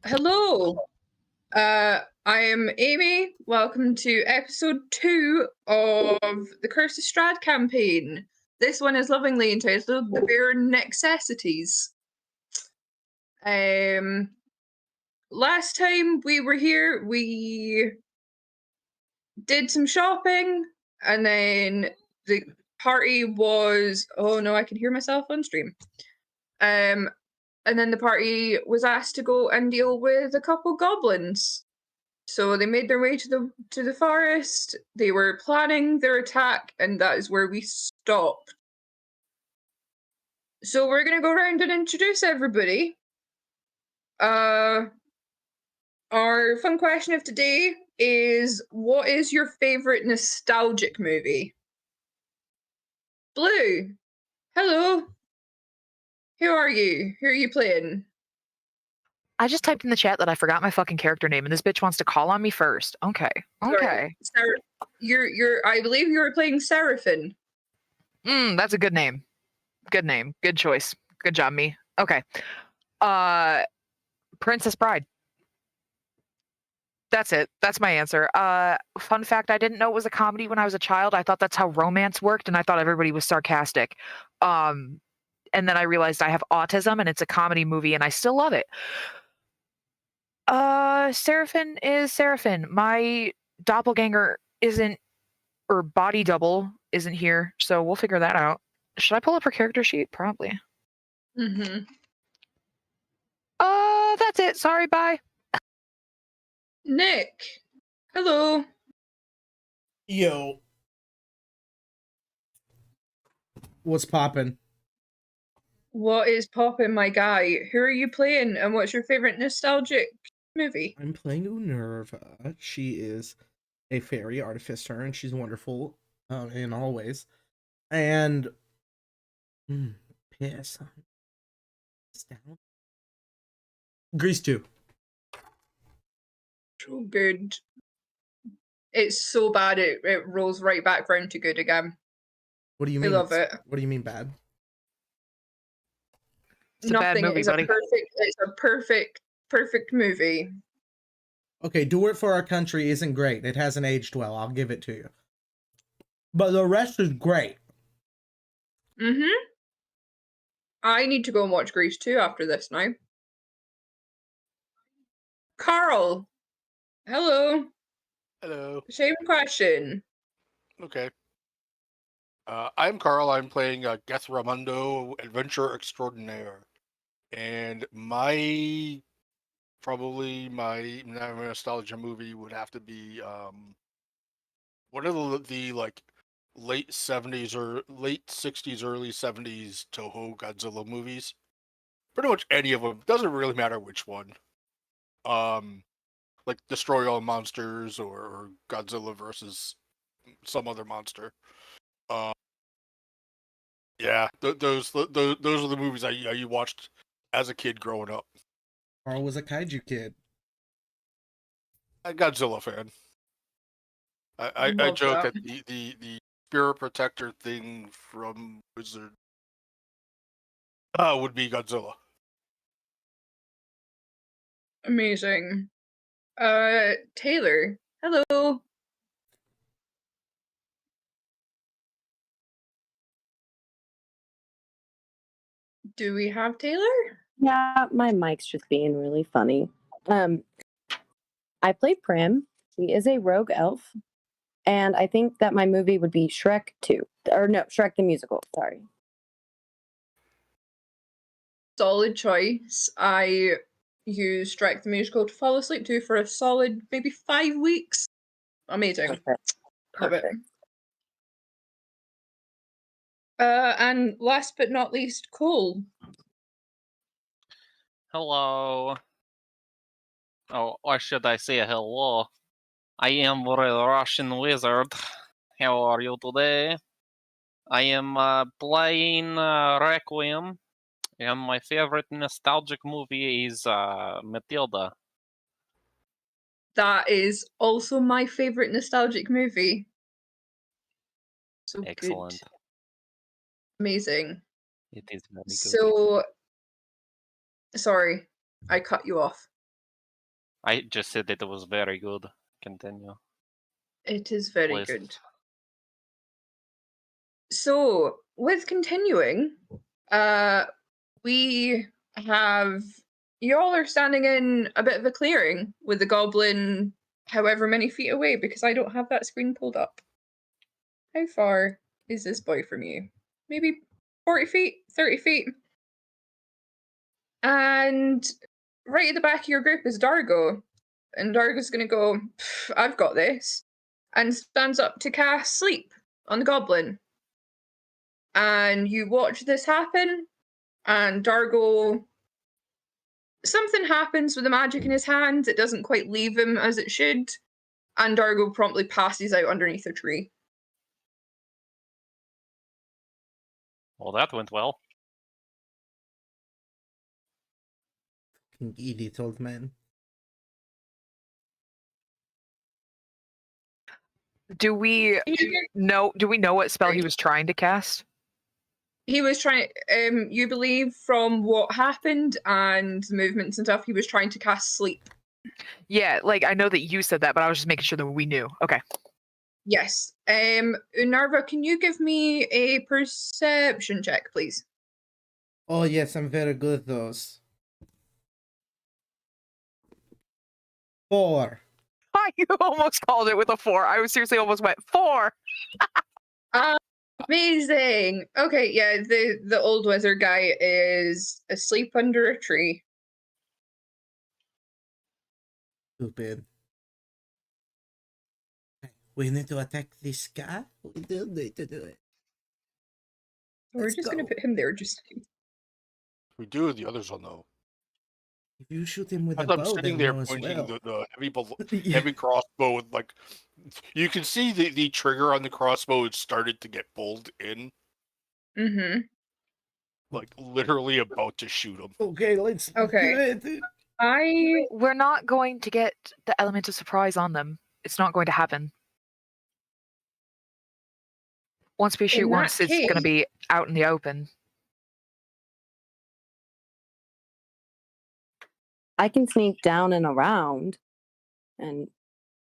Hello, I am Amy. Welcome to episode 2 of the Curse of Strahd campaign. This one is lovingly entitled The Bare Neckcessities. Last time we were here, we did some shopping, and then the party was. Oh no, I can hear myself on stream. And then the party was asked to go and deal with a couple goblins. So they made their way to the forest. They were planning their attack, and that is where we stopped. So we're gonna go around and introduce everybody. Our fun question of today is: what is your favorite nostalgic movie? Blue, hello. Who are you? Who are you playing? I just typed in the chat that I forgot my fucking character name, and this bitch wants to call on me first. Okay. Sorry, you're. I believe you were playing Seraphim. That's a good name. Good name. Good choice. Good job, me. Okay. Princess Bride. That's it. That's my answer. Fun fact, I didn't know it was a comedy when I was a child. I thought that's how romance worked, and I thought everybody was sarcastic. And then I realized I have autism, and it's a comedy movie, and I still love it. Seraphim is Seraphim. My doppelganger isn't, or body double isn't here, so we'll figure that out. Should I pull up her character sheet? Probably. Mm-hmm. That's it. Sorry, bye. Nick, hello. Yo. What's poppin'? What is poppin', my guy? Who are you playing, and what's your favorite nostalgic movie? I'm playing Unerva. She is a fairy artificer, and she's wonderful in all ways. And piss. Down. Grease 2. So good. It's so bad it rolls right back round to good again. What do you I mean? love it. What do you mean bad? It's a bad movie, buddy. It's a perfect movie. Okay, Do It For Our Country isn't great. It hasn't aged well. I'll give it to you. But the rest is great. Mm-hmm. I need to go and watch Grease 2 after this now. Carl, hello. Hello. Same question. Okay. I'm Carl. I'm playing Gethramundo, Adventure Extraordinaire. And probably my nostalgia movie would have to be, what are the like late 70s or late 60s, early 70s Toho Godzilla movies? Pretty much any of them. Doesn't really matter which one. Like Destroy All Monsters or Godzilla versus some other monster. Yeah, those are the movies I watched as a kid growing up. Carl was a kaiju kid. A Godzilla fan. I joke that. at the spirit protector thing from Wizard would be Godzilla. Amazing. Taylor, hello. Do we have Taylor? Yeah, my mic's just being really funny. I play Prim. She is a rogue elf. And I think that my movie would be Shrek 2. Or no, Shrek the Musical, sorry. Solid choice. I used Shrek the Musical to fall asleep to for a solid maybe 5 weeks. Amazing. Love it. And last but not least, Cole. Hello. Oh, or should I say hello? I am the Russian wizard. How are you today? I am playing Requiem, and my favorite nostalgic movie is Matilda. That is also my favorite nostalgic movie. So excellent. Good. Amazing. It is very good. So, sorry, I cut you off. I just said that it was very good. Continue. It is very Please. good. So, with continuing, we have y'all are standing in a bit of a clearing with the goblin however many feet away, because I don't have that screen pulled up. How far is this boy from you? Maybe 40 feet, 30 feet. And right at the back of your group is Dargo. And Dargo's gonna go, I've got this. And stands up to cast Sleep on the goblin. And you watch this happen, and Dargo, something happens with the magic in his hands. It doesn't quite leave him as it should, and Dargo promptly passes out underneath a tree. Well, that went well. Fucking idiot old man. Do we know what spell he was trying to cast? He was trying, you believe from what happened and the movements and stuff, he was trying to cast Sleep. Yeah, like I know that you said that, but I was just making sure that we knew. Okay. Yes. Unarva, can you give me a perception check, please? Oh yes, I'm very good at those. 4. You almost called it with a 4. I was seriously almost went 4. Amazing. Okay, yeah, the old wizard guy is asleep under a tree. Stupid. We need to attack this guy. We do need to do it. We're Let's just gonna go. put him there just If we do, the others will know. If you shoot him with As a I'm bow, sitting they'll there know as pointing well. the heavy, Yeah. heavy crossbow with like, you can see the trigger on the crossbow had started to get pulled in, Mm-hmm. like literally about to shoot him. Okay, let's Okay. do it. We're not going to get the element of surprise on them. It's not going to happen. Once we shoot In once, that it's going to case- be out in the open. I can sneak down and around and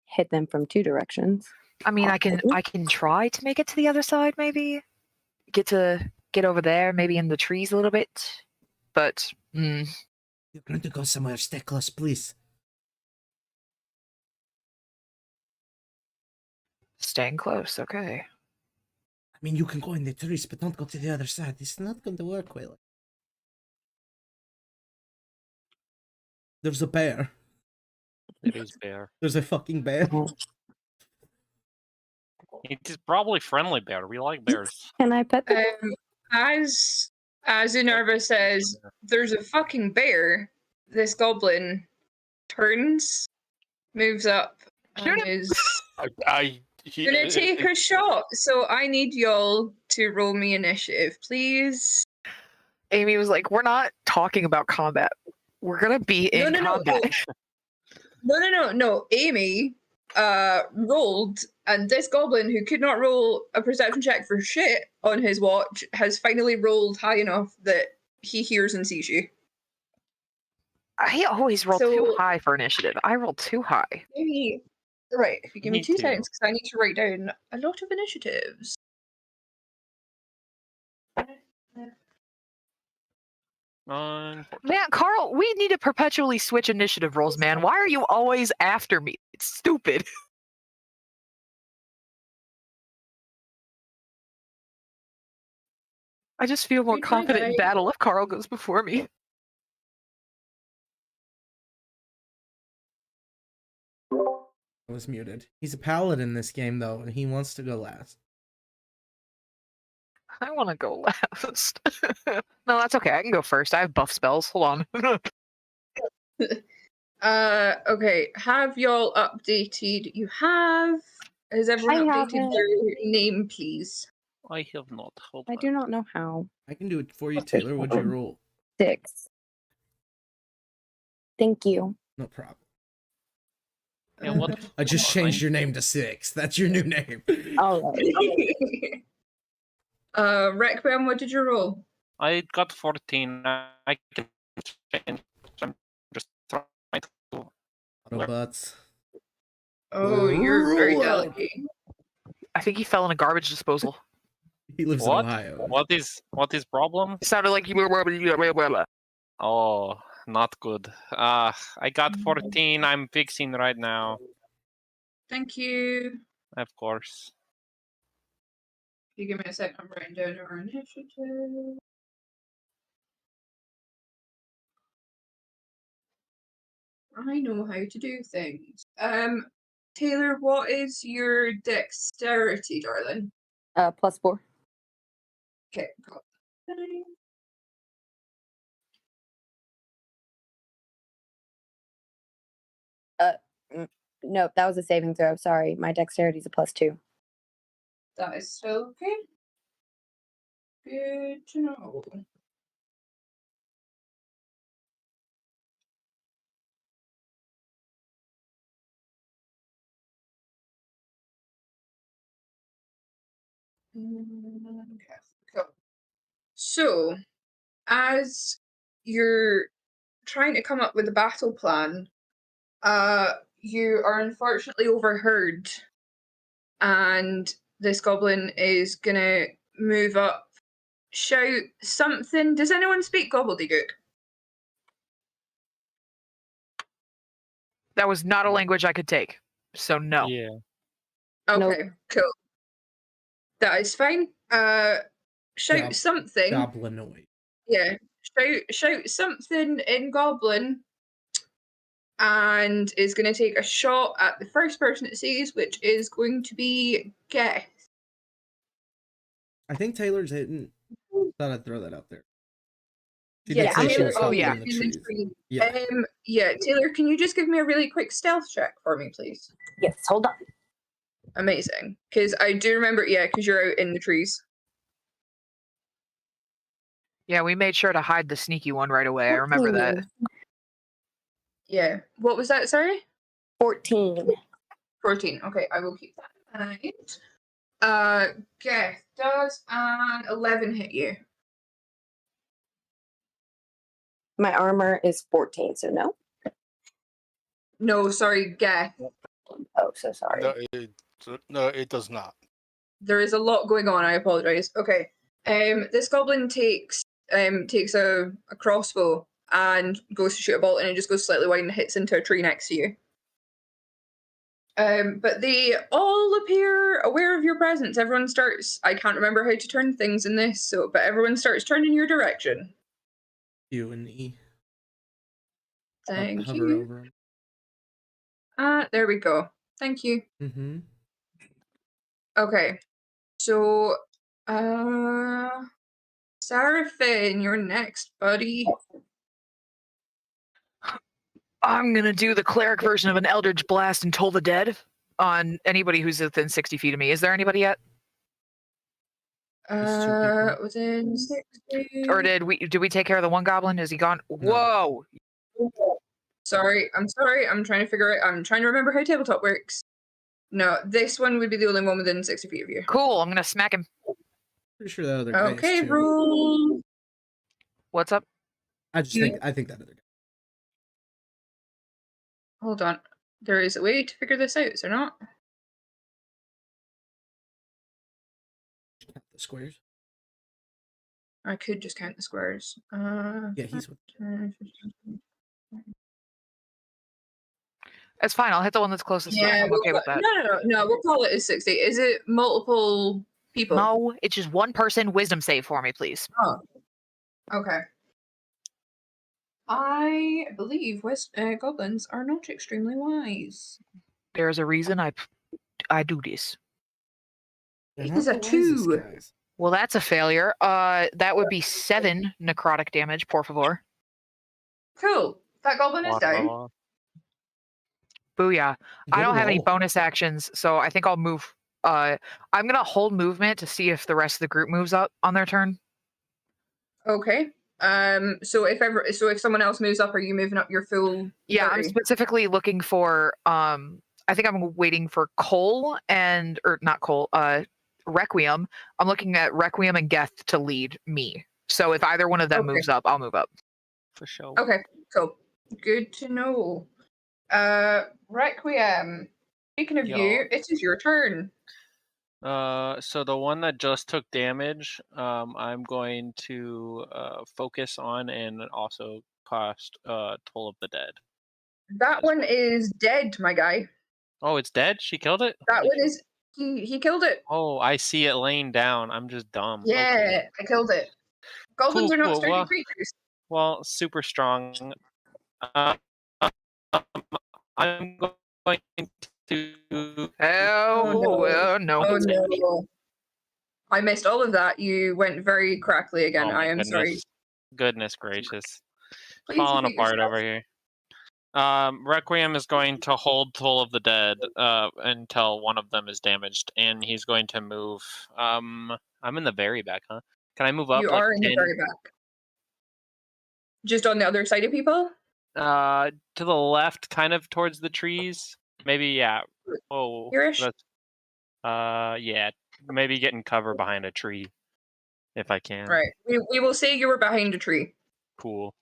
hit them from 2 directions. I mean, I can try to make it to the other side, maybe get over there, maybe in the trees a little bit, but You're going to go somewhere. Stay close, please. staying close. Okay. I mean, you can go in the trees, but don't go to the other side. It's not going to work well. There's a bear. It is bear. There's a fucking bear. It is probably friendly bear. We like bears. Can I pet the as Unarva says, there's a fucking bear. This goblin turns, moves up, and is gonna take a shot. So I need y'all to roll me initiative, please. Amy was like, "We're not talking about combat. We're gonna be in combat." No. Amy rolled, and this goblin who could not roll a perception check for shit on his watch has finally rolled high enough that he hears and sees you. I always roll too So- high for initiative. I roll too high. Maybe, right, if you give me Me 2 too. seconds, because I need to write down a lot of initiatives. Man, Carl, we need to perpetually switch initiative rolls, man. Why are you always after me? It's stupid. I just feel more Good confident in night. battle if Carl goes before me. I was muted. He's a paladin in this game, though, and he wants to go last. I want to go last. No, that's okay. I can go first. I have buff spells. Hold on. Okay, have y'all updated? You have? Has everyone I updated haven't. their name, please? I have not. Hold I on. do not know how. I can do it for you, Taylor. What'd you roll? 6. Thank you. No problem. Yeah, what? I just changed your name to 6. That's your new name. All right. Requiem, what did you roll? I got 14. I can change. I'm just trying to Autobots. Oh, you're very Roll out. delicate. I think he fell in a garbage disposal. He lives What? in Ohio. What is problem? It sounded like Oh, not good. I got 14. I'm fixing right now. Thank you. Of course. If you give me a second, I'm writing down our initiative. I know how to do things. Taylor, what is your dexterity, darling? +4. Okay, got that. Nope, that was a saving throw. Sorry, my dexterity is a +2. That is still okay. Good to know. Okay, cool. So, as you're trying to come up with a battle plan, you are unfortunately overheard, and this goblin is gonna move up, shout something. Does anyone speak gobbledygook? That was not a language I could take. So no. Yeah. Okay, cool. That is fine. Shout something. Goblinoid. Yeah, shout something in goblin, and is going to take a shot at the first person it sees, which is going to be Geth. I think Taylor's hitting. Thought I'd throw that out there. She Yeah, did say she Taylor- was oh, helping yeah. in the in the trees. tree. Yeah. Yeah, Taylor, can you just give me a really quick stealth check for me, please? Yes, hold on. Amazing, because I do remember. Yeah, because you're out in the trees. Yeah, we made sure to hide the sneaky one right away. I remember that. 14. Yeah. What was that? Sorry. 14. 14. Okay, I will keep that in mind. Geth, does an 11 hit you? My armor is 14, so no. No, sorry, Geth. Oh, so sorry. No, it does not. There is a lot going on. I apologize. Okay. This goblin takes a crossbow and goes to shoot a bolt, and it just goes slightly wide and hits into a tree next to you. But they all appear aware of your presence. Everyone starts. I can't remember how to turn things in this, but everyone starts turning your direction. Q and E. Thank Hover you. over him. There we go. Thank you. Mm-hmm. Okay. So, Seraphine, you're next, buddy. I'm gonna do the cleric version of an Eldritch Blast and Toll the Dead on anybody who's within 60 feet of me. Is there anybody yet? Just 2 people. Within 60. Or did we take care of the one goblin? Is he gone? Whoa! Sorry, I'm sorry. I'm trying to figure out. I'm trying to remember how tabletop works. No, this one would be the only one within 60 feet of you. Cool, I'm gonna smack him. Pretty sure that other guy is Okay, too. roll. What's up? I think that other guy. Hold on. There is a way to figure this out, is there not? Count the squares. I could just count the squares. Yeah, he's with. It's fine. I'll hit the one that's closest. Yeah, I'm okay with that. No, we'll call it as 60. Is it multiple people? No, it's just one person. Wisdom save for me, please. Oh, okay. I believe goblins are not extremely wise. There's a reason I do this. It is a 2. Guys. Well, that's a failure. That would be 7 necrotic damage, por favor. Cool. That goblin is down. Booyah. I Good don't have any roll. bonus actions, so I think I'll move. I'm gonna hold movement to see if the rest of the group moves up on their turn. Okay. So if someone else moves up, are you moving up your full? Yeah, I'm 30? specifically looking for. I think I'm waiting for Cole or not Cole. Requiem. I'm looking at Requiem and Geth to lead me. So if either one of them Okay. moves up, I'll move up. For sure. Okay, cool. Good to know. Requiem. Speaking of Yo. you, it is your turn. So the one that just took damage, I'm going to focus on and also cast Toll of the Dead. That as one well. is dead, my guy. Oh, it's dead? She killed it? That Holy one shit. is he killed it. Oh, I see it laying down. I'm just dumb. Yeah, Okay. I killed it. Goblins Cool, are not cool. sturdy creatures. Well, super strong. I'm going to. Oh, no. Oh no. I missed all of that. You went very crackly again. Oh my I am sorry. Goodness gracious. Please Falling repeat apart yourself. over here. Requiem is going to hold Toll of the Dead until one of them is damaged, and he's going to move. I'm in the very back, huh? Can I move up You like are in 10? the very back. Just on the other side of people? To the left, kind of towards the trees. Maybe, yeah. Oh, Here-ish? that's yeah. Maybe getting cover behind a tree, if I can. Right. We will say you were behind a tree. Cool.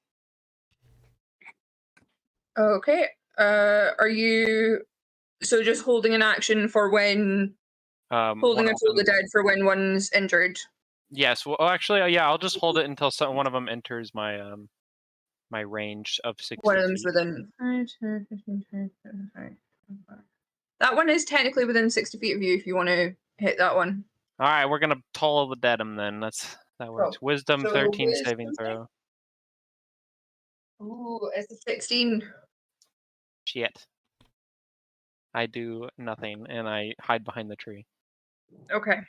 Okay. Are you so just holding an action for when holding One a of Toll of the them- Dead for when one's injured? Yes. Well, actually, yeah. I'll just hold it until one of them enters my my range of 60 One of them's feet. within. That one is technically within 60 feet of you if you want to hit that one. All right, we're gonna Toll of the Dead him then. That works. Wisdom So 13 wisdom saving throw. Ooh, it's a 16. Shit. I do nothing, and I hide behind the tree. Okay.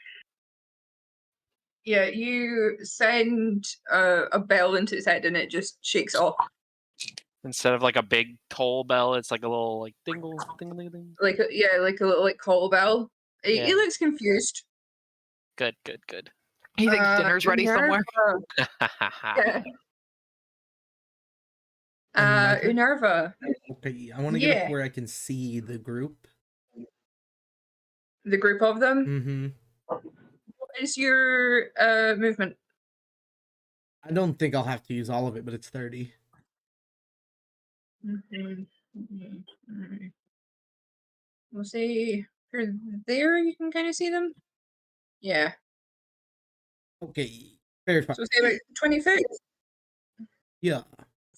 Yeah, you send a bell into its head and it just shakes off. Instead of like a big toll bell, it's like a little like dingle, dingle, dingle, ding. Like like a little like call bell. Yeah. He looks confused. Good, good, good. You think dinner's ready somewhere? Yeah. My turn? Unerva. Okay, I want to get up where I can see the group. The group of them. Mm-hmm. What is your movement? I don't think I'll have to use all of it, but it's 30. We'll say if you're there, you can kind of see them. Yeah. Okay. Fairy fire. So say about 20 feet. Yeah.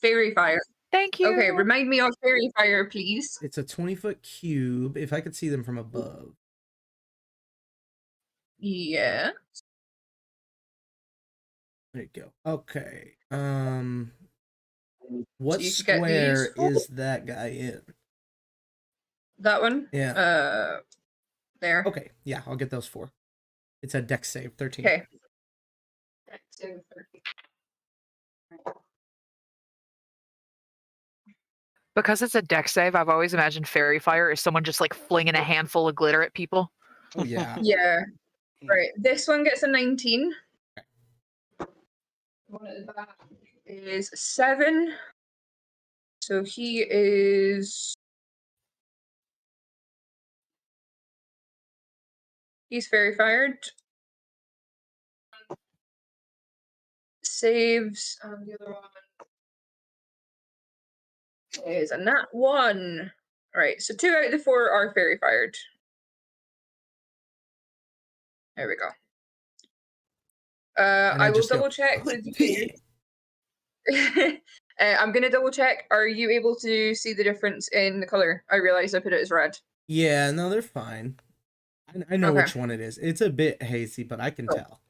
Fairy fire. Thank you. Okay, remind me of fairy fire, please. It's a 20-foot cube. If I could see them from above. Yeah. There you go. Okay. What So you should get square these is that guy in? That one? Yeah. There. Okay. Yeah, I'll get those 4. It's a dex save, 13. Okay. Because it's a deck save, I've always imagined fairy fire as someone just like flinging a handful of glitter at people. Oh, yeah. Yeah. Right. This one gets a 19. One at the back is 7. So he is. He's fairy fired. Saves. The other one is a nat 1. Alright, so 2 out of the 4 are fairy fired. There we go. I will double check with you. I'm gonna double check. Are you able to see the difference in the color? I realize I put it as red. Yeah, no, they're fine. I know which one it is. It's a bit hazy, but I can tell.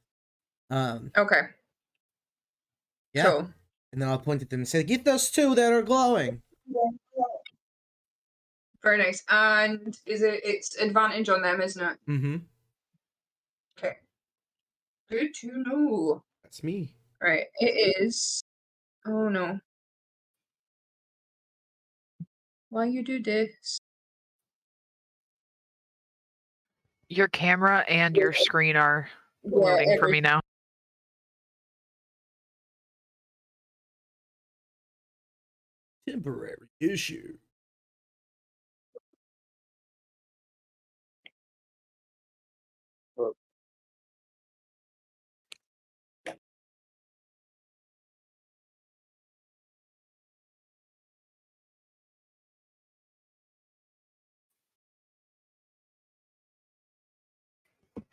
Okay. Yeah. Cool. And then I'll point at them and say, "Get those 2 that are glowing." Very nice. And it's advantage on them, isn't it? Mm-hmm. Okay. Good to know. That's me. Right. It is. Oh no. Why you do this? Your camera and your screen are loading for me now. Temporary issue.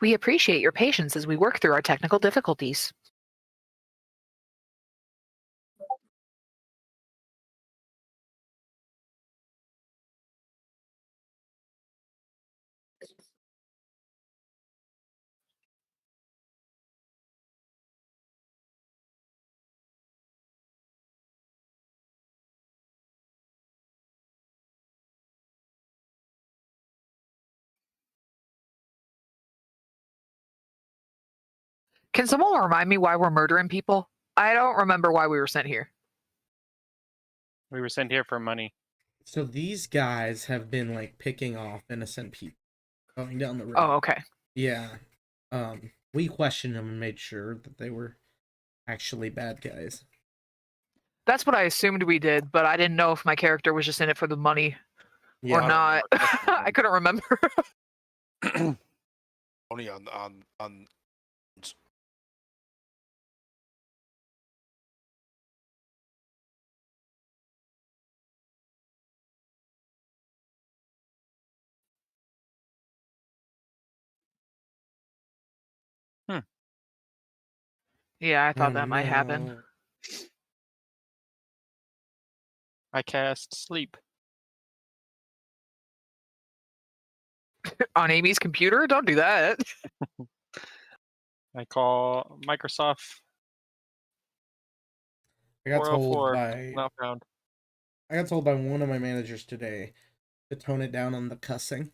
We appreciate your patience as we work through our technical difficulties. Can someone remind me why we're murdering people? I don't remember why we were sent here. We were sent here for money. So these guys have been like picking off innocent people going down the road. Oh, okay. Yeah. We questioned them and made sure that they were actually bad guys. That's what I assumed we did, but I didn't know if my character was just in it for the money or Yeah. not. I couldn't remember. Only on Yeah, I thought that don't might happen. know. I cast sleep. On Amy's computer? Don't do that. I call Microsoft I got told 404 by not found. I got told by one of my managers today to tone it down on the cussing.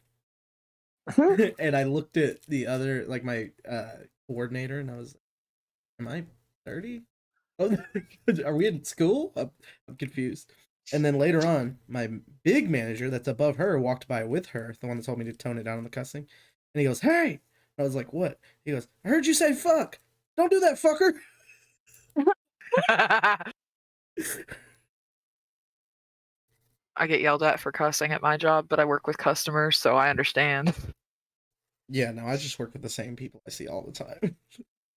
And I looked at the other, like my coordinator, and I was like, am I 30? Oh, are we in school? I'm confused. And then later on, my big manager that's above her walked by with her, the one that told me to tone it down on the cussing. And he goes, hey! I was like, what? He goes, I heard you say fuck! Don't do that, fucker! I get yelled at for cussing at my job, but I work with customers, so I understand. Yeah, no, I just work with the same people I see all the time.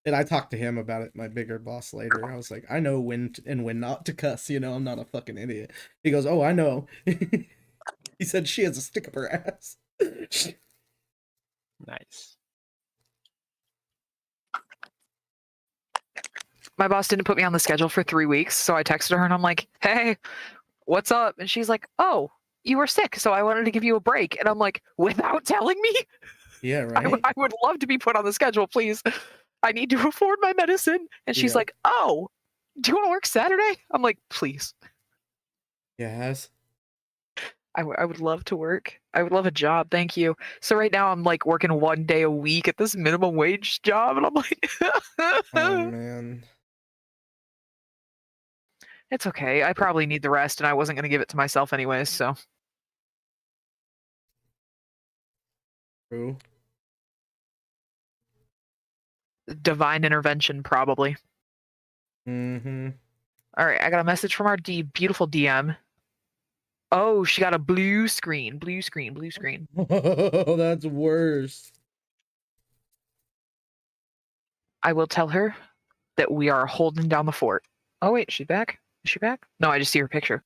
And I talked to him about it, my bigger boss, later. I was like, I know when and when not to cuss, you know, I'm not a fucking idiot. He goes, oh, I know. He said she has a stick up her ass. Nice. My boss didn't put me on the schedule for 3 weeks, so I texted her and I'm like, hey, what's up? And she's like, oh, you were sick, so I wanted to give you a break. And I'm like, without telling me? Yeah, right? I would love to be put on the schedule, please. I need to afford my medicine. And she's Yeah. like, oh, do you want to work Saturday? I'm like, please. Yes. I would love to work. I would love a job. Thank you. So right now I'm like working 1 day a week at this minimum wage job. And I'm like, Oh, man. it's okay. I probably need the rest and I wasn't going to give it to myself anyways. So True. divine intervention, probably. Mm-hmm. All right. I got a message from our beautiful DM. Oh, she got a blue screen. Blue screen. Blue screen. Oh, that's worse. I will tell her that we are holding down the fort. Oh, wait. Is she back? Is she back? No, I just see her picture.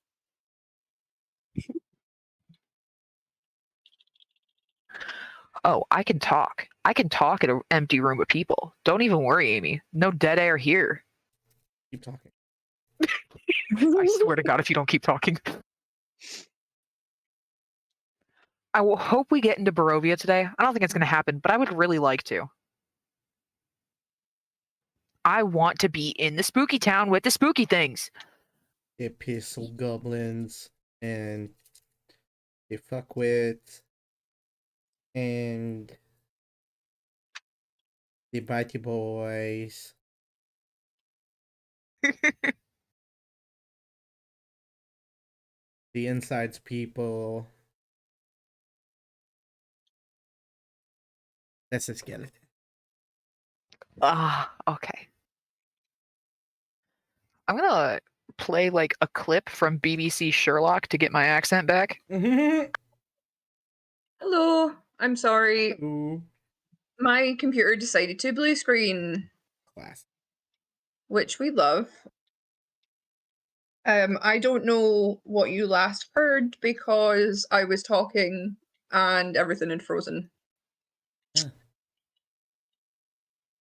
Oh, I can talk. I can talk in an empty room with people. Don't even worry, Amy. No dead air here. Keep talking. I swear to God, if you don't keep talking. I will hope we get into Barovia today. I don't think it's going to happen, but I would really like to. I want to be in the spooky town with the spooky things. Epistle goblins and they fuck with and the bitey boys. The insides people. That's a skeleton. Ah, okay. I'm going to play like a clip from BBC Sherlock to get my accent back. Hello. I'm sorry. Ooh, My computer decided to blue screen, class. which we love. I don't know what you last heard because I was talking and everything had frozen. Huh.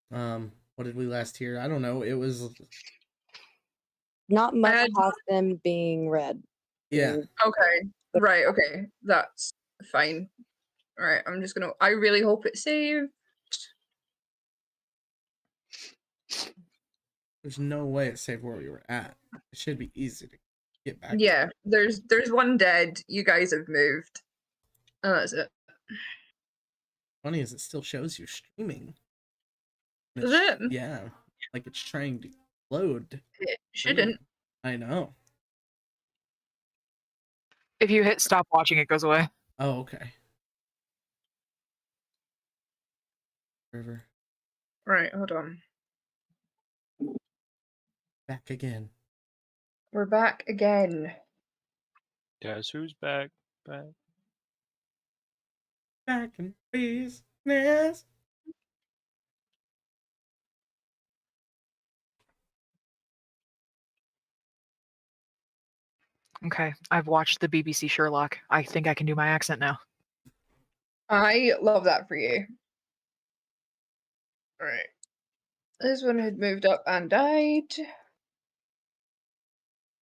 What did we last hear? I don't know. It was Not much Ed. past them being red. yeah. Okay. Right, okay. That's fine. Alright, I'm just gonna... I really hope it saved. There's no way it saved where we were at. It should be easy to get back. Yeah, there's one dead. You guys have moved. Oh, that's it. Funny is it still shows you streaming. Is it? Yeah, like it's trying to load. It shouldn't. I know. If you hit stop watching, it goes away. Oh, okay. River. Right, hold on. Back again. We're back again. Guess who's back? Back in business. Okay, I've watched the BBC Sherlock. I think I can do my accent now. I love that for you. Alright. This one had moved up and died.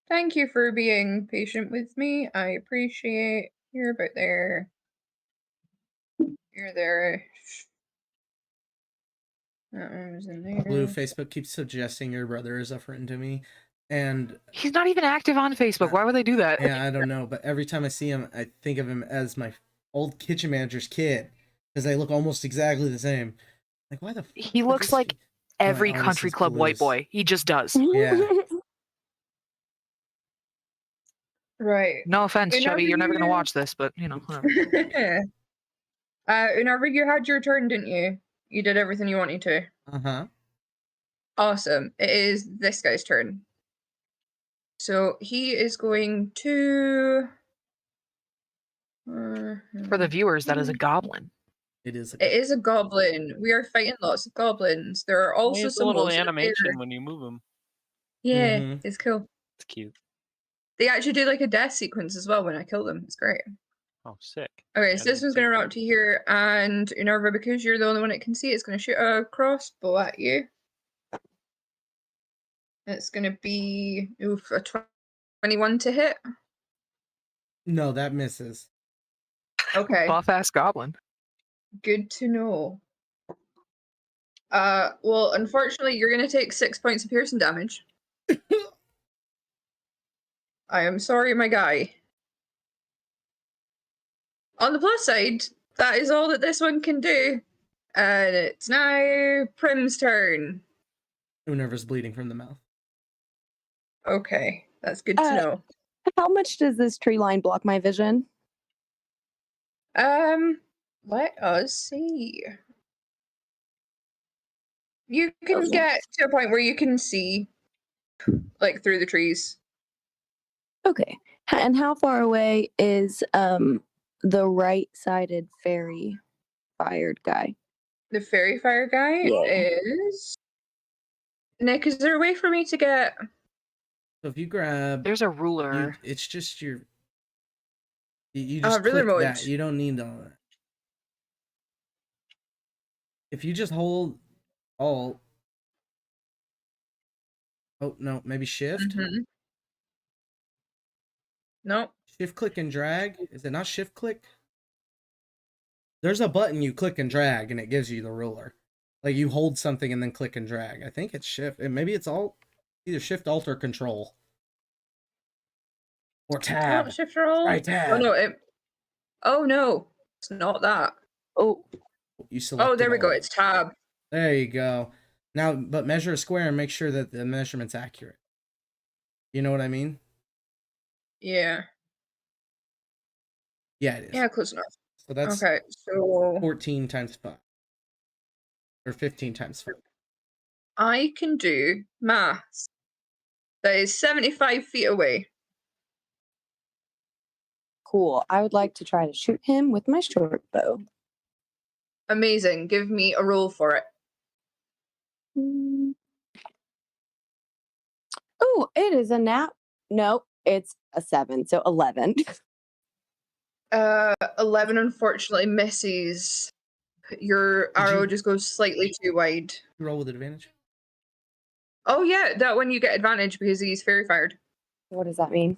Thank you for being patient with me. I appreciate. You're about there. You're there. That one was in there. Blue Facebook keeps suggesting your brother is a friend to me, and He's not even active on Facebook. Why would they do that? yeah, I don't know. But every time I see him, I think of him as my old kitchen manager's kid because they look almost exactly the same. Like, why the? He fuck looks is like every Oh, this country is club white Blue's. boy. He just does. Yeah. Right. No offense, Whenever Chevy. You're never gonna you- watch this, but you know, whatever. Whenever you had your turn, didn't you? You did everything you wanted to. Uh-huh. Awesome. It is this guy's turn. So he is going to... For the viewers, that is a goblin. It is. It is a goblin. We are fighting lots of goblins. There are also There's a some little wolves in animation there. when you move them. Yeah, Mhm. it's cool. It's cute. They actually do like a death sequence as well when I kill them. It's great. Oh, sick. Okay, so I this didn't one's see going to that. run up to here, and Unarva, because you're the only one that can see it, it's going to shoot a crossbow at you. It's going to be a 21 to hit. No, that misses. Okay, Buff ass goblin. good to know. Well, unfortunately, you're going to take 6 points of piercing damage. I am sorry, my guy. On the plus side, that is all that this one can do. And it's now Prim's turn. Unerva's bleeding from the mouth. Okay, that's good to know. How much does this tree line block my vision? Let us see. You can Okay. get to a point where you can see, like, through the trees. Okay. And how far away is the right-sided fairy fired guy? The fairy fire guy Yeah. is... Nick, is there a way for me to get... So if you grab, There's a ruler. it's just your. You just ruler click mode. that. You don't need all that. If you just hold Alt. Oh no, maybe Shift. Mhm. No. Shift click and drag. Is it not shift click? There's a button you click and drag and it gives you the ruler. Like you hold something and then click and drag. I think it's shift. And maybe it's alt. Either shift, alt, or control. Or tab. Oh, shift roll. Right tab. Oh no, oh no, it's not that. Oh, You select. Oh, there we go. It's tab. There you go. Now, but measure a square and make sure that the measurement's accurate. You know what I mean? Yeah. Yeah, it is. Yeah, close enough. So that's Okay, so 14 times 5. Or 15 times 5. I can do maths. That is 75 feet away. cool. I would like to try to shoot him with my short bow. Amazing. Give me a roll for it. Oh, it is a nap. No, it's a 7, so 11. 11 unfortunately misses. Your arrow just goes slightly too wide. Roll with advantage. Oh yeah, that one you get advantage because he's fairy fired. What does that mean?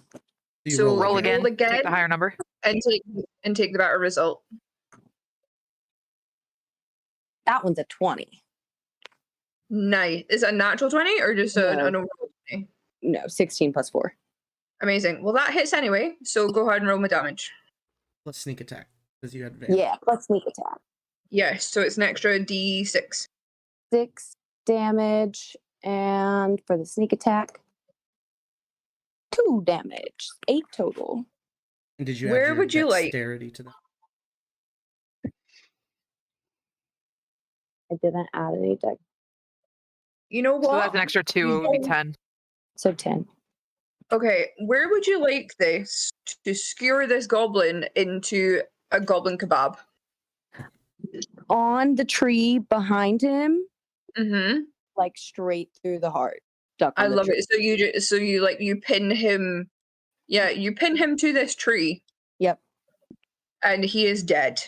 You So Roll again. Roll again. Take the higher number. And take the better result. That one's a 20. Nice. Is it a natural 20 or just an No. overall 20? No, 16 plus 4. Amazing. Well, that hits anyway, so go ahead and roll my damage. Let's sneak attack because you had advantage. Yeah, plus sneak attack. Yes, so it's an extra d6. 6 damage, and for the sneak attack, 2 damage. 8 total. And did you Where add your would you like- dexterity to that? I didn't add any deck. You know So what? that's an extra 2. It would be 10. So 10. Okay, where would you like this to skewer this goblin into a goblin kebab? On the tree behind him, Mm-hmm. like straight through the heart. Stuck on I the love tree. it. So you pin him. Yeah, you pin him to this tree. Yep. And he is dead.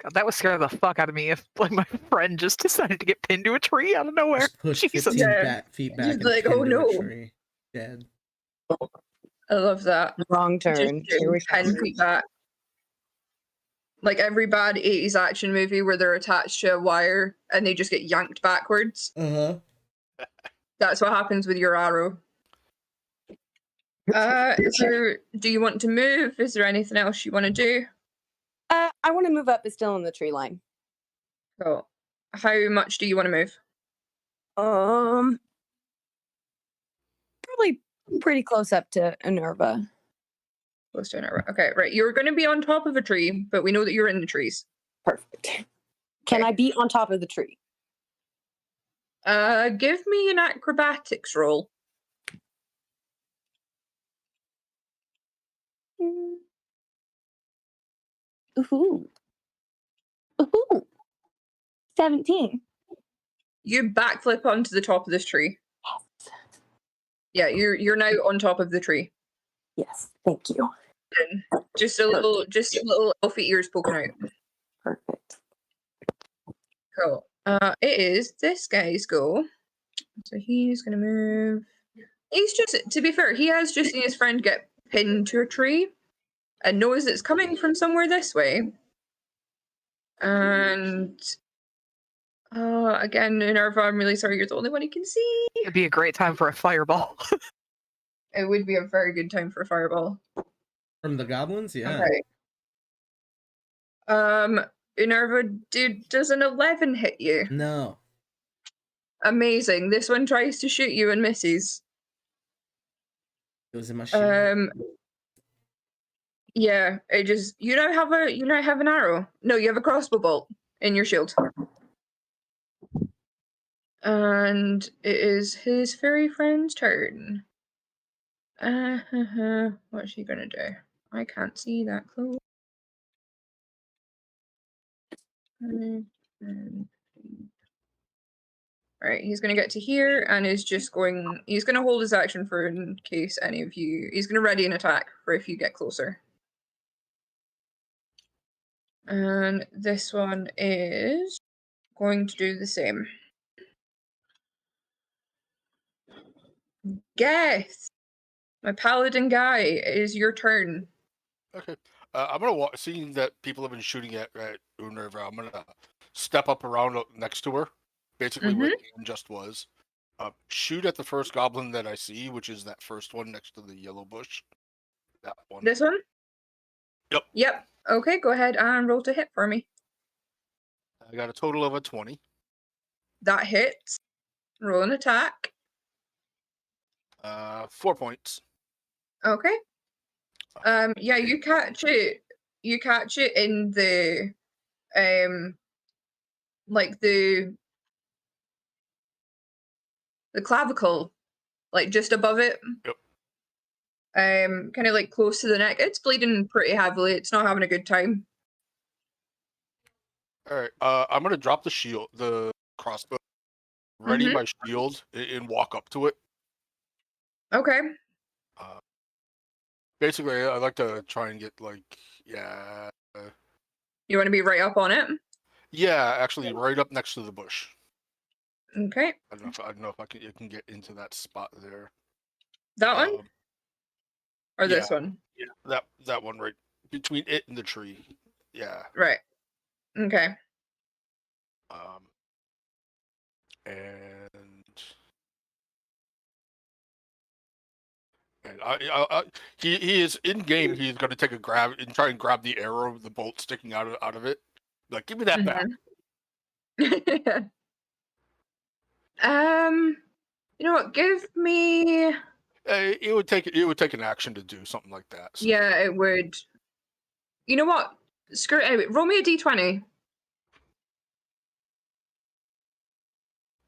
God, that would scare the fuck out of me if like my friend just decided to get pinned to a tree out of nowhere. Just push Jesus. 15 Yeah. feet back Just and like, pinned oh to no. a tree. Dead. I love that. Wrong turn. Just Here we 10 go. feet back. Like every bad 80s action movie where they're attached to a wire and they just get yanked backwards. Uh-huh. That's what happens with your arrow. Do you want to move? Is there anything else you want to do? I want to move up, but still in the tree line. Cool. How much do you want to move? Probably pretty close up to Enerva. Close to an hour. Okay, right. You're going to be on top of a tree, but we know that you're in the trees. Perfect. Can Okay. I be on top of the tree? Give me an acrobatics roll. Ooh. Ooh. 17. You backflip onto the top of this tree. Yeah, you're now on top of the tree. Yes. Thank you. Just a little elfy ears poking out. Perfect. Cool. It is this guy's go. So he's gonna move. He's just, to be fair, he has just seen his friend get pinned to a tree and knows it's coming from somewhere this way. And again, Nerva, I'm really sorry, you're the only one he can see. It'd be a great time for a fireball. It would be a very good time for a fireball. From the goblins? Yeah. Okay. Nerva, does an 11 hit you? No. Amazing. This one tries to shoot you and misses. It was in my shield. Yeah, it just you now have an arrow. No, you have a crossbow bolt in your shield. And it is his fairy friend's turn. What's she gonna do? I can't see that close. Alright, he's gonna get to here and he's gonna hold his action for in case any of you, he's gonna ready an attack for if you get closer. And this one is going to do the same. Guess! My paladin guy, it is your turn. Okay. I'm gonna seeing that people have been shooting at Unerva. I'm gonna step up around next to her, basically where Ian just was. Shoot at the first goblin that I see, which is that first one next to the yellow bush. That one. This one? Yep. Yep. Okay, go ahead and roll to hit for me. I got a total of a 20. That hits. Roll an attack. 4 points. Okay. Yeah, you catch it. You catch it in the, like the clavicle, like just above it. Yep. Kind of like close to the neck. It's bleeding pretty heavily. It's not having a good time. All right. I'm gonna drop the crossbow, ready my shield, and walk up to it. Okay. Basically, I like to try and get You want to be right up on it? yeah, actually, right up next to the bush. Okay. I don't know if I can get into that spot there. That one? Or yeah. this one? Yeah, that one right between it and the tree. Yeah. Right. Okay. And he is in game. He's going to take a grab and try and grab the arrow, the bolt sticking out of it. Like, give me that back. You know what? Give me. It would take an action to do something like that. So. Yeah, it would. You know what? Screw it. Anyway, roll me a d20.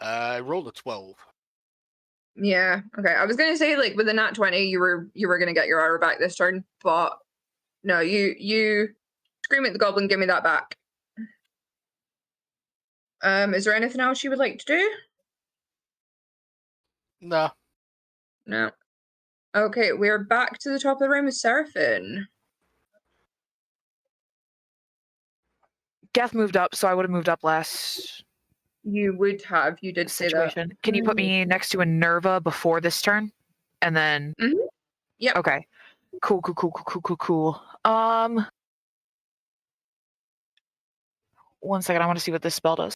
I rolled a 12. Yeah. Okay. I was gonna say like with a nat 20, you were gonna get your arrow back this turn, but no, you scream at the goblin, give me that back. Is there anything else you would like to do? No. No. Okay, we're back to the top of the room with Seraphine. Geth moved up, so I would have moved up last You would have. You did say that. situation. Can you put me next to a Nerva before this turn? And then. Yep. Okay. Cool. One second. I want to see what this spell does.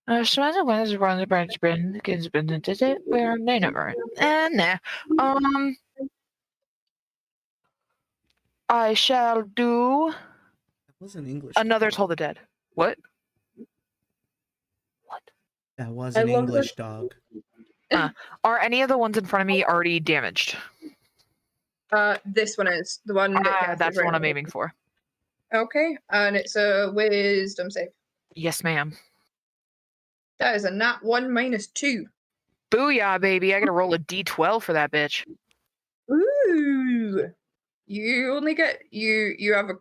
I shall do. That was an English. Another Toll the Dead. What? That was an English dog. Are any of the ones in front of me already damaged? This one is the one that that's the one I'm aiming for. Okay, and it's a wisdom save. Yes, ma'am. That is a nat 1 minus 2. Booyah, baby! I gotta roll a d12 for that bitch. Ooh! You only get you have a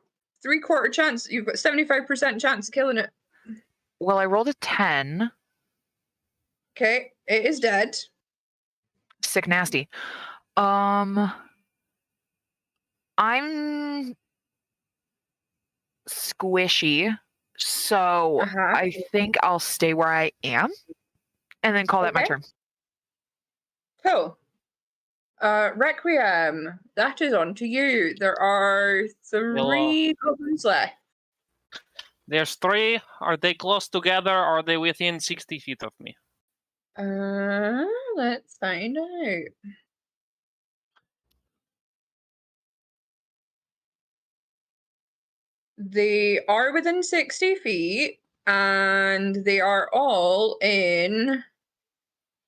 3/4 chance. You've got 75% chance of killing it. Well, I rolled a 10. Okay, it is dead. Sick nasty. I'm squishy, so I think I'll stay where I am and then call that my turn. Cool. Requiem, that is on to you. There are 3 goblins left. There's 3. Are they close together or are they within 60 feet of me? Let's find out. They are within 60 feet, and they are all in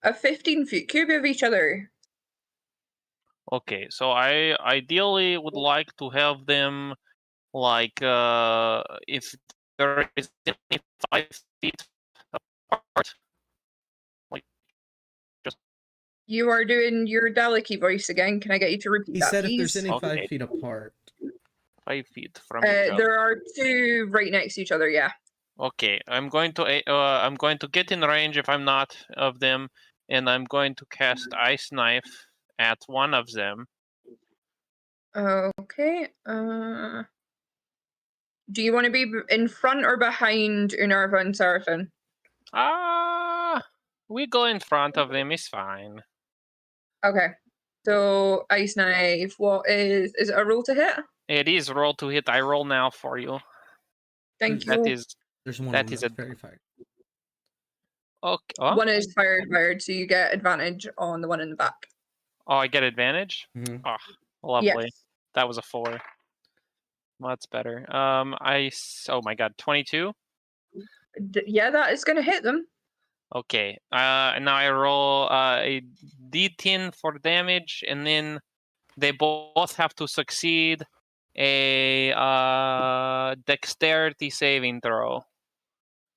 a 15-foot cube of each other. Okay, so I ideally would like to have them, like, if there is any 5 feet apart. Like, just... You are doing your Daleki voice again. Can I get you to repeat that, He said please? if there's any 5 feet apart. 5 feet from each other. There are 2 right next to each other, yeah. Okay, I'm going to get in range if I'm not of them, and I'm going to cast Ice Knife at one of them. Okay. Do you want to be in front or behind Unarva and Seraphine? We go in front of them. It's fine. Okay. So Ice Knife. What is it a roll to hit? It is roll to hit. I roll now for you. Thank That you. is. There's one That of is them a very fired. Okay. Oh? One is fired, so you get advantage on the one in the back. Oh, I get advantage? Mm-hmm. Oh, lovely. Yes. That was a 4. That's better. Oh my god, 22? Yeah, that is going to hit them. Okay. Now I roll a d10 for damage, and then they both have to succeed a dexterity saving throw.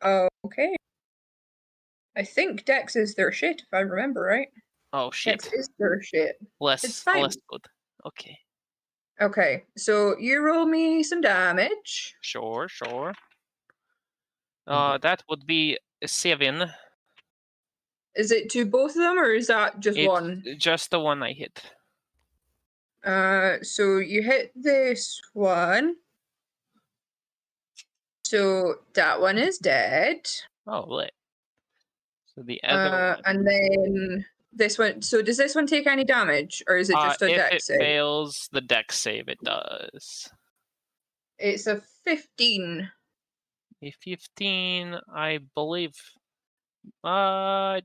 Okay. I think Dex is their shit, if I remember right. Oh shit. Dex is their shit. It's fine. Less good. Okay. Okay, so you roll me some damage. Sure. That would be 7. Is it to both of them, or is that just It's one? just the one I hit. So you hit this one. So that one is dead. Oh, lit. So the other one. And then this one. So does this one take any damage, or is it just a if dex it save? fails the dex save, it does. It's a 15. A 15, I believe, ties.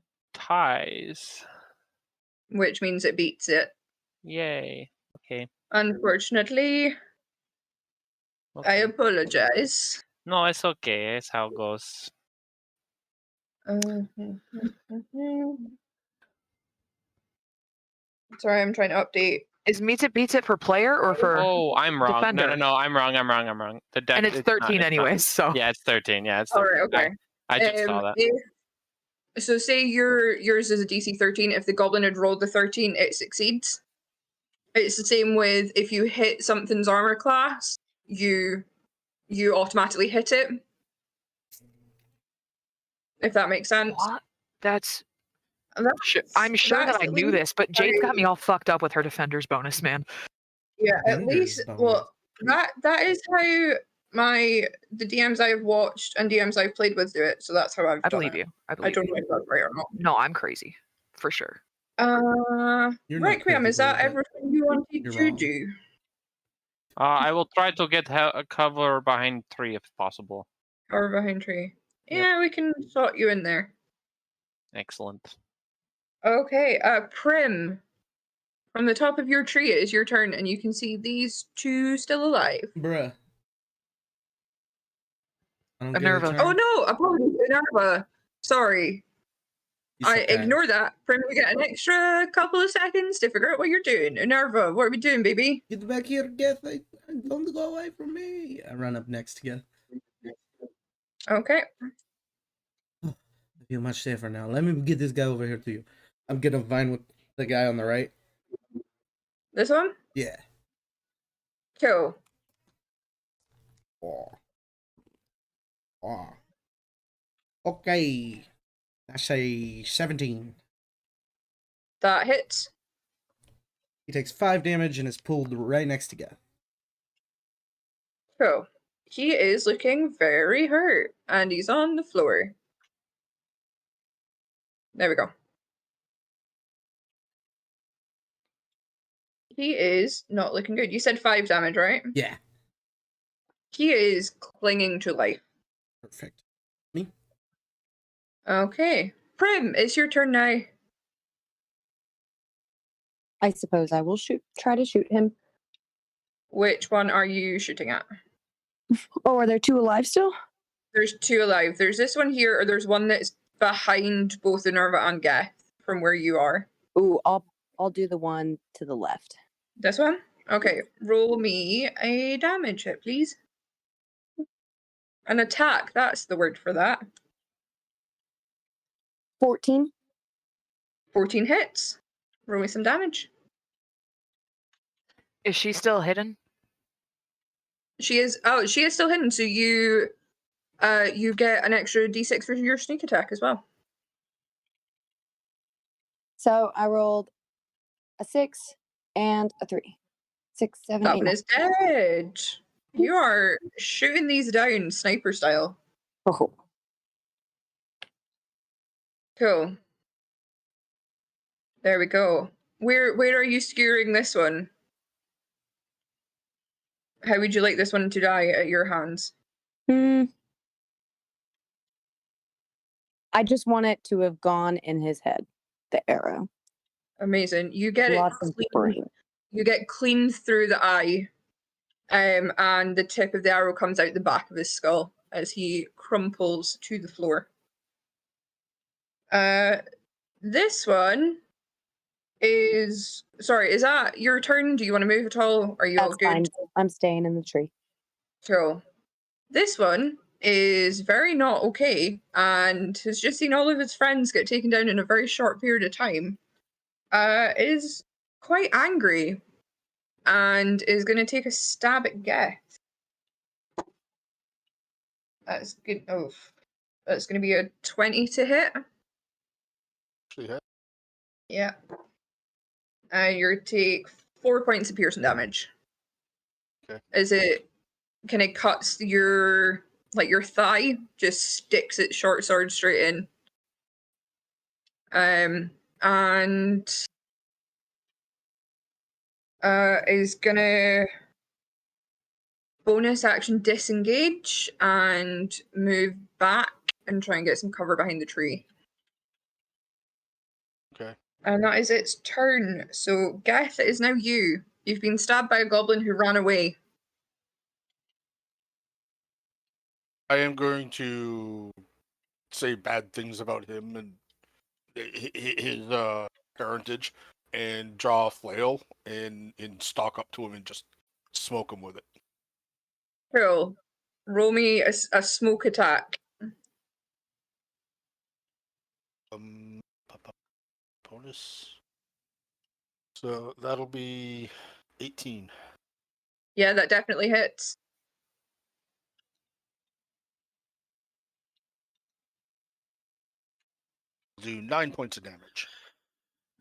Which means it beats it. Yay. Okay. Unfortunately, I Okay. apologize. No, it's okay. It's how it goes. Sorry, I'm trying to update. Is meets it beats it for player or for? Oh, I'm wrong. defender? No, I'm wrong. The deck, And it's 13 anyways, so. Yeah, it's 13. Yeah, it's All 13. right, okay. I just saw that. So say yours is a DC 13. If the goblin had rolled the 13, it succeeds. It's the same with if you hit something's armor class, you automatically hit it. If that makes sense. What? That's. That's I'm sure that I knew this, but Jade's got me all fucked up with her defender's bonus, man. Yeah, at Defender's least bonus. well that is how the DMs I've watched and DMs I've played with do it. So that's how I've I done believe it. you. I I believe don't you. know if that's right or not. No, I'm crazy. For sure. You're not Requiem, is crazy, that but everything you wanted you're to wrong. do? I will try to get a cover behind 3 if possible. Or behind tree? Yep. Yeah, we can slot you in there. Excellent. Okay, Prim. From the top of your tree, it is your turn, and you can see these two still alive. Bruh. I don't get a Minerva. turn? Oh no, apologies, Minerva. Sorry. You I suck ass. ignore that. Prim, we get an extra couple of seconds to figure out what you're doing. Minerva, what are we doing, baby? Get back here, Death. Don't go away from me. I run up next again. Okay. I feel much safer now. Let me get this guy over here to you. I'm gonna vine with the guy on the right. This one? Yeah. Cool. Oh. Oh. Okay. That's a 17. That hits. He takes 5 damage and is pulled right next to Geth. Cool. He is looking very hurt, and he's on the floor. There we go. He is not looking good. You said 5 damage, right? Yeah. He is clinging to life. Perfect. Me? Okay. Prim, it's your turn now. I suppose I will try to shoot him. Which one are you shooting at? Oh, are there 2 alive still? There's 2 alive. There's this one here, or there's one that's behind both Minerva and Geth from where you are. Ooh, I'll do the one to the left. This one? Okay. Roll me a damage hit, please. An attack, that's the word for that. 14. 14 hits. Roll me some damage. Is she still hidden? She is still hidden, so you get an extra d6 for your sneak attack as well. So I rolled a 6 and a 3. 6, 7, That 8. one is dead. You are shooting these down sniper style. Oh. Cool. There we go. Where are you skewering this one? How would you like this one to die at your hands? I just want it to have gone in his head. The arrow. Amazing. You get Lots it of clean. brain. You get clean through the eye. And the tip of the arrow comes out the back of his skull as he crumples to the floor. This one is... Sorry, is that your turn? Do you want to move at all? Are you all That's good? fine. I'm staying in the tree. Cool. This one is very not okay and has just seen all of his friends get taken down in a very short period of time. Is quite angry and is going to take a stab at Geth. That's good. Oh, that's going to be a 20 to hit. Actually hit. Yeah. And you take 4 points of piercing damage. Okay. As it kind of cuts your thigh, just sticks its short sword straight in. and is gonna bonus action disengage and move back and try and get some cover behind the tree. Okay. And that is its turn. So, Geth, it is now you. You've been stabbed by a goblin who ran away. I am going to say bad things about him and his parentage, and draw a flail and stalk up to him and just smoke him with it. Cool. Roll me a smoke attack. Bonus. So that'll be 18. Yeah, that definitely hits. Do 9 points of damage.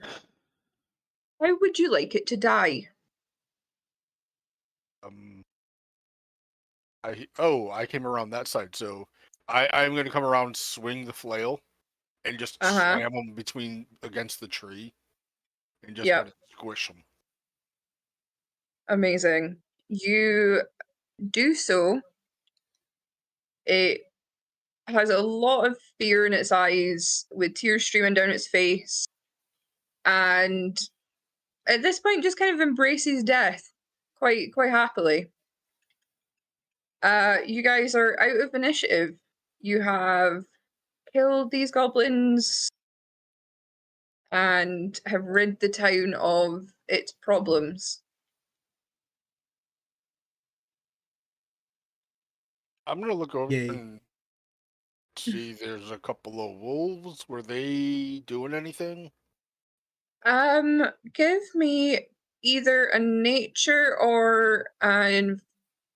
How would you like it to die? I came around that side, so I'm gonna come around, swing the flail, and just slam him against the tree, and just kind of squish him. Amazing. You do so. It has a lot of fear in its eyes, with tears streaming down its face, and at this point just kind of embraces death quite happily. You guys are out of initiative. You have killed these goblins and have rid the town of its problems. I'm gonna look over Yay. and see. There's a couple of wolves. Were they doing anything? Give me either a nature or an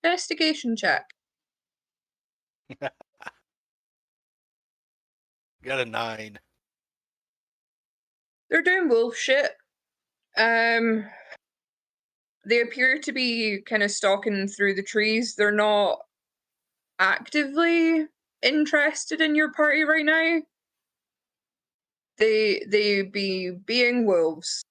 investigation check. Got a 9. They're doing wolf shit. They appear to be kind of stalking through the trees. They're not actively interested in your party right now. They be being wolves.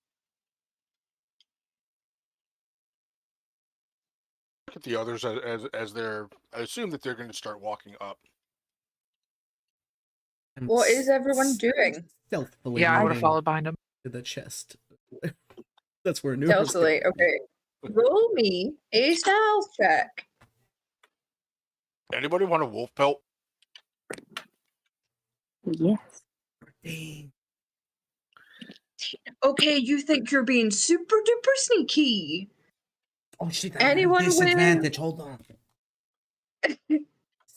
Look at the others as they're. I assume that they're going to start walking up. What is everyone doing? Stealthily. Yeah, I would have moving followed behind him. to the chest. That's where new. Stealthily, okay. Roll me a stealth check. Anybody want a wolf pelt? Yes. Dang. Okay, you think you're being super duper sneaky. Oh shit! Anyone with- disadvantage. Hold on.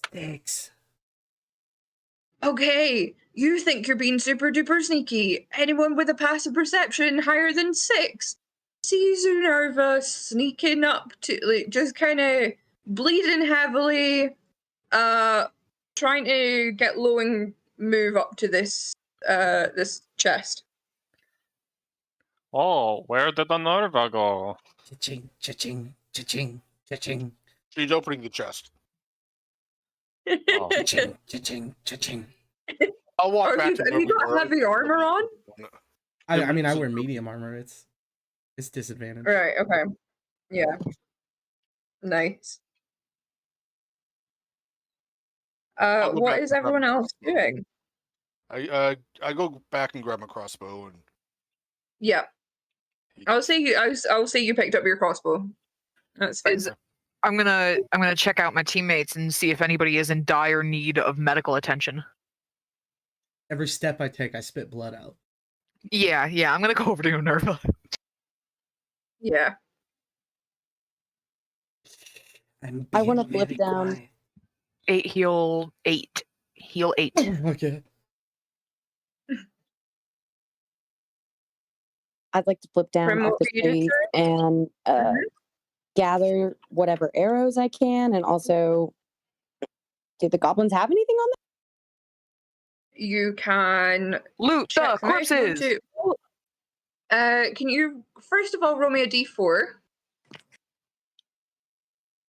Sticks. Okay, you think you're being super duper sneaky. Anyone with a passive perception higher than 6 sees Unerva sneaking up to, like, just kind of bleeding heavily, trying to get low and move up to this chest. Oh, where did the Nerva go? Cha-ching, cha-ching, cha-ching, cha-ching, She's opening the chest. Oh. cha-ching, cha-ching, cha-ching. I'll walk back to Have where you we got were. heavy armor on? I mean, I wear medium armor. It's disadvantage. Right, okay. Yeah. Nice. I'll go what back is and grab everyone my else crossbow. doing? I go back and grab my crossbow and. Yeah. I'll say you picked up your crossbow. That's fine. I'm gonna check out my teammates and see if anybody is in dire need of medical attention. Every step I take, I spit blood out. Yeah, I'm gonna go over to Nerva. Yeah. I want to flip down. 8 heal 8. Heal 8. Okay. I'd like to flip down Prim, off what the were you doing, trees sorry? and gather whatever arrows I can, and also, do the goblins have anything on them? You can Loot the check them out if you want corpses. to. Can you first of all roll me a d4?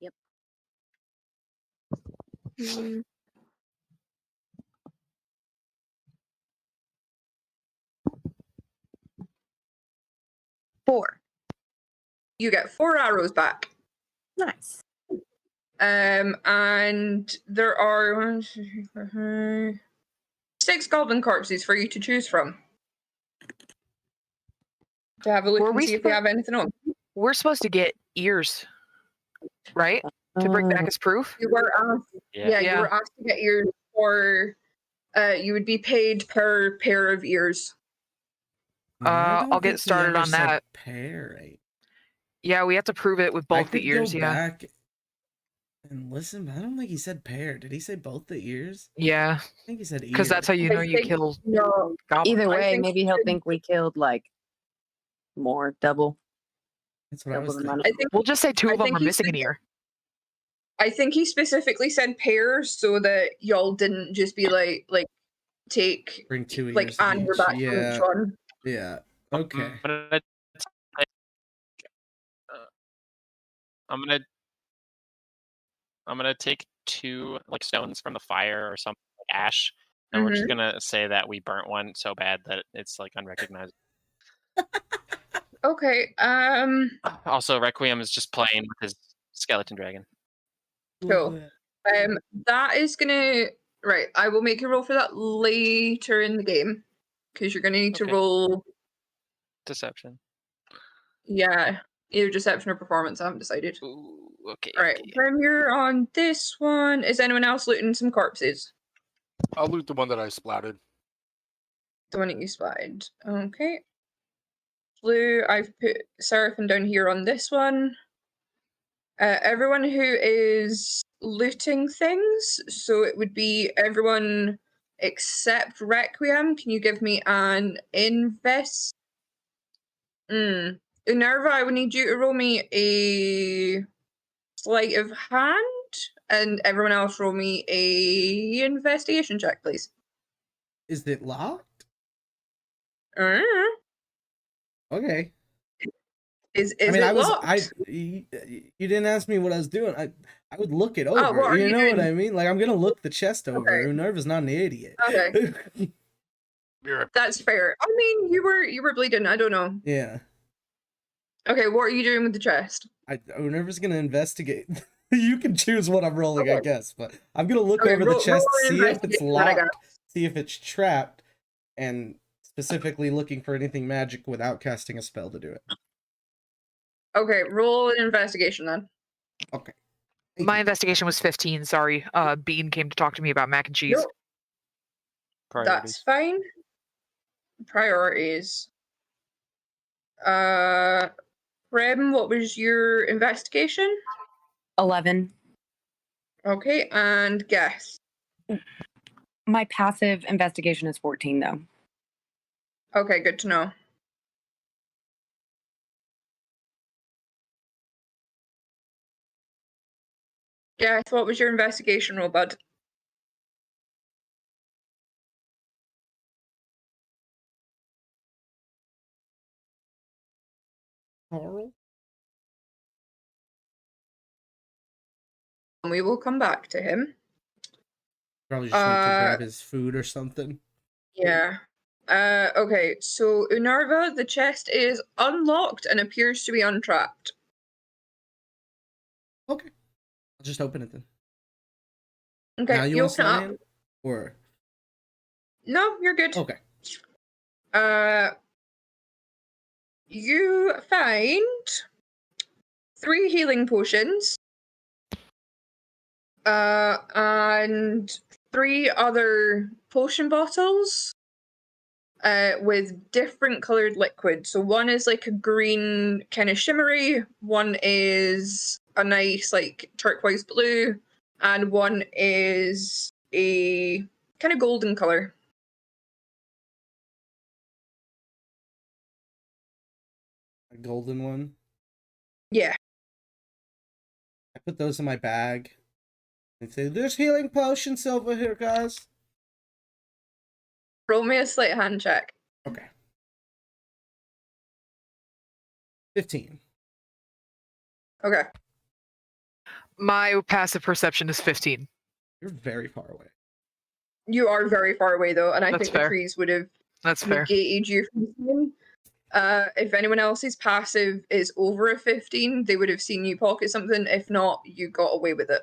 Yep. 4. You get 4 arrows back. Nice. And there are 1, 2, 3, 4, 5, 6 goblin corpses for you to choose from. To have a look Were and we see if they have anything on. We're supposed to get ears, right? To bring back as proof? You were asked, Yeah. you were asked to get ears for. You would be paid per pair of ears. I don't I'll get think he started ever on said that. Pair, right? Yeah, we have to prove it with I both the could ears, go yeah. back and listen, but I don't think he said pair. Did he say both the ears? Yeah, I think he said ears. because that's how you know I you think- kill No, goblins. Either I way, think maybe he he'll should- think we killed like more, double. That's what I was double the thinking. amount I of- think We'll just say 2 I of them think are he missing an said- ear. I think he specifically said pairs so that y'all didn't just be like take Bring 2 like ears on your each. back from Yeah, each one. yeah. Okay. I'm gonna take 2 like stones from the fire or something like ash, and we're just gonna say that we burnt one so bad that it's like unrecognizable. Okay. Also, Requiem is just playing with his skeleton dragon. Cool. That is gonna right. I will make a roll for that later in the game because you're gonna need to Okay. roll. Deception. Yeah, either deception or performance. I haven't decided. Ooh, okay. All right, okay. when you're on this one, is anyone else looting some corpses? I'll loot the one that I splatted. The one that you spied. Okay. Blue, I've put Seraphim down here on this one. Everyone who is looting things, so it would be everyone except Requiem. Can you give me an invest? Unerva, I would need you to roll me a sleight of hand, and everyone else roll me a investigation check, please. Is it locked? Uh, Okay. Is I mean, it locked? you didn't ask me what I was doing. I would look it over. what are you you know doing? what I mean? Like, I'm gonna look the chest over. Okay. Unerva's not an idiot. Okay, that's fair. I mean, you were bleeding. I don't know. Yeah. Okay, what are you doing with the chest? Unerva's gonna investigate. You can choose what I'm rolling, I Okay. guess, but I'm gonna look Okay, over the roll chest, an see if it's investigation then, I locked, see if it's trapped, and specifically looking for anything magic without casting a spell to do it. Okay, roll an investigation then. Okay. My investigation was 15, sorry. Bean came to talk to me about mac and cheese. Nope. That's Priorities. fine. Priorities. Rem, what was your investigation? 11. Okay, and guess. My passive investigation is 14, though. Okay, good to know. Guess, what was your investigation roll, bud? Carl? And we will come back to him. Probably just went to grab his food or something. Yeah. Okay, so Unarva, the chest is unlocked and appears to be untrapped. Okay. I'll just open it then. Okay, Now you you want to open it slide up. in? Or No, you're good. okay. You find 3 healing potions. And 3 other potion bottles. With different colored liquid. So one is like a green kind of shimmery, one is a nice like turquoise blue, and one is a kind of golden color. A golden one. Yeah. I put those in my bag. And say, there's healing potions over here, guys. Roll me a sleight of hand check. Okay. 15. Okay. My passive perception is 15. You're very far away. You are very far away though, and I That's think fair. the trees would have That's fair. negated you from seeing. If anyone else's passive is over a 15, they would have seen you pocket something. If not, you got away with it.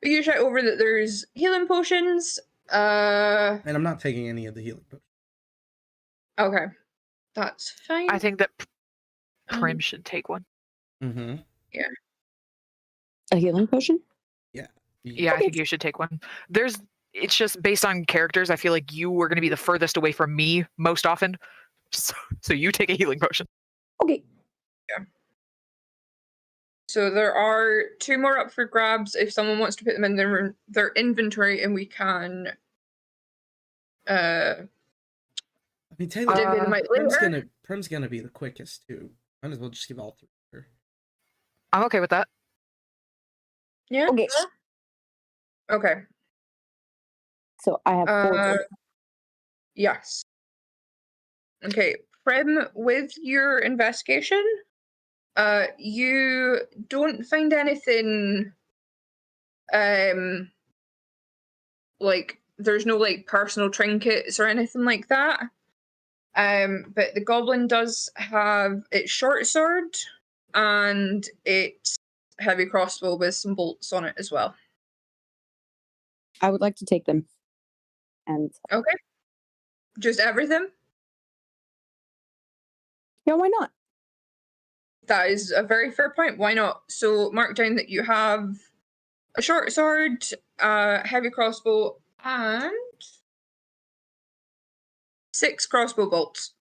But you shout over that there's healing potions. And I'm not taking any of the healing potions. Okay. That's fine. I think that Prim should take one. Mm-hmm. Yeah. A healing potion? Yeah, I think you should take one. It's just based on characters. I feel like you are going to be the furthest away from me most often. So you take a healing potion. Okay. Yeah. So there are 2 more up for grabs if someone wants to put them in their inventory, and we can I mean, Taylor, divvy them out later. Prim's gonna be the quickest too. Might as well just give all 3 to her. I'm okay with that. Yeah. Okay. Okay. So I have 4. Yes. Okay, Prim, with your investigation, you don't find anything, like, there's no, like, personal trinkets or anything like that. But the goblin does have its short sword and its heavy crossbow with some bolts on it as well. I would like to take them. And Okay. Just everything? yeah, why not? That is a very fair point. Why not? So mark down that you have a short sword, heavy crossbow, and 6 crossbow bolts.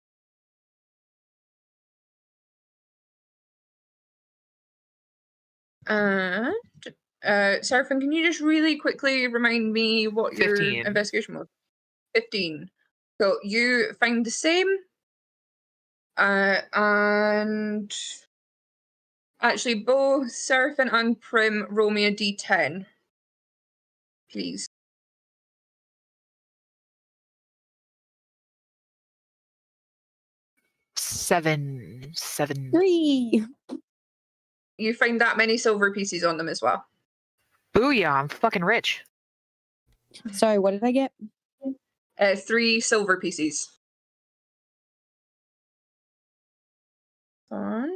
And Seraphim, can you just really quickly remind me what 15. your investigation was? 15. So you find the same. And actually both Seraphim and Prim roll me a d10. Please. Seven. 3. You find that many silver pieces on them as well. Booyah, I'm fucking rich. Sorry, what did I get? 3 silver pieces. On.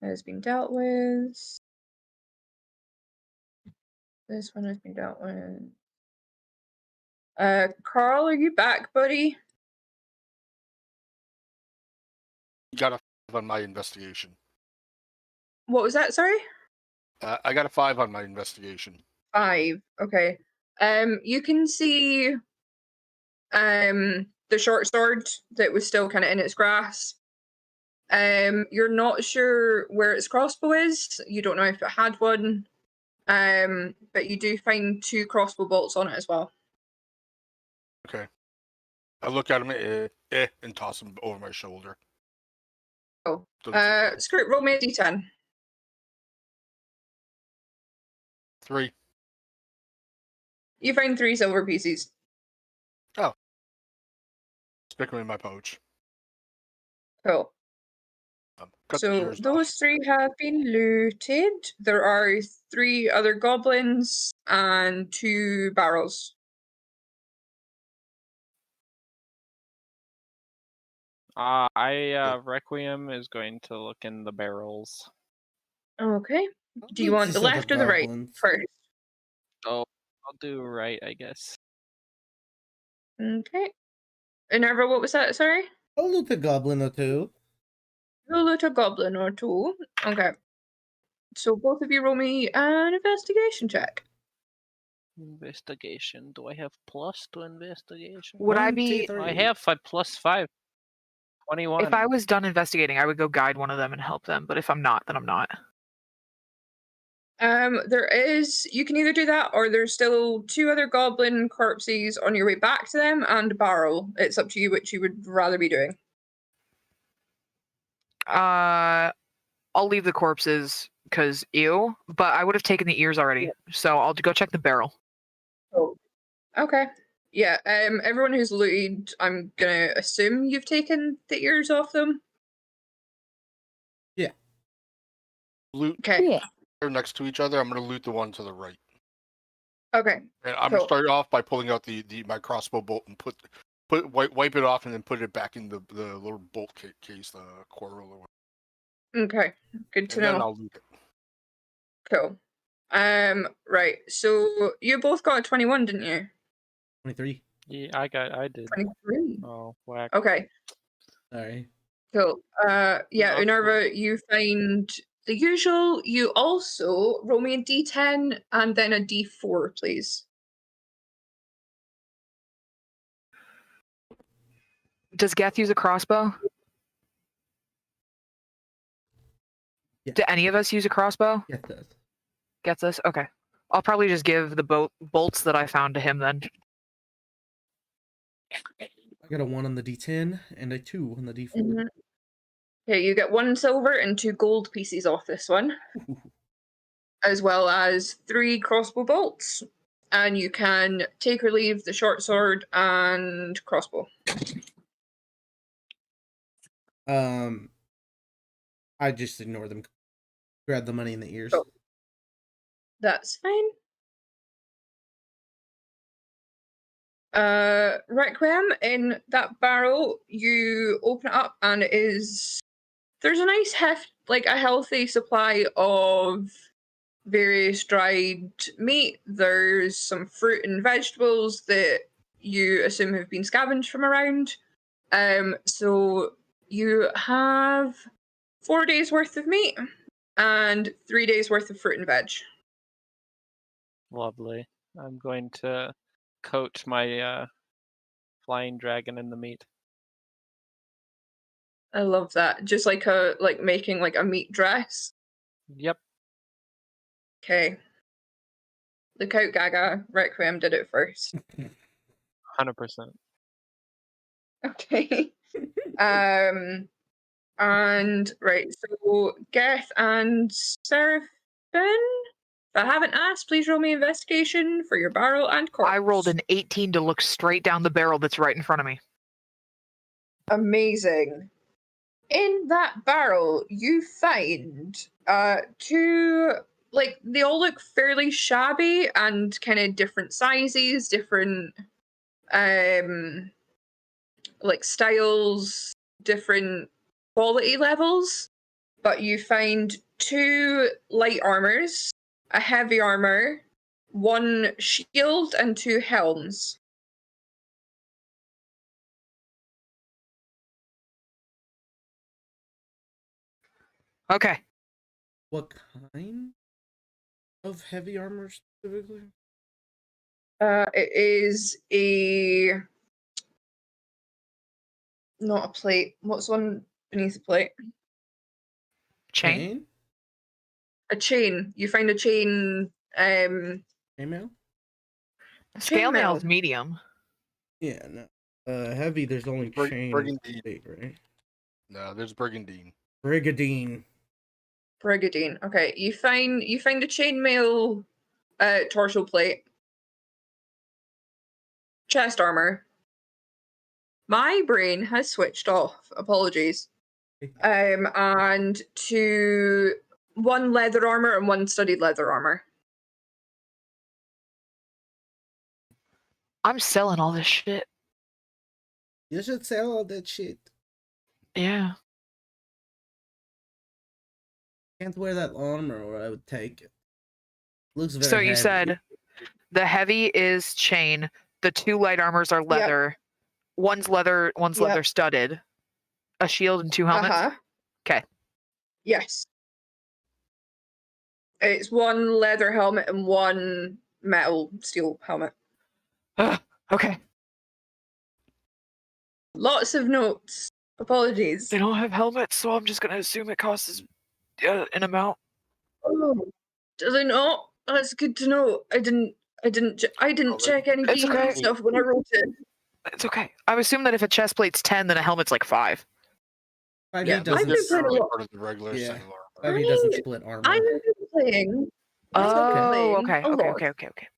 That has been dealt with. This one has been dealt with. Carl, are you back, buddy? You got a 5 on my investigation. What was that, sorry? I got a 5 on my investigation. 5. Okay. You can see the short sword that was still kind of in its grasp. You're not sure where its crossbow is. You don't know if it had one. But you do find 2 crossbow bolts on it as well. Okay. I look at him and toss him over my shoulder. Oh. Doesn't Screw it, roll me a d10. 3. You find 3 silver pieces. Stick them in my pouch. Cool. Cut the So ears off. those 3 have been looted. There are 3 other goblins and 2 barrels. Requiem is going to look in the barrels. Okay. Do you Loot want the these other left or the right goblins. first? Oh, I'll do right, I guess. Okay. Minerva, what was that? Sorry? I'll loot a goblin or 2. You'll loot a goblin or 2. Okay. So both of you roll me an investigation check. Investigation. Do I have plus to investigation? Would I 1, 2, be- 3. I have plus 5. 21. If I was done investigating, I would go guide one of them and help them. But if I'm not, then I'm not. There is, you can either do that or there's still 2 other goblin corpses on your way back to them and a barrel. It's up to you which you would rather be doing. I'll leave the corpses because ew. But I would have taken the ears already, so I'll go check the barrel. Oh. Okay. Yeah, everyone who's looted, I'm gonna assume you've taken the ears off them. Loot. Okay. Yeah. They're next to each other. I'm going to loot the one to the right. Okay. And I'm going to Cool. start off by pulling out my crossbow bolt and wipe it off and then put it back in the little bolt case, the coral or whatever. Okay, good to And then know. I'll leave it. Cool. Right. So you both got a 21, didn't you? 23. Yeah, I did. 23. Oh, whack. Okay. Sorry. Cool. Yeah, Not Unarva, you find the usual. You also roll me a D10 and then a D4, please. Does Geth use a crossbow? Yeah. Do any of us use a crossbow? Yeah, it does. Gets us? Okay. I'll probably just give the bolts that I found to him then. I got a 1 on the D10 and a 2 on the D4. Mhm. Okay, you get 1 silver and 2 gold pieces off this one, as well as 3 crossbow bolts. And you can take or leave the short sword and crossbow. I just ignore them. Grab the money in the ears. Oh. That's fine. Requiem, in that barrel, you open it up and it is... There's a nice a healthy supply of various dried meat. There's some fruit and vegetables that you assume have been scavenged from around. So you have 4 days worth of meat and 3 days worth of fruit and veg. Lovely. I'm going to coat my flying dragon in the meat. I love that. Just like making like a meat dress. Yep. Okay. Look out, Gaga. Requiem did it first. 100%. Okay. And right, so Geth and Seraphim. If I haven't asked, please roll me investigation for your barrel and corpse. I rolled an 18 to look straight down the barrel that's right in front of me. Amazing. In that barrel, you find 2, like, they all look fairly shabby and kind of different sizes, different like styles, different quality levels. But you find 2 light armors, a heavy armor, 1 shield, and 2 helms. Okay. What kind of heavy armor specifically? It is not a plate. What's one beneath the plate? Chain? A chain. You find a chain. Chainmail? Scale mail is Chainmail. medium. Yeah, no. Heavy, there's only chain and Brigandine. plate, right? No, there's brigandine. Brigadine. Brigadine. Okay, you find a chainmail torso plate. Chest armor. My brain has switched off. Apologies. And 1 leather armor and 1 studded leather armor. I'm selling all this shit. You should sell all that shit. Yeah. Can't wear that armor or I would take it. Looks very So you heavy. said the heavy is chain, the 2 light armors are leather. One's leather studded. A shield and 2 helmets? Uh-huh. Okay. Yes. It's 1 leather helmet and 1 metal steel helmet. Okay. Lots of notes. Apologies. They don't have helmets, so I'm just gonna assume it costs an amount. Oh, do they not? That's good to know. I didn't check any It's D&D okay. stuff when I wrote it. It's okay. I assume that if a chest plate's 10, then a helmet's like 5. 5e Yeah, doesn't. I've been playing a lot. Part of the regular Yeah. single armor. 5e doesn't split armor. I've been playing. Oh, okay. a lot. Okay.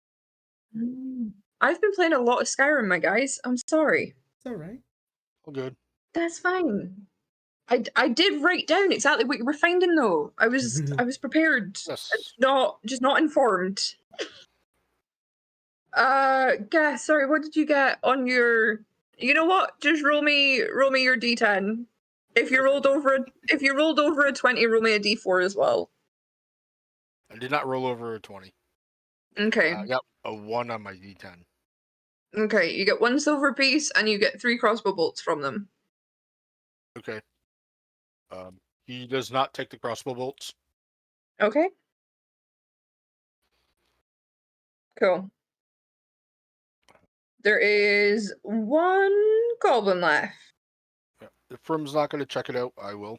I've been playing a lot of Skyrim, my guys. I'm sorry. It's alright. All good. That's fine. I did write down exactly what you were finding, though. I was prepared. Yes. Just not informed. Sorry, what did you get on your You know what? Just roll me your d10. If you rolled over a 20, roll me a d4 as well. I did not roll over a 20. Okay. I got a 1 on my d10. Okay, you get 1 silver piece and you get 3 crossbow bolts from them. Okay. He does not take the crossbow bolts. Okay. Cool. There is 1 goblin left. Yeah. If Frim's not going to check it out, I will.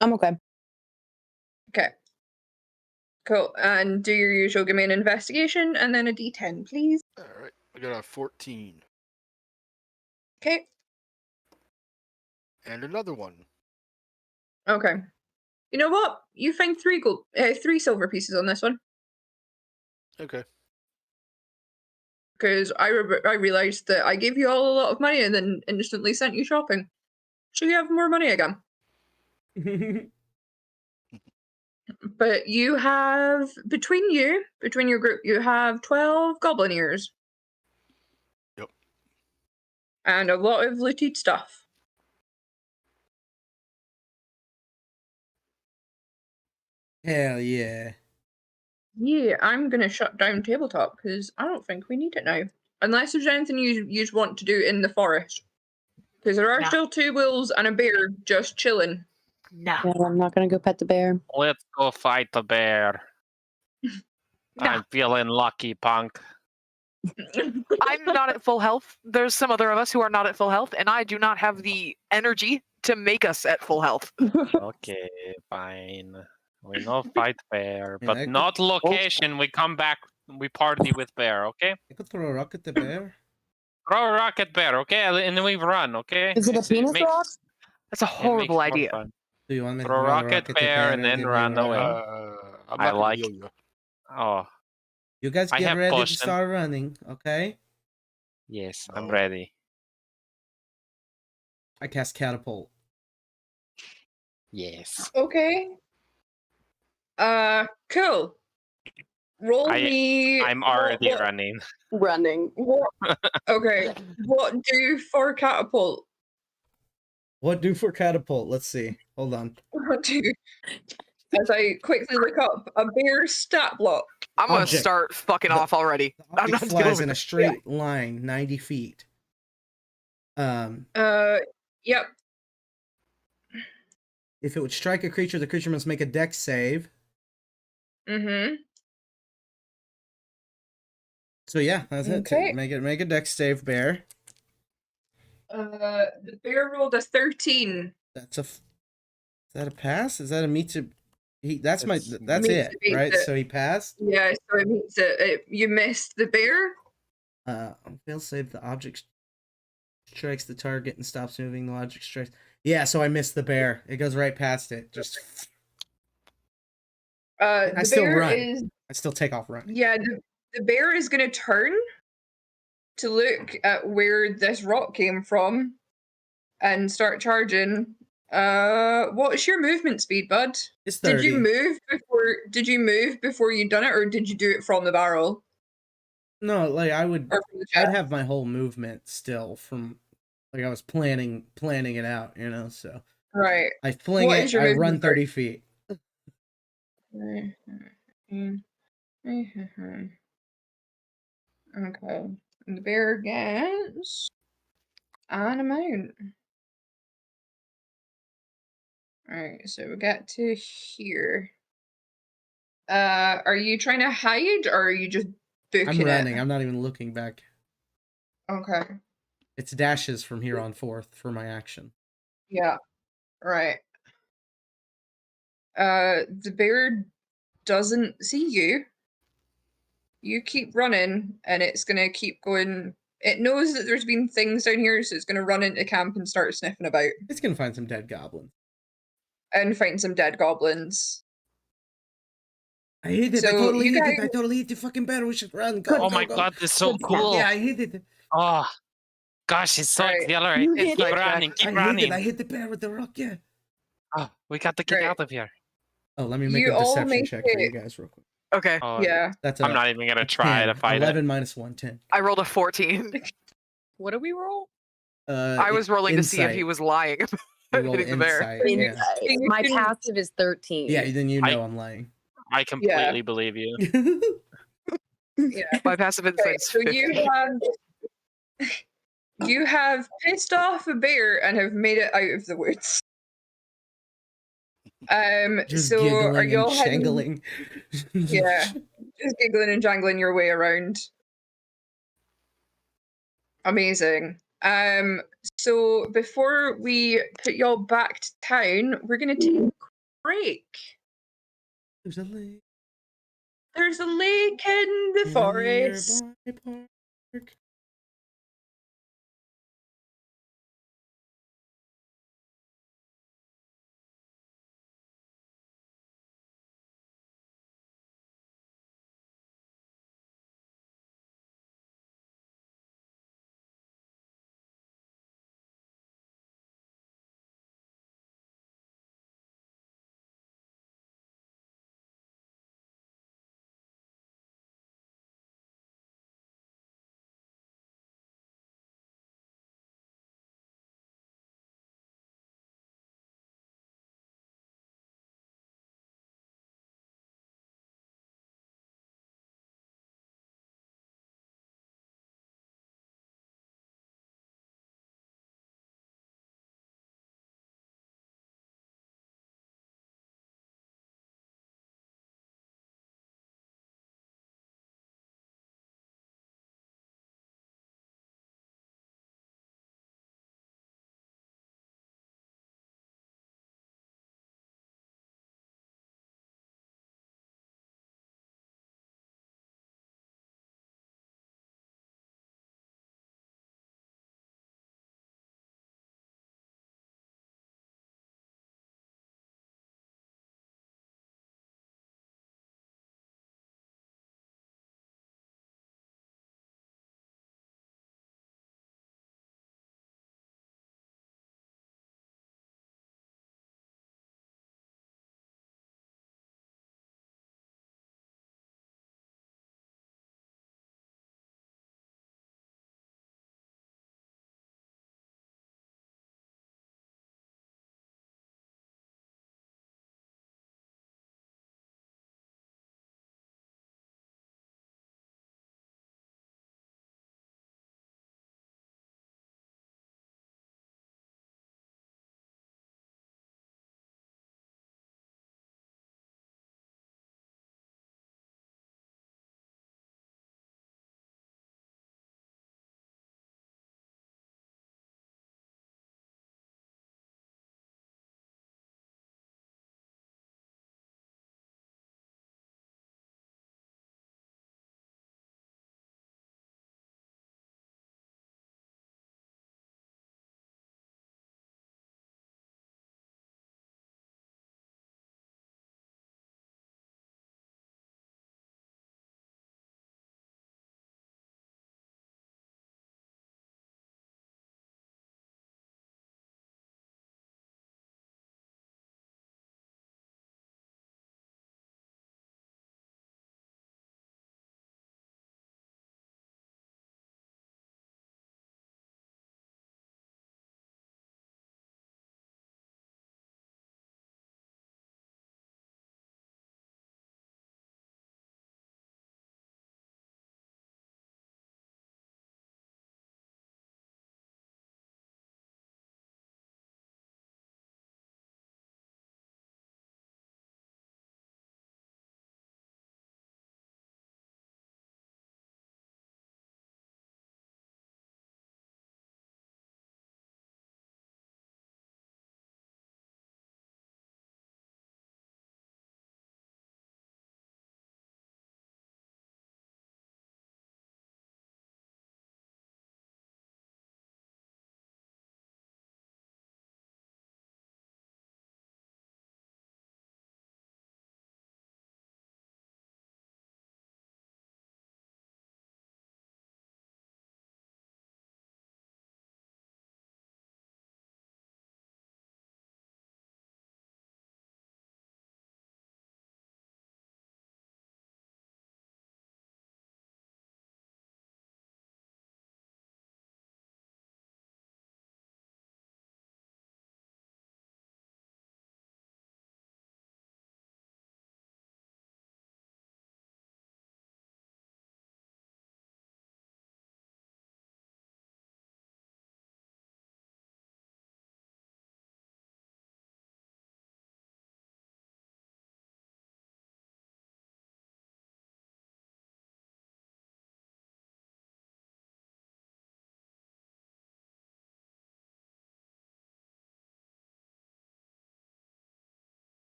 I'm okay. Okay. Cool. And do your usual, give me an investigation and then a d10, please. All right. I got a 14. Okay. And another one. Okay. You know what? You find 3 silver pieces on this one. Okay. Because I realized that I gave you all a lot of money and then instantly sent you shopping. So you have more money again. But you have, between your group, you have 12 goblin ears. Yep. And a lot of looted stuff. Hell yeah. Yeah, I'm going to shut down tabletop because I don't think we need it now. Unless there's anything you want to do in the forest. Because there are No. still 2 wolves and a bear just chilling. No. Yeah, I'm not gonna go pet the bear. Let's go fight the bear. I'm feeling lucky, punk. I'm not at full health. There's some other of us who are not at full health, and I do not have the energy to make us at full health. Okay, fine. We know fight bear, Yeah, but I could- not location. We come back, we party with bear, okay? I could throw a rock at the bear. Throw a rock at bear, okay? And then we run, okay? Is it a penis makes- rock? That's a it makes horrible more idea. fun. Do you want me to Throw throw a rock at the bear and then give me a run rock? away. I'm I not going like- to heal you. Oh, You guys I get have ready potion. to start running, okay? yes, I'm No. ready. I cast catapult. Yes. Okay. Cool. Roll me. I'm already what, running. Running. What? Okay. What do for catapult? What do for catapult? Let's see. Hold on. What do? As I quickly look up a bear stat block. I'm gonna Object. start fucking The- off already. The I'm object not flies dealing in with a straight line, 90 feet. Yep. If it would strike a creature, the creature must make a dex save. Mm-hmm. So yeah, that's Okay. it. Make a dex save, bear. The bear rolled a 13. Is that a pass? Is that a meet to? That's It's that's meet it, to beat right? it. So he passed. Yeah, so it means that you missed the bear. Fail save. The object strikes the target and stops moving. The object strikes. Yeah, so I missed the bear. It goes right past it. Just. I The still bear run. is. I still take off running. Yeah, the bear is going to turn to look at where this rock came from and start charging. What's your movement speed, bud? It's 30. Did you move before you done it, or did you do it from the barrel No, like or from the I'd chest? have my whole movement still from, like I was planning it out, you know. So Right. I fling What it. is your I run movement 30 feet. Okay. And the bear gets an amount. Alright, so we got to here. Are you trying to hide or are you just booking I'm running. it? I'm not even looking back. Okay. It's dashes from here on forth for my action. Yeah. Right. The bear doesn't see you. You keep running and it's gonna keep going. It knows that there's been things down here, so it's gonna run into camp and start sniffing about It's gonna find some dead goblins. and find some dead goblins. I hit it. So I totally you hit guys- it. I totally hit the fucking bear. We should run. Go, Oh go, my go. god, this is so Good fuck, cool. Yeah, I hit it. Oh, gosh, it's so Right. exhilarating. You Keep hit it. running, I keep hit running. it. I hit the bear with the rock. Yeah. Oh, we got to get Right. out of here. Oh, let me make You a all deception make check for you it. guys real quick. Okay. Yeah. That's I'm not even gonna try 10. to fight 11 it. minus 1, 10. I rolled a 14. What do we roll? I was rolling to see if he insight. was lying You about roll hitting the bear. insight. Yeah. My passive is 13. Yeah, then you know I'm lying. I completely believe you. Yeah. My passive Okay, insight's so 50. you have pissed off a bear and have made it out of the woods. Just So are giggling y'all and heading? jangling. Yeah, just giggling and jangling your way around. Amazing. So before we put y'all back to town, we're gonna take a break. There's a lake There's a lake in the in a forest. nearby park.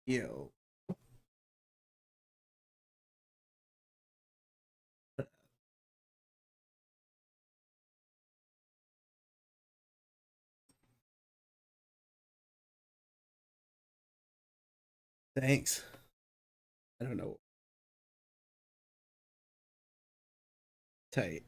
Yo. Thanks. I don't know. Tight.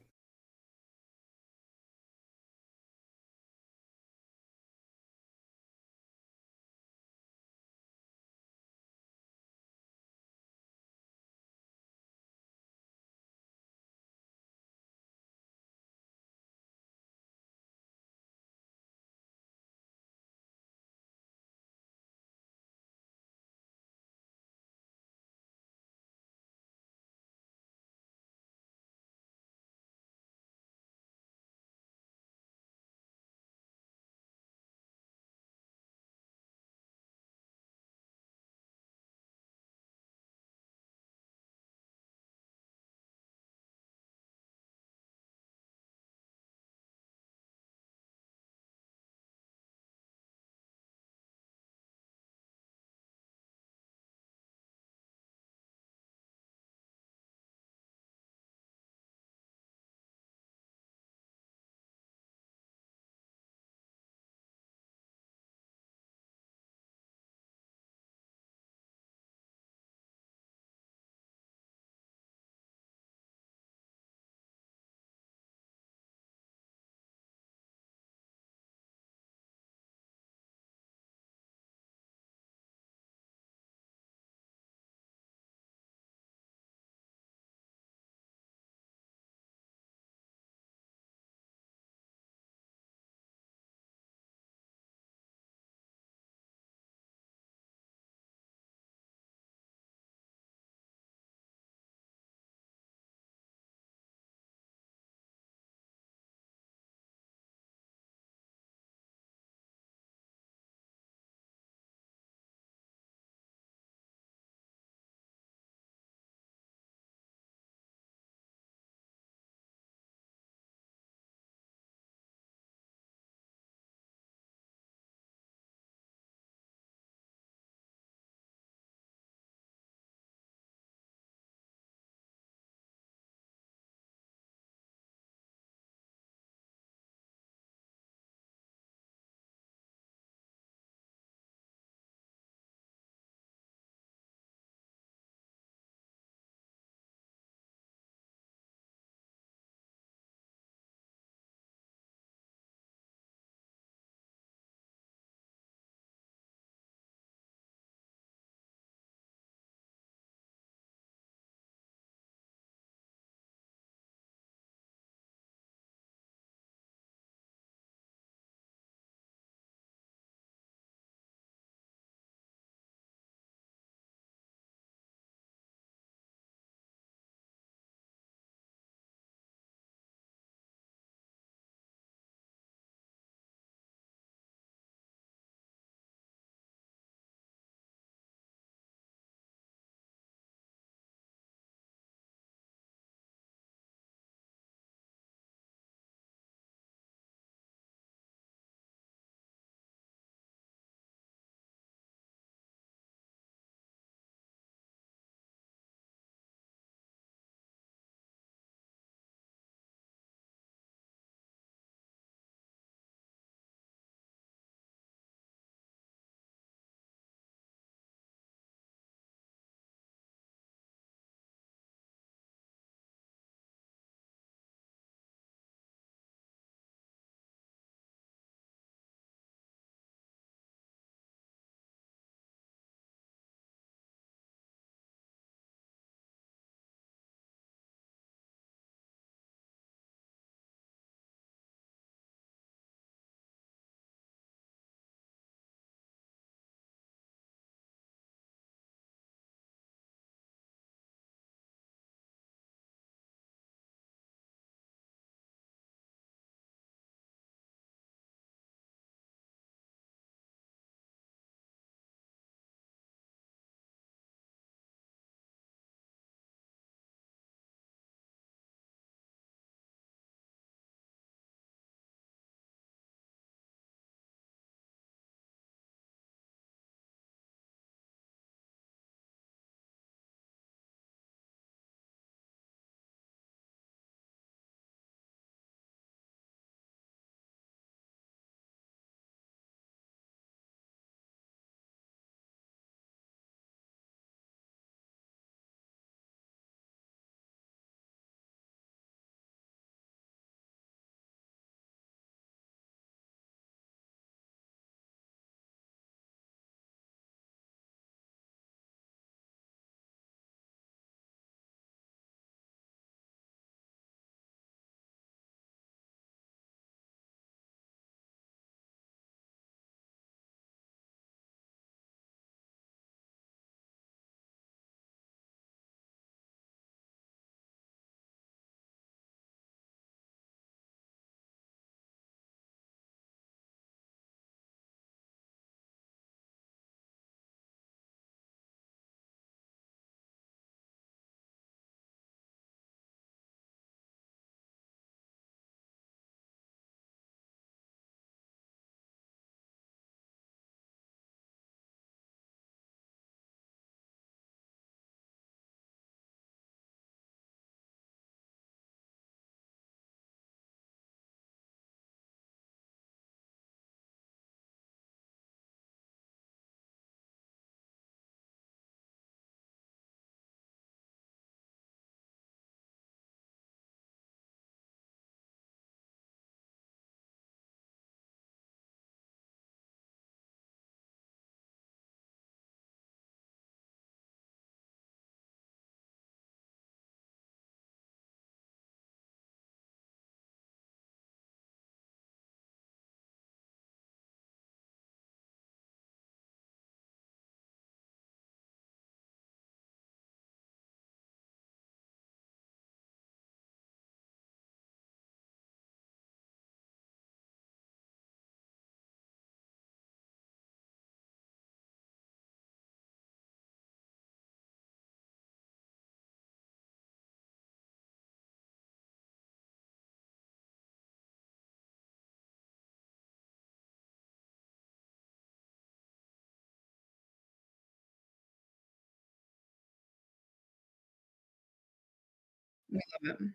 We love it.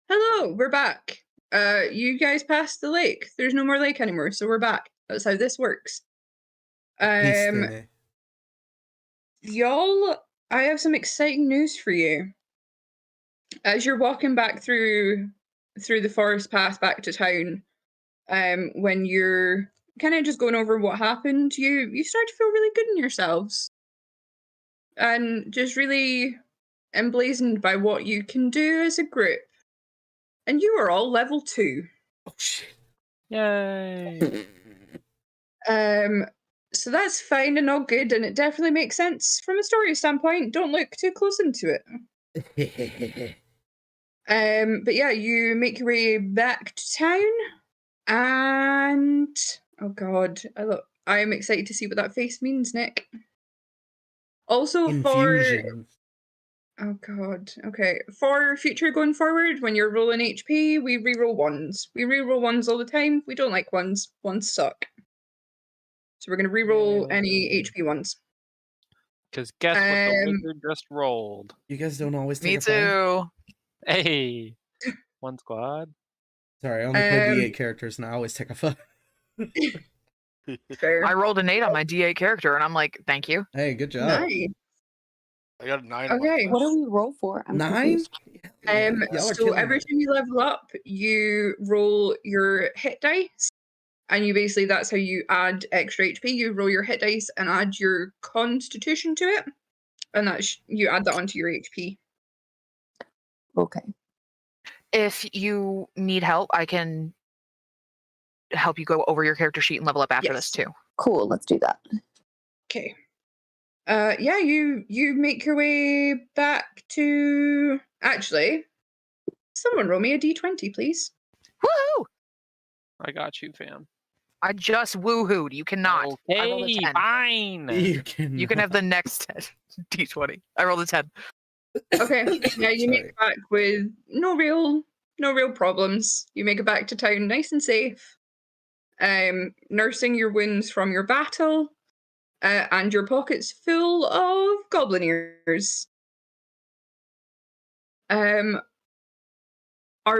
Hello, we're back. You guys passed the lake. There's no more lake anymore, so we're back. That's how this works. Destiny. Y'all, I have some exciting news for you. As you're walking back through the forest path back to town, when you're kind of just going over what happened, you start to feel really good in yourselves. And just really emblazoned by what you can do as a group. And you are all level 2. Oh shit. Yay! So that's fine and all good, and it definitely makes sense from a story standpoint. Don't look too close into it. But yeah, you make your way back to town, and oh god, I am excited to see what that face means, Nick. Also Infusion. oh god, okay. For future going forward, when you're rolling HP, we reroll 1s. We reroll 1s all the time. We don't like 1s. 1s suck. So we're gonna reroll any HP 1s. Because guess what the wizard just rolled? You guys don't always take Me a 5? too. Hey! One squad. Sorry, I only play D8 characters and I always take a 5. Fair. I rolled an 8 on my D8 character, and I'm like, thank you. Hey, good job. Nice. I got a 9. Okay. What do we roll for? I'm 9? confused. Y'all are So killing every it. time you level up, you roll your hit dice, and you basically, that's how you add extra HP. You roll your hit dice and add your constitution to it, and you add that onto your HP. Okay. If you need help, I can help you go over your character sheet and level up after this Yes. too. Cool. Let's do that. Okay. Yeah, you make your way back to. Actually, someone roll me a d20, please. Woohoo! I got you, fam. I just woohooed. You cannot. I rolled a Okay, 10. fine. You You can have the next D20. I rolled a 10. Okay. Yeah, you make Sorry. it back with no real problems. You make it back to town nice and safe. Nursing your wounds from your battle, and your pockets full of goblin ears. Are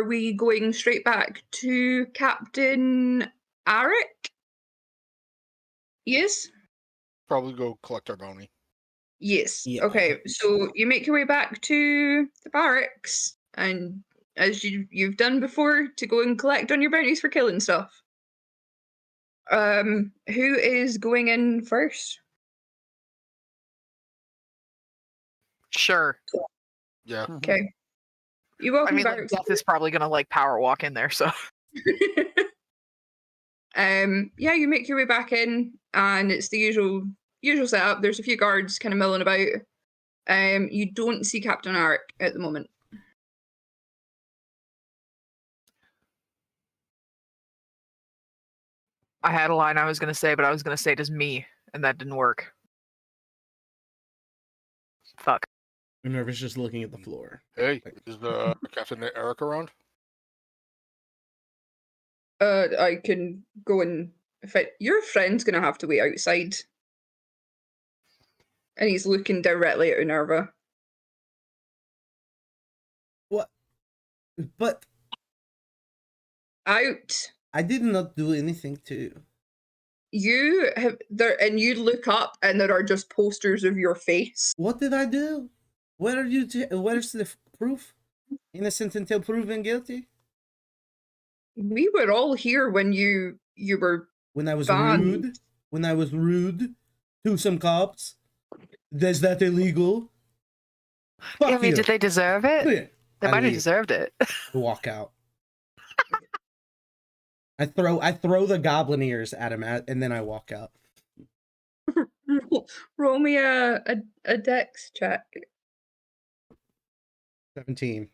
we going straight back to Captain Arik? Yes? Probably go collect our bounty. Yes. Yeah. Okay, so you make your way back to the barracks, and as you've done before, to go and collect on your bounties for killing stuff. Who is going in first? Sure. Yeah. Okay. You walk I in mean, the like, barracks. Death is probably gonna like power walk in there, so. Yeah, you make your way back in, and it's the usual setup. There's a few guards kind of milling about. You don't see Captain Arik at the moment. I had a line I was gonna say, but I was gonna say it as me, and that didn't work. Fuck. Minerva's just looking at the floor. Hey, is Captain Eric around? I can go and your friend's gonna have to wait outside. And he's looking directly at Unerva. What? But Out. I did not do anything to. You have there, and you look up, and there are just posters of your face. What did I do? Where are you? Where's the proof? Innocent until proven guilty. We were all here when you were When I was banned. rude. When I was rude to some cops. Is that illegal? Fuck I mean, you. did they deserve it? Yeah. They I might have leave. deserved it. Walk out. I throw the goblin ears at him, and then I walk out. Roll me a dex check. 17.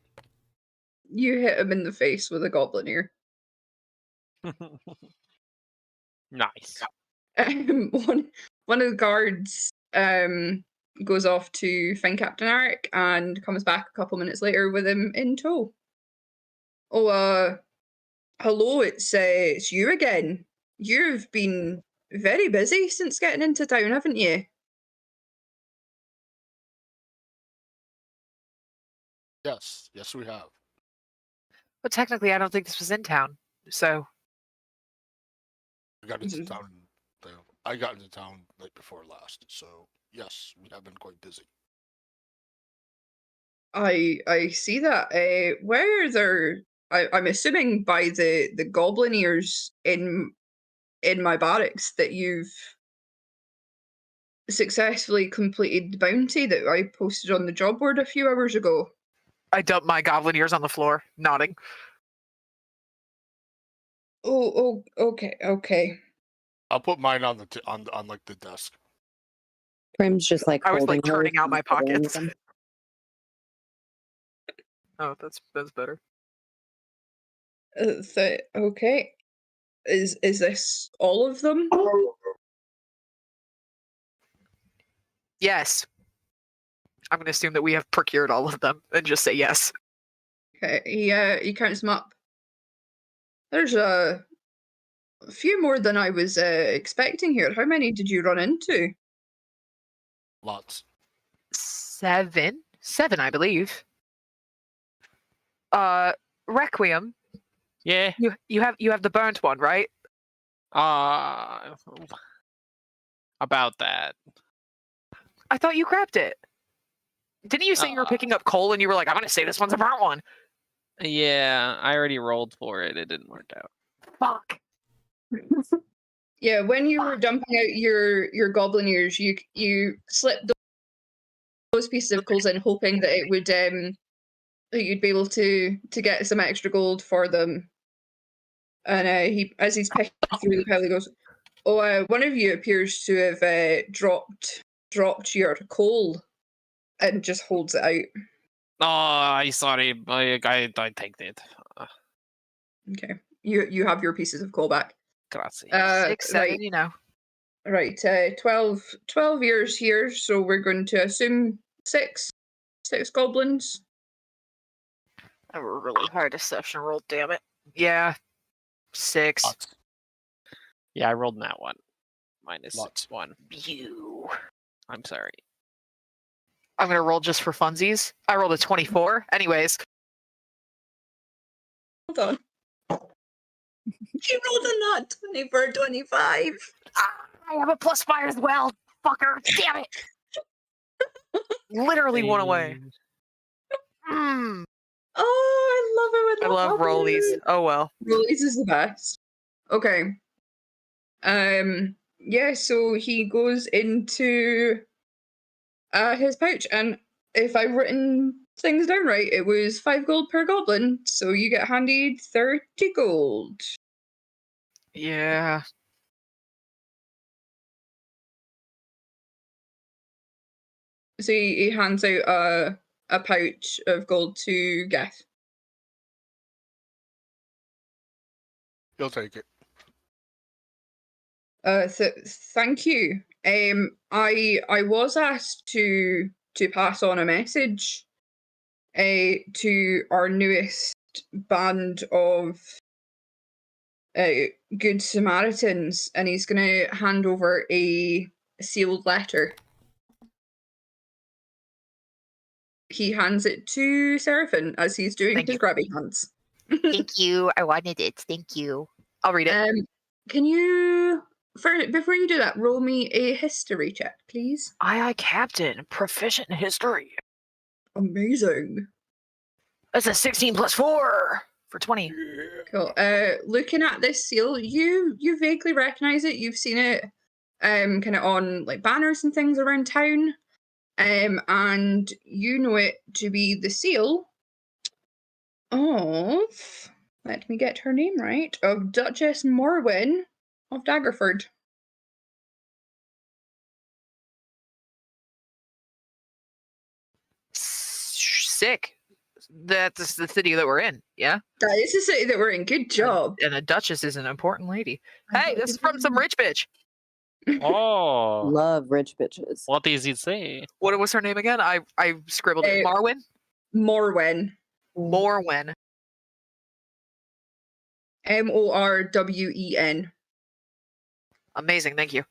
You hit him in the face with a goblin ear. Nice. One of the guards goes off to find Captain Arik and comes back a couple minutes later with him in tow. Oh, hello, it's you again. You've been very busy since getting into town, haven't you? Yes, we have. But technically, I don't think this was in town. So I got into town. I got into town night before last. So yes, we have been quite busy. I see that. Where are there? I'm assuming by the goblin ears in my barracks that you've successfully completed the bounty that I posted on the job board a few hours ago. I dumped my goblin ears on the floor, nodding. Oh, okay. I'll put mine on the on like the desk. Prim's just like I was holding like turning hers out my and fiddling with pockets. them. Oh, that's better. Okay. Is this all of them? Yes. I'm going to assume that we have procured all of them and just say yes. Okay, he counts them up. There's a few more than I was expecting here. How many did you run into? Lots. 7, I believe. Requiem. Yeah. You have the burnt one, right? About that. I thought you grabbed it. Didn't you say you were picking up coal and you were like, I'm going to say this one's a burnt one? Yeah, I already rolled for it. It didn't work out. Fuck. Yeah, when you were dumping out your goblin ears, you slipped those pieces of coals in, hoping that it would that you'd be able to get some extra gold for them. And as he's picking through the pile, he goes, "Oh, one of you appears to have dropped your coal," and just holds it out. Oh, I sorry. I take it. Okay, you have your pieces of coal back. Grazie. 6, 7, right. you know. Right, 12 years here, so we're going to assume six goblins. A really high deception roll, damn it. Yeah. 6. Lots. Yeah, I rolled in that one. Minus Lots. 1. You. I'm sorry. I'm going to roll just for funsies. I rolled a 24. Anyways. Hold on. You rolled a nat 20 for a 25. I have a +5 as well. Fucker. Damn it. Literally one away. Mm. Oh, I love it. I love rollies. Oh well. Rollies is the best. Okay. Yeah, so he goes into his pouch, and if I've written things down right, it was 5 gold per goblin, so you get handed 30 gold. Yeah. So he hands out a pouch of gold to Geth. He'll take it. Thank you. I was asked to pass on a message to our newest band of Good Samaritans, and he's going to hand over a sealed letter. He hands it to Seraphin as he's doing Thank his you. grabby hands. Thank you. I wanted it. Thank you. I'll read it. Can you, before you do that, roll me a history check, please? Aye, Captain. Proficient in history. Amazing. That's a 16 + 4 for 20. Cool. Looking at this seal, you vaguely recognize it. You've seen it kind of on like banners and things around town. And you know it to be the seal of, let me get her name right, of Duchess Morwen of Daggerford. Sick. That's the city that we're in, yeah? That is the city that we're in. Good job. And a duchess is an important lady. Hey, this is from some rich bitch. Oh. Love rich bitches. What does it say? What was her name again? I scribbled it. Marwyn? Morwen. Morwen. Morwen. Amazing, thank you.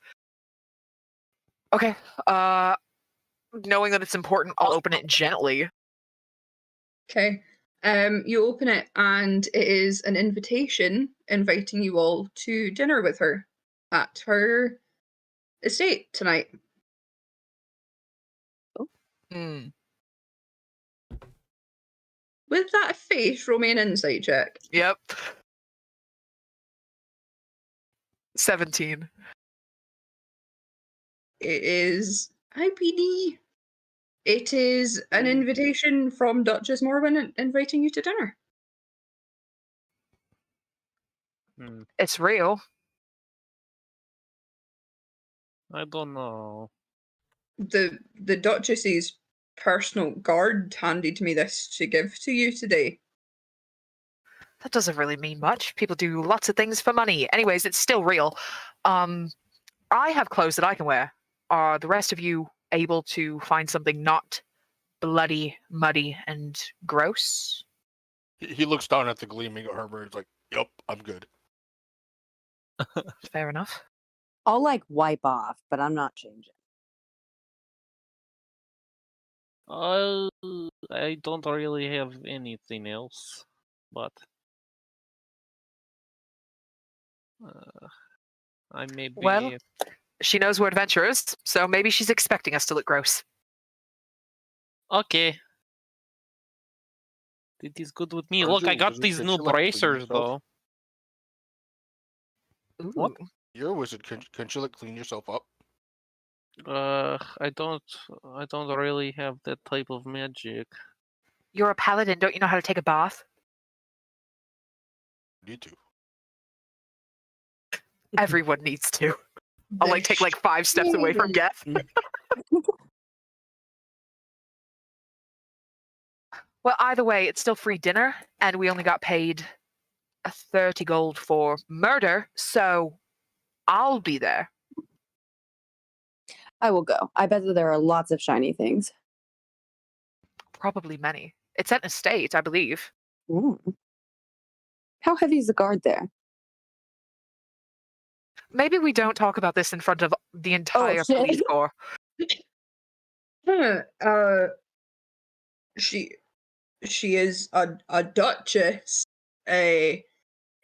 Okay. Knowing that it's important, I'll open it gently. Okay. You open it, and it is an invitation inviting you all to dinner with her at her estate tonight. Hmm. With that face, roll me an insight check. Yep. 17. It is IPD. It is an invitation from Duchess Morwen inviting you to dinner. It's real. I don't know. The Duchess's personal guard handed me this to give to you today. That doesn't really mean much. People do lots of things for money. Anyways, it's still real. I have clothes that I can wear. Are the rest of you able to find something not bloody, muddy, and gross? He looks down at the gleaming armor and is like, "Yep, I'm good." Fair enough. I'll like wipe off, but I'm not changing. I don't really have anything else, but I may be. Well, she knows we're adventurers, so maybe she's expecting us to look gross. Okay. It is good with me. Arjun, Look, I got does it these fit new you like clean bracers yourself? though. What? You're a wizard. Can't you like clean yourself up? I don't really have that type of magic. You're a paladin. Don't you know how to take a bath? Need to. Everyone needs to. I'll like take like 5 steps away from Geth. Well, either way, it's still free dinner, and we only got paid 30 gold for murder, so I'll be there. I will go. I bet that there are lots of shiny things. Probably many. It's at an estate, I believe. How heavy is the guard there? Maybe we don't talk about this in front of the entire shit. police corps. She is a duchess.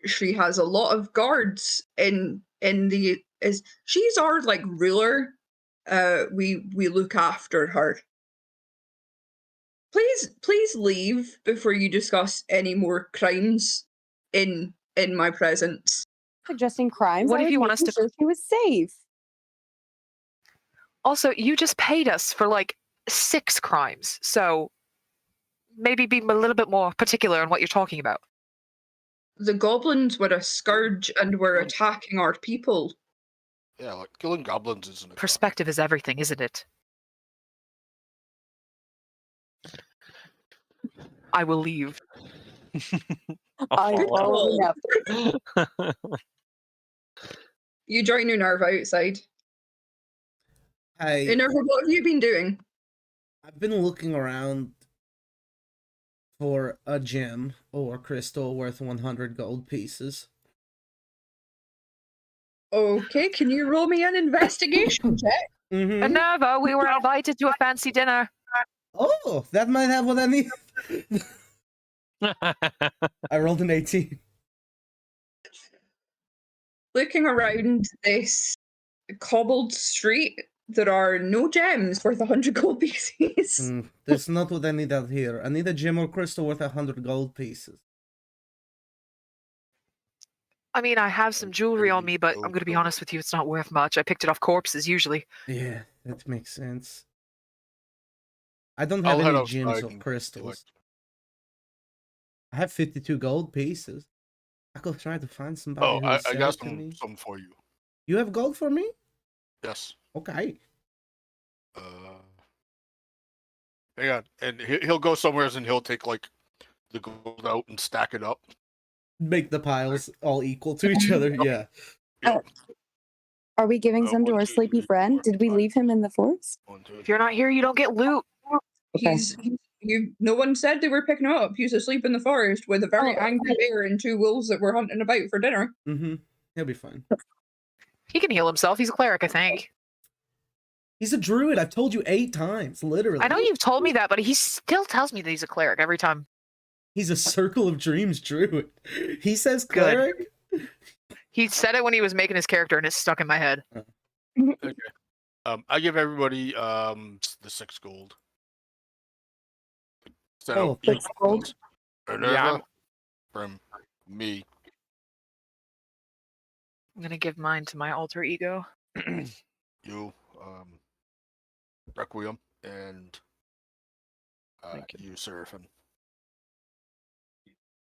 She has a lot of guards in the she's our like ruler. We look after her. Please leave before you discuss any more crimes in my presence. Suggesting crimes? What I if was you want us making to- sure she was safe. Also, you just paid us for like 6 crimes, so maybe be a little bit more particular on what you're talking about. The goblins were a scourge and were attacking our people. Yeah, like killing goblins isn't a crime. Perspective is everything, isn't it? I will leave. I I'll already call. have. You join Unerva outside. Unerva, what have you been doing? I've been looking around for a gem or crystal worth 100 gold pieces. Okay, can you roll me an investigation check? Mm-hmm. Minerva, we were invited to a fancy dinner. Oh, that might have what I need. I rolled an 18. Looking around this cobbled street, there are no gems worth 100 gold pieces. That's not what I need out here. I need a gem or crystal worth 100 gold pieces. I mean, I have some jewelry on me, but I'm going to be honest with you, it's not worth much. I picked it off corpses, usually. Yeah, that makes sense. I don't have I'll head any outside gems or and crystals. I have 52 gold pieces. I could try to find somebody Oh, who I will sell got it to me. some for you. You have gold for me? Yes. Okay. Hang on, and he'll go somewhere and he'll take like the gold out and stack it up. Make the piles all equal to each other. Yeah. Are we giving some to 1, our 2, sleepy 3, friend? 4, Did we 5. leave him in the forest? 1, 2, If you're not here, you don't get loot. Okay. No one said they were picking him up. He's asleep in the forest with a very Oh, angry bear and 2 wolves that were hunting about for dinner. Mm-hmm. He'll be fine. He can heal himself. He's a cleric, I think. He's a druid. I've told you 8 times, literally. I know you've told me that, but he still tells me that he's a cleric every time. He's a Circle of Dreams druid. He says Good. cleric? He said it when he was making his character, and it's stuck in my head. Okay. I give everybody the 6 gold. So Oh, each gold? Minerva from me. I'm gonna give mine to my alter ego. You, Requiem, and Thank you, Seraphim.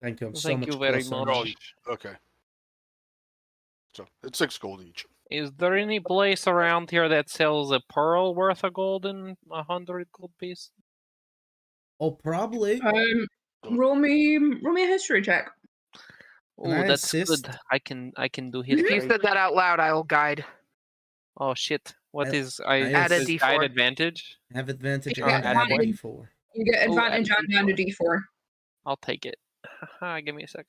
Thank you. I'm so Thank much you very closer much. now. Okay. So it's 6 gold each. Is there any place around here that sells a pearl worth of gold in 100 gold piece? Oh, probably. Roll me a history check. Can I Oh, that's assist? good. I can do If you history. said that out loud, I'll guide. Oh shit! What I- is Add a is D4. guide advantage? Have advantage You and get add a advantage. D4. You get Oh, add a advantage and a D4. I'll take it. Haha, give me a sec.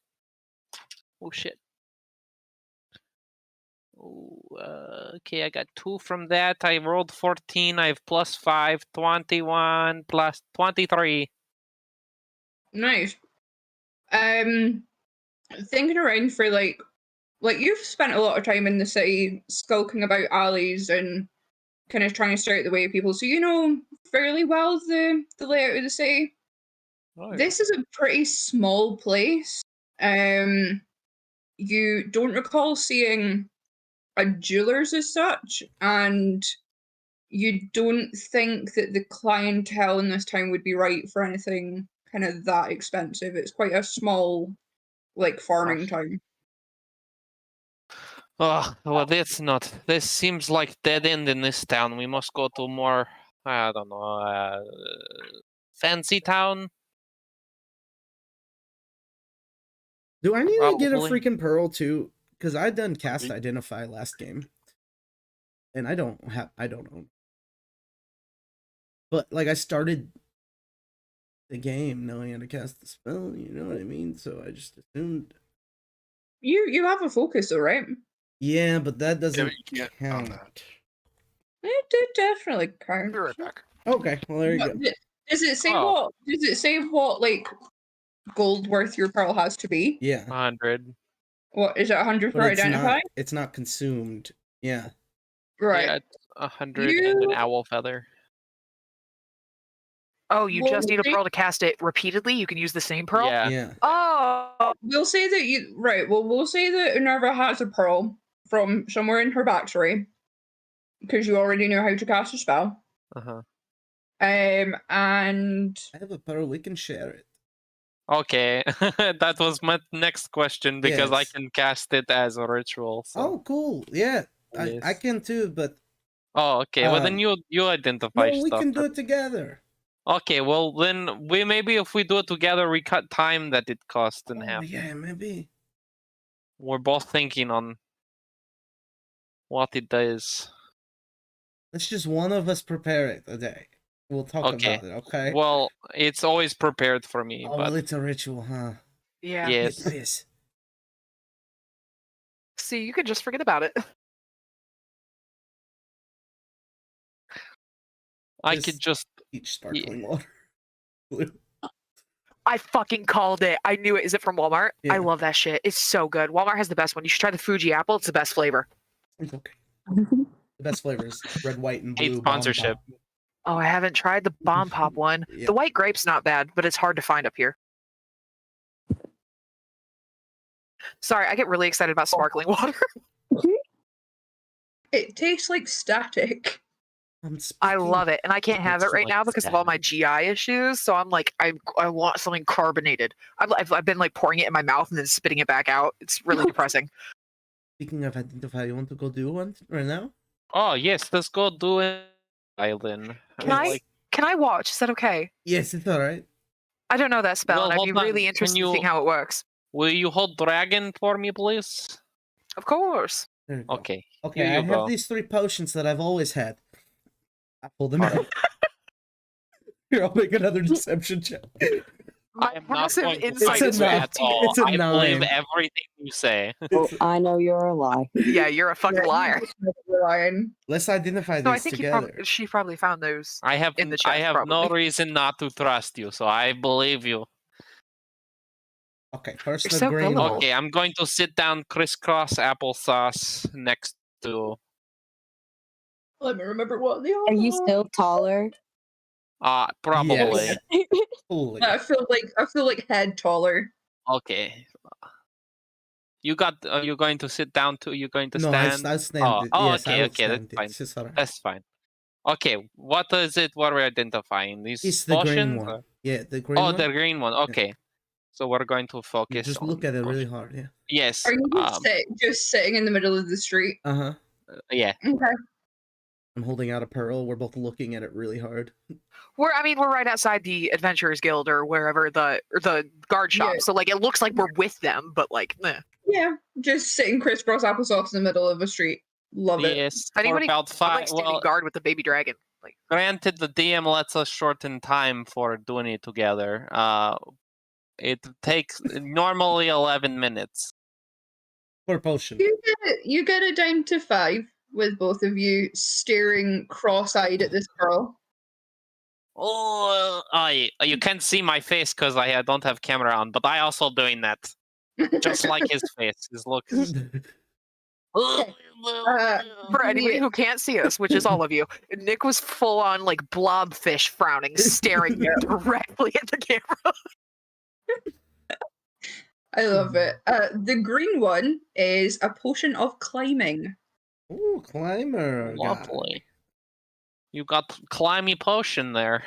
Oh shit. Oh, okay, I got 2 from that. I rolled 14. I have plus 5, 21 plus 23. Nice. Thinking around for like you've spent a lot of time in the city skulking about alleys and kind of trying to stay out the way of people, so you know fairly well the layout of the city. Oh, This is a pretty small place. You don't recall seeing a jeweler's as such, and you don't think that the clientele in this town would be right for anything kind of that expensive. It's quite a small, like, farming town. Oh, well, that's not. This seems like dead end in this town. We must go to more, I don't know, fancy town. Do I need to get a Probably. freaking pearl too? Because I done cast Maybe. identify last game, and I don't know. But like I started the game knowing how to cast the spell. You know what I mean? So I just assumed. You have a focus, though, right? Yeah, but that doesn't you can't on count. that. It definitely counts. Be right back. Okay, well there you go. Does it say Oh. what? Does it say what like gold worth your pearl has to be? Yeah, 100. What is it? 100 for but it's identify? not. It's not consumed. Yeah. Right. Yeah, it's 100 and an You- owl feather. Oh, you Well, just need a they- pearl to cast it repeatedly? You can use the same pearl? Yeah. Yeah. Oh, We'll say that you right. Well, we'll say that Unerva has a pearl from somewhere in her backstory because you already know how to cast a spell. Uh-huh. And I have a pearl. We can share it. Okay, that was my next question because I Yes. can cast it as a ritual. So. Oh, cool. Yeah, I Yes. can too. But Oh, okay. Well, then Um, you identify no, we stuff. can do it together. Okay, well then we maybe if we do it together, we cut time that it costs in Oh half. yeah, maybe. We're both thinking on what it does. Let's just one of us prepare it a day. We'll talk Okay. about it. Okay. Well, it's always prepared for me, Oh, but well, it's a ritual, huh? yeah. yes. Yes. See, you could just forget about it. I Just could just each sparkling water. Blue. I fucking called it. I knew it. Is it from Walmart? Yeah. I love that shit. It's so good. Walmart has the best one. You should try the Fuji apple. It's the best flavor. It's okay. The best flavors: red, white, and hate blue. Bomb sponsorship. Pop. Oh, I haven't tried the Bomb Pop one. Yeah. The white grape's not bad, but it's hard to find up here. Sorry, I get really excited about sparkling water. it tastes like static. I love it, and I can't have it It's right now like because of all my GI issues. So I'm like, I want something carbonated. I've been like pouring it in my mouth and then spitting it back out. It's really depressing. Speaking of identify, you want to go do one right now? Oh yes, let's go do it. Island. Can I watch? Is that okay? Yes, it's all right. I don't know that spell, Well, and I'd be hold on. really Can interested in you- seeing how it works. Will you hold dragon for me, please? Of course. There you go. Okay. Okay, Here I you have go. these 3 potions that I've always had. I pull them out. Here, I'll make another deception check. I am not Passive going to insight fight It's you a at all. it's a I believe 9. everything you say. Oh, I know you're a lie. Yeah, you're a fucking liar. Ryan. Let's identify So I these think together. she probably found those. I have In the I chat, have no probably. reason not to trust you, so I believe you. Okay, first You're the so green gullible. one. Okay, I'm going to sit down crisscross applesauce next to. Let me remember what they are. Are you still taller? Probably. Yes. Holy. I feel like head taller. Okay. You got. You're going to sit down too. You're going to No, stand. I stand. Oh, Yes, I okay, will okay, that's stand. fine. It's just alright. That's fine. Okay, what is it? What are we identifying? These It's the green potions? one. Yeah, the green Oh, one. the green one. Okay, so we're going to You focus. just on look at it really potions. hard. Yeah. Yes. Are you just sitting in the middle of the street? Uh-huh. Yeah. Okay. I'm holding out a pearl. We're both looking at it really hard. We're right outside the Adventurers Guild or wherever the guard shop. Yeah. So like it looks like we're with them, but like Yeah, just sitting crisscross applesauce in the middle of a street. Love it. Yes. if anybody For about I'm like 5. standing Well, guard with the baby dragon. Like granted, the DM lets us shorten time for doing it together. It takes normally 11 minutes. For potion. You get it down to 5 with both of you staring cross-eyed at this girl. Oh, you can't see my face because I don't have camera on, but I also doing that. Just like his face. His look is. for anybody who can't see us, which is all of you, Nick was full on like blobfish frowning, staring directly at the camera. I love it. The green one is a potion of climbing. Ooh, climber. Lovely. Guy. You got climby potion there.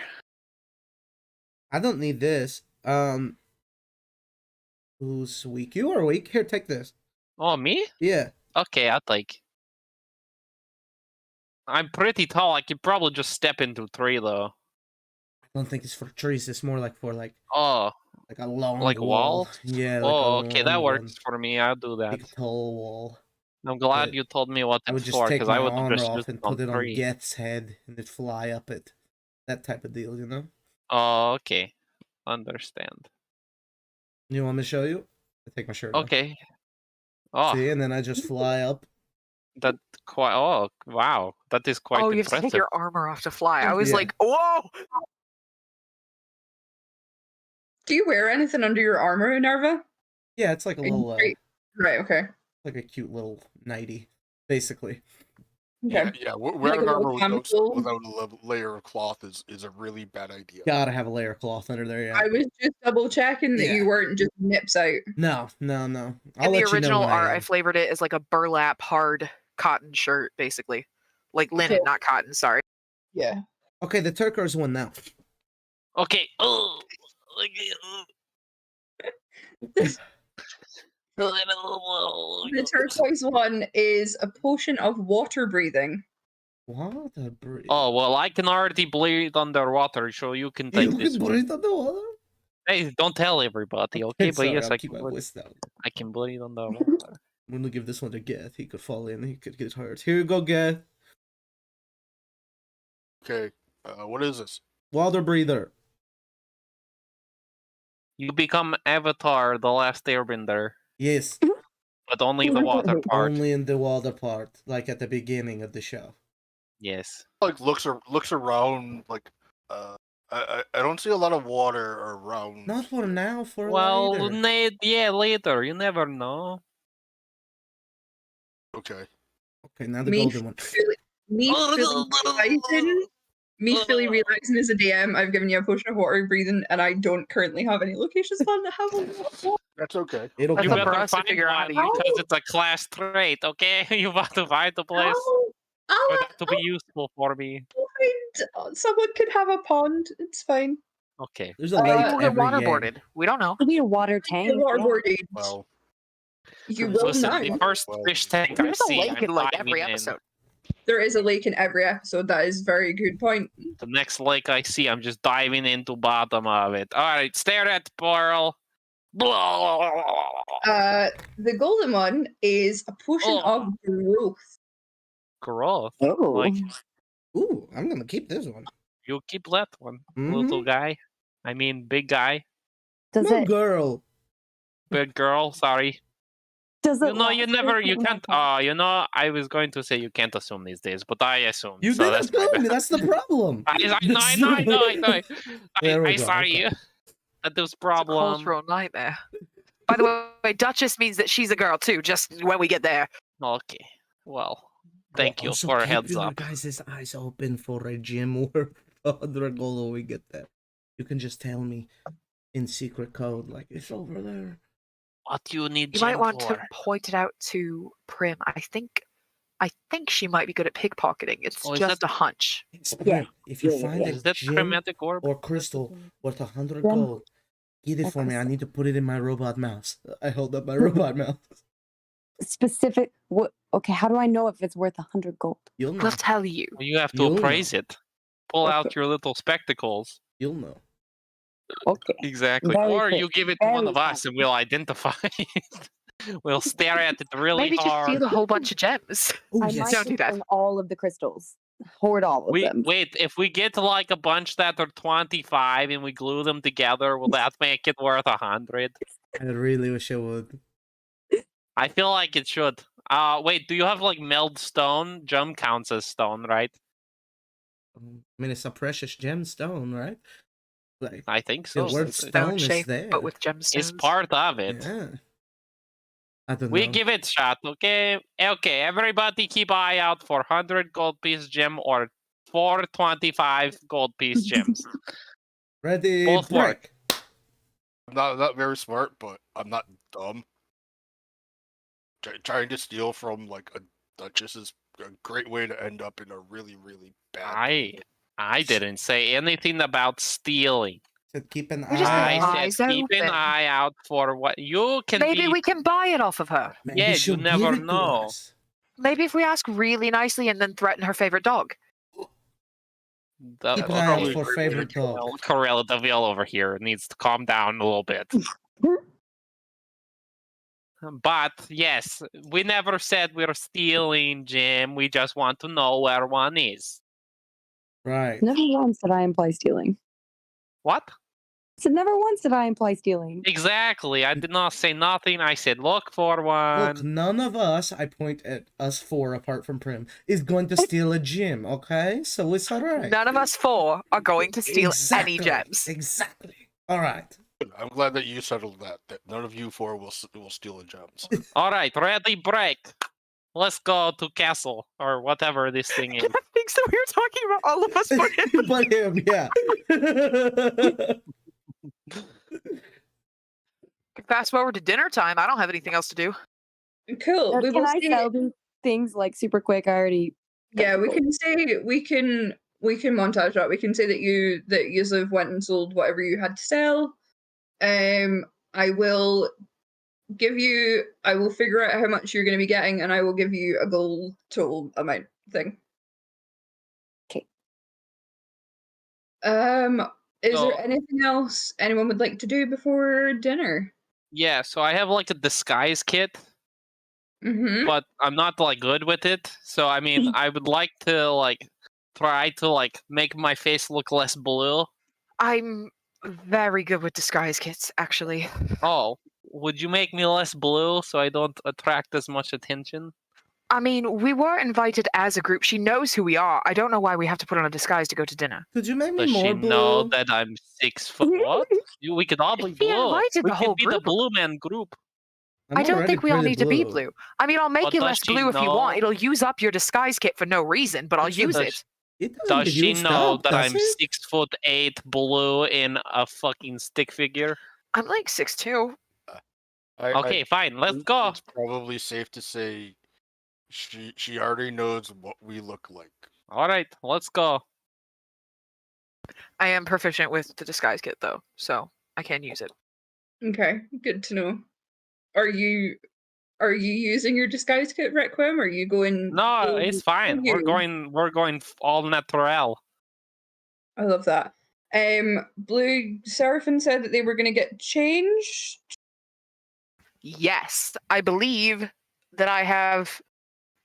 I don't need this. Who's weak? You are weak. Here, take this. Oh, me? Yeah. Okay, I'll take. I'm pretty tall. I could probably just step into 3 though. I don't think it's for trees. It's more like for like Oh, a long like wall. wall? Yeah. Like oh, a okay, that long works one. for me. I'll do that. Big tall wall. I'm glad but you told me what I would it's just for, take because my I would armor just off use and it on put it on 3. Geth's head and it fly up it. That type of deal, you know? Oh, okay. Understand. You want me to show you? I take my shirt off. Okay. Oh, See, and then I just fly up. that quite. Oh, wow. That is quite Oh, you have to impressive. take your armor off to fly. I was Yeah. like, whoa! Do you wear anything under your armor, Nerva? Yeah, it's like a little, Right, okay. like a cute little nightie, basically. Okay. Yeah, wearing Like a little armor camisole? without a layer of cloth is a really bad idea. Gotta have a layer of cloth under there, yeah. I was just double checking that Yeah. you weren't just nips out. No. I'll In let the you know original when art, I I am. flavored it as like a burlap hard cotton shirt, basically. Like linen, Cool. not cotton, sorry. Yeah. Okay, the turquoise one now. Okay. Oh. The turquoise one is a potion of water breathing. What a breathe. Oh, well, I can already breathe underwater, so you can take You this can one. breathe underwater? Hey, don't tell everybody, okay? But Sorry, yes, I'll I keep can, my voice down. I can breathe underwater. I'm gonna give this one to Geth. He could fall in. He could get hurt. Here you go, Geth. Okay, what is this? Water breather. You become Avatar, the last airbender, Yes. but only the water part. Only in the water part, like at the beginning of the show. Yes. Like looks around like I don't see a lot of water around. Not for now, for Well, later. yeah, later. You never know. Okay. Okay, now the Me golden one. Me fully realizing as a DM, I've given you a potion of water breathing, and I don't currently have any locations on that have a water. That's okay. It'll That's You up come. for better us to find figure out how one to use because it's a class trait, okay? You want to find a place for that to be useful for me. Someone could have a pond. It's fine. Okay. There's a Uh, lake People get every game. waterboarded. We don't know. It'll be a water tank. You're waterboarded. Well, You Listen, will not. The first Well, fish tank I There's a see, lake I'm in like diving every in. episode. There is a lake in every episode. That is a very good point. The next lake I see, I'm just diving into bottom of it. All right, stare at Pearl. The golden one is a potion of growth. Growth. Oh. Like, Ooh, I'm gonna keep this one. you keep that one, little guy. I mean, big guy. Does No it? girl. Big girl, sorry. Does it? You know, you last never, for you certain can't, amount you know, I was going to say you can't assume these days, but I assume. You so didn't that's tell my me. bad. That's the problem. I know. There we I go, sorry. okay. That was It's a problem. cultural nightmare. By the way, Duchess means that she's a girl too, just when we get there. Okay. Well, thank you Also for a keep heads your up. guys' eyes open for a gym worth 100 gold when we get there. You can just tell me in secret code, like, it's over there. What do you need You gem might want for? to point it out to Prim. I think she might be good at pickpocketing. It's Oh, is just that- a hunch. It's Yeah. Prim. If you Yeah, find Is a that gem chromatic orb? or crystal worth 100 Yeah. gold, get it Or for me. I crystal. need to put it in my robot mouse. I hold up my robot mouse. Specific. What? Okay. How do I know if it's worth 100 gold? You'll know. We'll tell you. You have to You'll appraise know. it. Pull out Okay. your little spectacles. You'll know. Okay. Exactly. Very Or fair. you give it to one Very of us and we'll identify it. We'll stare at it really Maybe just hard. steal a whole bunch of gems. Oh, I yes. might Don't do just that. bring all of the crystals. Hoard all of them. Wait, if we get like a bunch that are 25 and we glue them together, will that make it worth 100? I really wish I would. I feel like it should. Wait, do you have like meld stone? Gem counts as stone, right? I mean, it's a precious gemstone, right? Like, I think the so. word It's- stone is shape, there. but with gemstones. It's part of it. Yeah. I don't We know. give it a shot, okay? Okay, everybody keep eye out for 100 gold piece gem or 425 gold piece gems. Ready, both work. break. I'm not very smart, but I'm not dumb. Trying to steal from like a duchess is a great way to end up in a really, really bad. I didn't say anything about stealing. Said keep an We just eye have out. I eyes said keep an open. eye out for what you can Maybe be. we can buy it off of her. Maybe Yeah, you she'll never give it to know. us. Maybe if we ask really nicely and then threaten her favorite dog. Keep an eye out for favorite dog. Corella Deville over here needs to calm down a little bit. But yes, we never said we're stealing, Jim. We just want to know where one is. Right. Never once did I imply stealing. What? So never once did I imply stealing. Exactly. I did not say nothing. I said look for one. Look, none of us, I point at us four apart from Prim, is going to steal a gem, okay? So it's alright. None of us four are going to steal any gems. Exactly. Alright. I'm glad that you settled that. That none of you four will steal the gems. All right, ready, break. Let's go to castle or whatever this thing is. Jeff thinks that we were talking about all of us but him. But him, yeah. Fast forward to dinner time. I don't have anything else to do. Cool. We Can will I say, sell these things like super quick? I already. yeah, we can say we can montage that. We can say that you have went and sold whatever you had to sell. I will figure out how much you're going to be getting, and I will give you a gold total amount thing. Okay. Is So- there anything else anyone would like to do before dinner? Yeah, so I have like a disguise kit, Mm-hmm. but I'm not like good with it. So I mean, I would like to like try to like make my face look less blue. I'm very good with disguise kits, actually. Oh, would you make me less blue so I don't attract as much attention? I mean, we were invited as a group. She knows who we are. I don't know why we have to put on a disguise to go to dinner. Could you make me Does more she blue? know that I'm 6 foot? What? We could all be If we blue. invited We the could whole be the group- blue man group. I'm I don't already think we all pretty need to be blue. I mean, I'll make But you does less she blue if you want. know- It'll use up your disguise kit for no reason, but I'll Does use does- it. It doesn't Does get she used know up, that does I'm it? 6'8" blue in a fucking stick figure? I'm like 6'2". Okay, fine. Let's go. It's probably safe to say she already knows what we look like. All right, let's go. I am proficient with the disguise kit, though, so I can use it. Okay, good to know. Are you using your disguise kit, Requiem? Or are you going? No, it's fine. We're you? going all natural. I love that. Blue Seraphim said that they were going to get changed. Yes, I believe that I have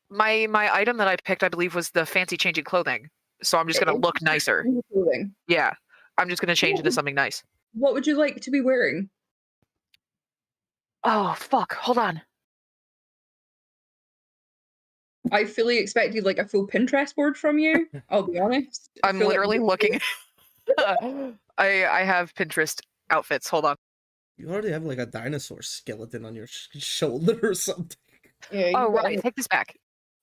my item that I picked. I believe was the fancy changing clothing. So I'm just gonna look nicer. Clothing. Yeah, I'm just gonna change into something nice. What would you like to be wearing? Oh fuck! Hold on. I fully expected like a full Pinterest board from you. I'll be honest. I I'm feel like literally you- looking. I have Pinterest outfits. Hold on. You already have like a dinosaur skeleton on your shoulder or something. Yeah, Oh, you got right. Take this back.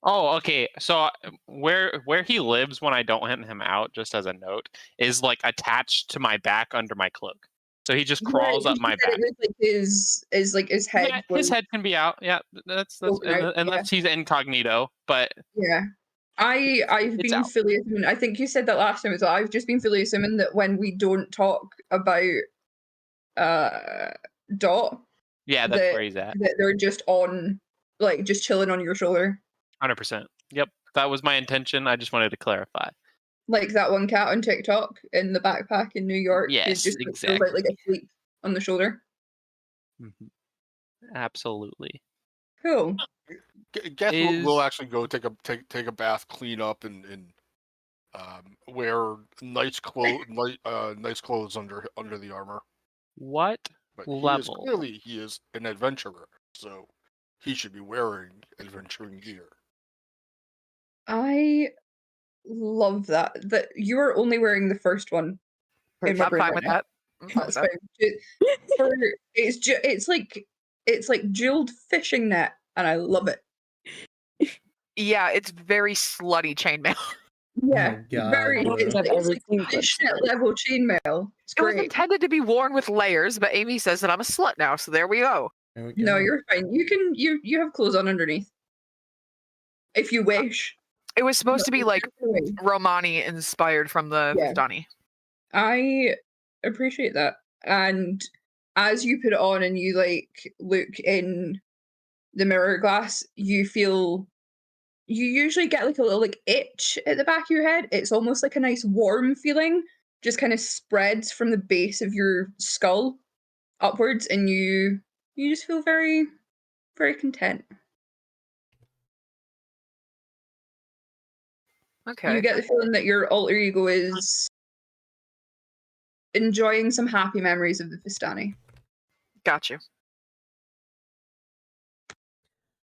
Oh, okay. So where he lives when I don't hunt him out, just as a note, is like attached to my back under my cloak. So he just crawls up my back. It was like his head. Yeah, his head can be out. Yeah, that's Open out, unless he's incognito. But Yeah. I've It's been out. fully assuming. I think you said that last time as well. I've just been fully assuming that when we don't talk about Dot, yeah, that's that, where he's at. that they're just on, like, just chilling on your shoulder. 100%. Yep, that was my intention. I just wanted to clarify. Like that one cat on TikTok in the backpack in New York. Yes, who's just exactly. like asleep on the shoulder. Absolutely. Cool. Guess we'll actually go take a bath, clean up, and wear nice clothes under the armor. What But level? he is an adventurer, so he should be wearing adventuring gear. I love that you are only wearing the first one. I'm fine with that. That's fine. It's like jeweled fishing net, and I love it. Yeah, it's very slutty chainmail. Yeah, Oh, God, very. yeah. It's I've ever like seen fishnet level chainmail. It's It was great. intended to be worn with layers, but Amy says that I'm a slut now, so there we go. There we No, go. you're fine. You have clothes on underneath, if you wish. It was supposed to be like Anyway, Romani inspired from the Yeah. Vistani. I appreciate that, and as you put it on and you like look in the mirror glass, you usually get like a little like itch at the back of your head. It's almost like a nice warm feeling, just kind of spreads from the base of your skull upwards, and you just feel very, very content. Okay. You get the feeling that your alter ego is enjoying some happy memories of the Vistani. Got you.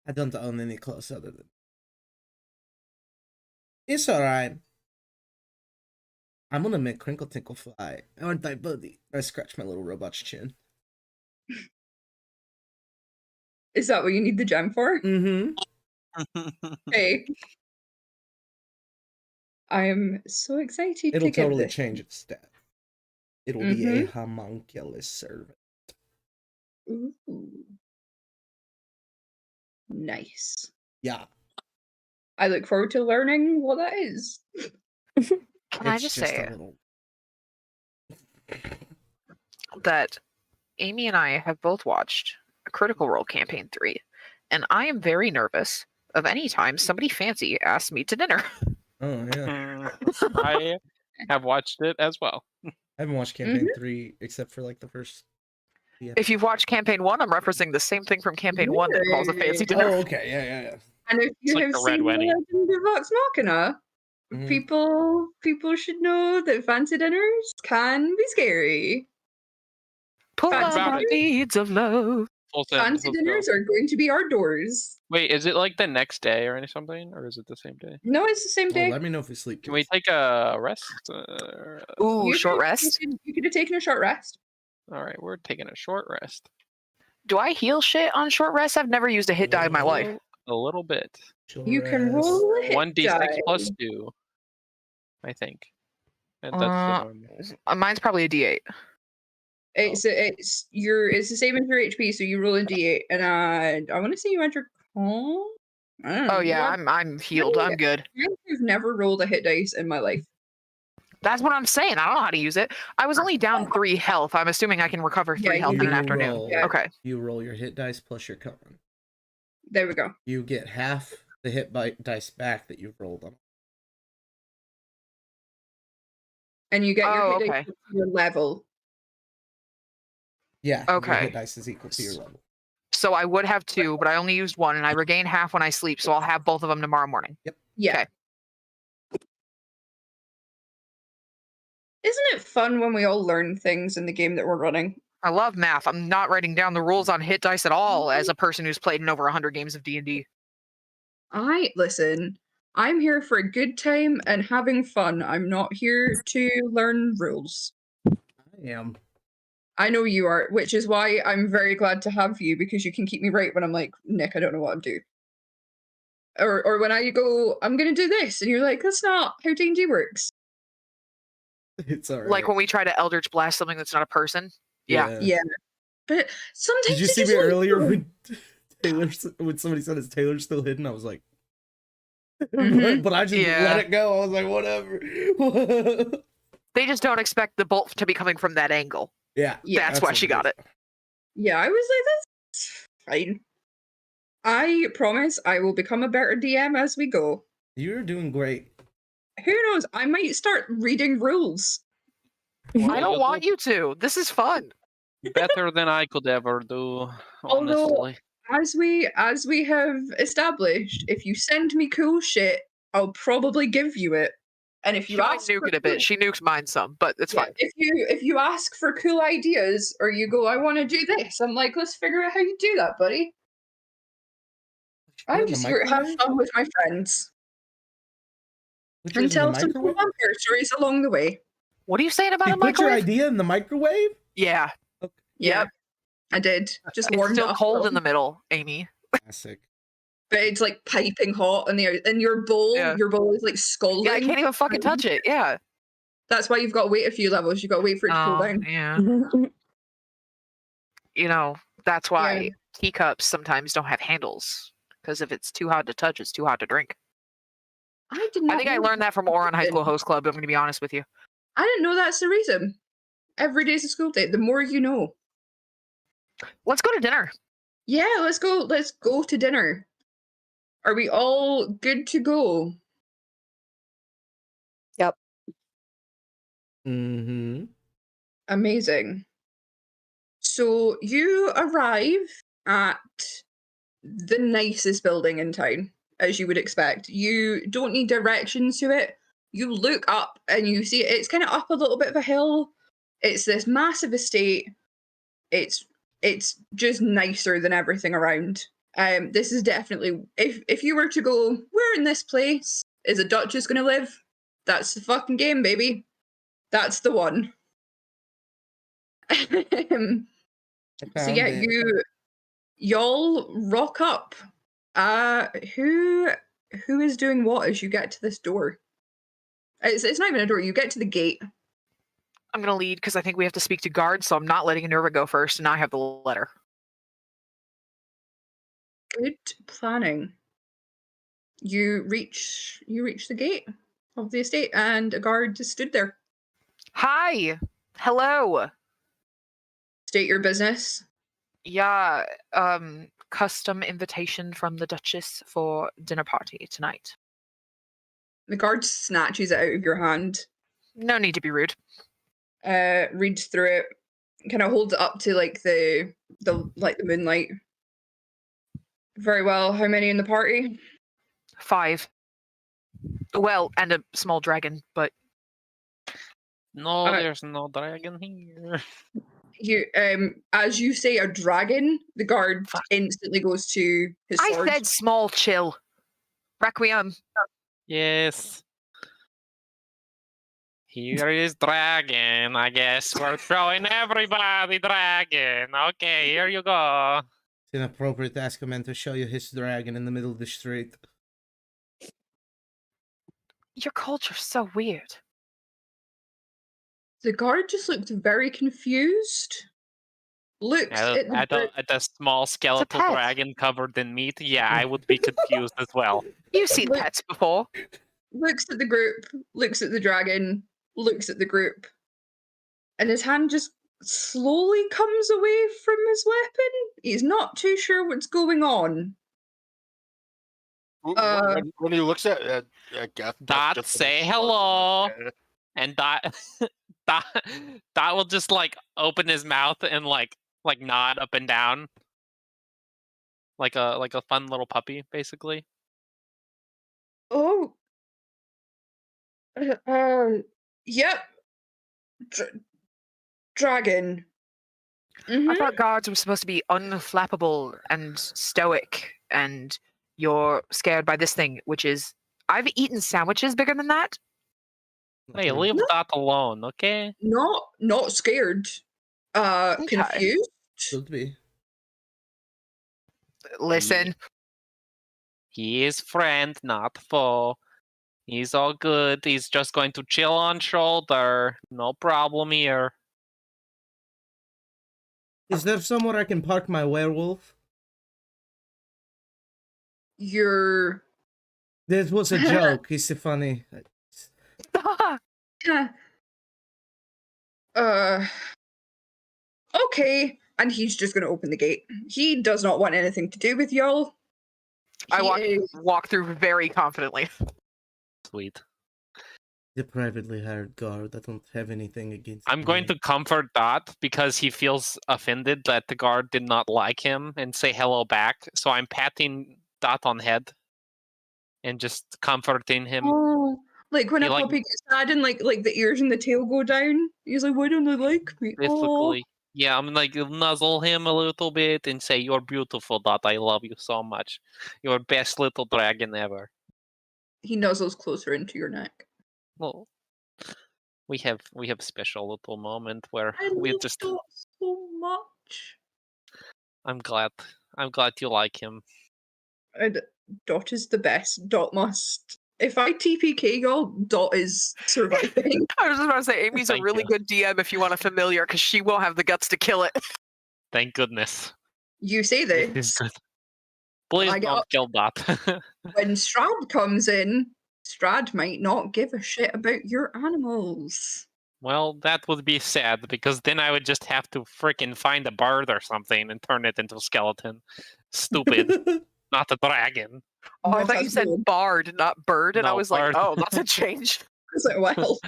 I don't own any clothes other than. It's alright. I'm gonna make Crinkle Tinkle fly, aren't I, buddy? I scratch my little robot's chin. Is that what you need the gem for? Mm-hmm. Hey. I am so excited It'll to give totally this. change its stat. It'll be a homunculus servant. Ooh. Nice. Yeah. I look forward to learning what that is. Can I just say a little... that Amy and I have both watched Critical Role Campaign 3, and I am very nervous of any time somebody fancy asks me to dinner. Oh, yeah. I have watched it as well. I haven't watched Campaign 3 except for like the first. Yeah. If you've watched Campaign 1, I'm referencing the same thing from Campaign 1 that involves a fancy dinner. Oh, okay. Yeah. And if you like have the Red seen Wedding. The Legend of Vox Machina, people should know that fancy dinners can be scary. Pull Fancy out my dinners? beads of love. Full sentence, Fancy let's go. dinners are going to be outdoors. Wait, is it like the next day or something, or is it the same day? No, it's the same Well, day. let me know if we sleep. Can we take a rest? Ooh, You short could- rest. You could have taken a short rest. All right, we're taking a short rest. Do I heal shit on short rest? I've never used a hit die in my life. A little bit. You can roll a hit 1d6 die. plus 2, I think. And that's the normal. Mine's probably a D8. It's the same as your HP, so you roll a D8, and I want to say you enter calm. Oh yeah, I'm healed. I'm good. I've never rolled a hit dice in my life. That's what I'm saying. I don't know how to use it. I was only down 3 health. I'm assuming I can recover 3 Yeah, health in you an afternoon. roll. Yeah. Okay. You roll your hit dice plus your con. There we go. You get half the hit dice back that you've rolled on. And you get your Oh, hit okay. dice to your level. Yeah. Your Okay. hit dice is equal to your level. So I would have 2, but I only used 1, and I regain half when I sleep, so I'll have both of them tomorrow morning. Yeah. Okay. Isn't it fun when we all learn things in the game that we're running? I love math. I'm not writing down the rules on hit dice at all as a person who's played in over 100 games of D&D. Listen, I'm here for a good time and having fun. I'm not here to learn rules. I am. I know you are, which is why I'm very glad to have you, because you can keep me right when I'm like, Nick, I don't know what I'm doing. Or when I go, I'm gonna do this, and you're like, that's not how D&D works. It's alright. Like when we try to Eldritch Blast something that's not a person. Yeah. Yeah. But sometimes Did you see me earlier when somebody said, is Taylor still hidden? I was like, but I just let it go. I was like, whatever. They just don't expect the bolt to be coming from that angle. Yeah. That's why she got it. Yeah, I was like, that's fine. I promise I will become a better DM as we go. You're doing great. Who knows? I might start reading rules. I don't want you to. This is fun. Better than I could ever do, Although, honestly. as we have established, if you send me cool shit, I'll probably give you it. And if you She might ask nuke for it a bit. She nuked mine some, but it's fine. If you ask for cool ideas, or you go, I want to do this, I'm like, let's figure out how you do that, buddy. I'm just here to have fun with my friends. And tell some cool vampire stories along the way. What are you saying about a You put your microwave? idea in the microwave? Yeah. Okay. Yeah, I did. Just It's warmed still it up. cold in the middle, Amy. Classic. But it's like piping hot, and your bowl is like scalding. Yeah, I can't even fucking touch it. Yeah. That's why you've got to wait a few levels. You've got to wait for it to cool down. Yeah. You know, that's why teacups sometimes don't have handles. Because if it's too hot to touch, it's too hot to drink. I think I learned that from Oron High School Host Club, I'm going to be honest with you. I didn't know that's the reason. Every day's a school day. The more you know. Let's go to dinner. Yeah, let's go to dinner. Are we all good to go? Yep. Mm-hmm. Amazing. So you arrive at the nicest building in town, as you would expect. You don't need directions to it. You look up and you see it's kind of up a little bit of a hill. It's this massive estate. It's just nicer than everything around. This is definitely, if you were to go, where in this place is a duchess gonna live? That's the fucking game, baby. That's the one. So yeah, y'all rock up. Who is doing what as you get to this door? It's not even a door. You get to the gate. I'm going to lead because I think we have to speak to guards, so I'm not letting Nerva go first, and I have the letter. Good planning. You reach the gate of the estate, and a guard just stood there. Hi. Hello. State your business. Yeah, custom invitation from the Duchess for dinner party tonight. The guard snatches it out of your hand. No need to be rude. Reads through it, kind of holds it up to like the moonlight. Very well. How many in the party? 5. Well, and a small dragon, but no, there's no dragon here. You, as you say a dragon, the guard instantly goes to his sword. I said small chill. Requiem. Yes. Here is dragon, I guess. We're throwing everybody dragon. Okay, here you go. It's inappropriate to ask a man to show you his dragon in the middle of the street. Your culture's so weird. The guard just looked very confused. Looks at the small skeletal dragon covered in meat. Yeah, I would be confused as well. You've seen pets before. Looks at the group, looks at the dragon, looks at the group, and his hand just slowly comes away from his weapon. He's not too sure what's going on. When he looks at Geth, Dot, say hello, and Dot will just like open his mouth and like nod up and down, like a fun little puppy, basically. Oh, yep, dragon. I thought guards were supposed to be unflappable and stoic, and you're scared by this thing, which is I've eaten sandwiches bigger than that. Hey, leave Dot alone, okay? Not scared. Confused. Could be. Listen, He is friend, not foe. He's all good. He's just going to chill on shoulder. No problem here. Is there somewhere I can park my werewolf? You're This was a joke. It's funny. Okay. And he's just gonna open the gate. He does not want anything to do with y'all. I walk through very confidently. Sweet. The privately hired guard. I don't have anything against. I'm going to comfort Dot because he feels offended that the guard did not like him and say hello back. So I'm patting Dot on head and just comforting him. Oh, like when He a like- puppy gets sad and like the ears and the tail go down. He's like, why don't they like me? Oh. Basically, yeah, I'm like nuzzle him a little bit and say, "You're beautiful, Dot. I love you so much. You're best little dragon ever." He nuzzles closer into your neck. Well, we have a special little moment where I we love just. Dot so much. I'm glad you like him. And Dot is the best. Dot must. If I TPK y'all, Dot is surviving. I was just about to say, Amy's a Thank really you. good DM if you want a familiar, because she won't have the guts to kill it. Thank goodness. You say This this. is good. Please I don't got- kill Dot. When Strahd comes in, Strahd might not give a shit about your animals. Well, that would be sad because then I would just have to freaking find a bird or something and turn it into a skeleton. Stupid, not a dragon. Oh, I Not thought you as said good. bard, not bird, and I No, was bird. like, oh, that's a change. Is it well?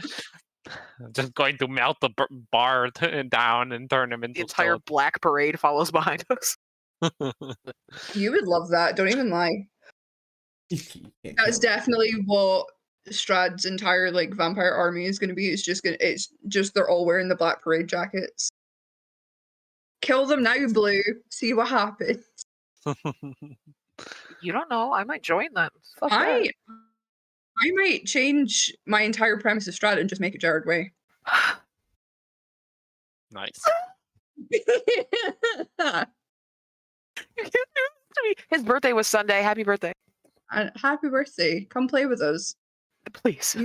I'm just going to melt the bard down and turn him into The entire black parade follows behind us. skeleton. You would love that. Don't even lie. That's definitely what Strahd's entire like vampire army is going to be. It's just they're all wearing the black parade jackets. Kill them now, Blue. See what happens. You don't know. I might join them. Fuck that. I might change my entire premise of Strahd and just make it Jared Way. Nice. You can't do this to me. His birthday was Sunday. Happy birthday. And happy birthday! Come play with us. Please.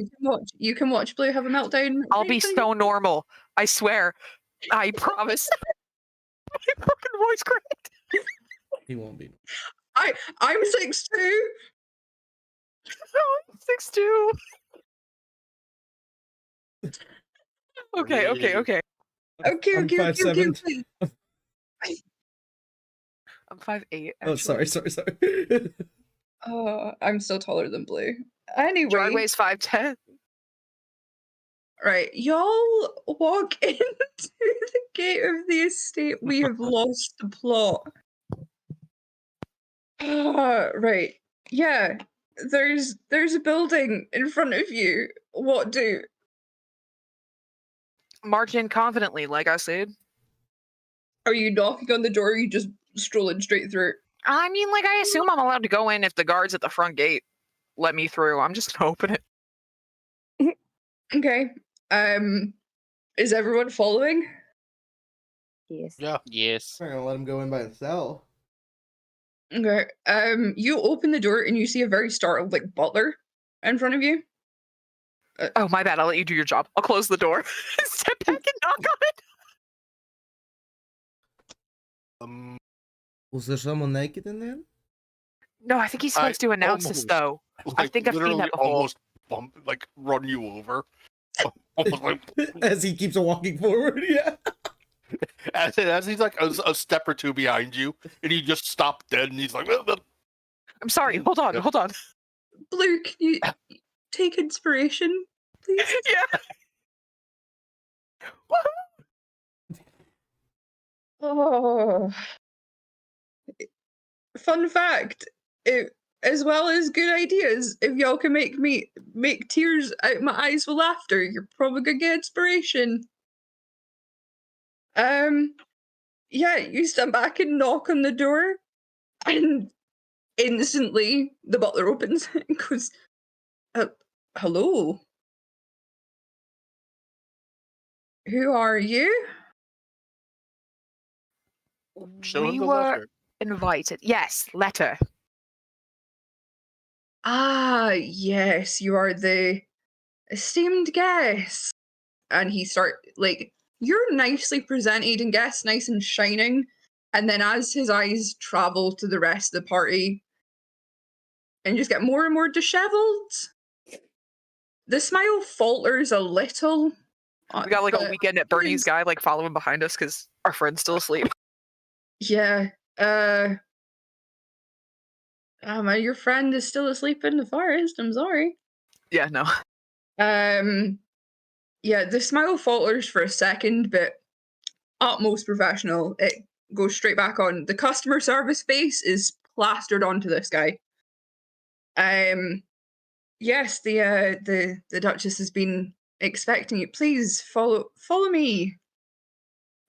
You can watch Blue have a meltdown. I'll be so normal. I swear. I promise. My fucking voice cracked. He won't be. I'm 6'2". Oh, 6'2". Okay. Okay. I'm 5'7". I'm 5'8". Oh, sorry. Oh, I'm still taller than Blue. Anyway, Broadway's 5'10". right, y'all walk into the gate of the estate. We have lost the plot. Right. Yeah. There's a building in front of you. What do? March in confidently, like I said. Are you knocking on the door or are you just strolling straight through? I mean, like, I assume I'm allowed to go in if the guards at the front gate let me through. I'm just gonna open it. Okay. Is everyone following? Yes. Yeah. Yes. I'm gonna let him go in by himself. Okay. You open the door and you see a very startled like butler in front of you. Oh, my bad. I'll let you do your job. I'll close the door. Step back and knock on it. Was there someone naked in there? No, I think he's supposed to announce this, almost- though. I think I've seen literally that before. almost run you over. Almost like As he keeps walking forward, yeah. as he's like a step or two behind you, and you just stop dead, and he's like, I'm sorry. Hold on. Yep. Hold on. Blue, can you take inspiration, please? Yeah. Oh. Fun fact, as well as good ideas, if y'all can make tears out my eyes with laughter, you're probably gonna get inspiration. Yeah, you stand back and knock on the door, and instantly the butler opens and goes, hello. Who are you? Show him We the were letter. invited. Yes, letter. Ah, yes, you are the esteemed guest. And you're nicely presented and guest nice and shining. And then as his eyes travel to the rest of the party and just get more and more disheveled, the smile falters a little. We got like a but weekend at Bernie's guy like following behind us because our friend's still asleep. Yeah. Your friend is still asleep in the forest. I'm sorry. Yeah, no. Yeah, the smile falters for a second, but utmost professional. It goes straight back on. The customer service face is plastered onto this guy. Yes, the Duchess has been expecting you. Please follow me.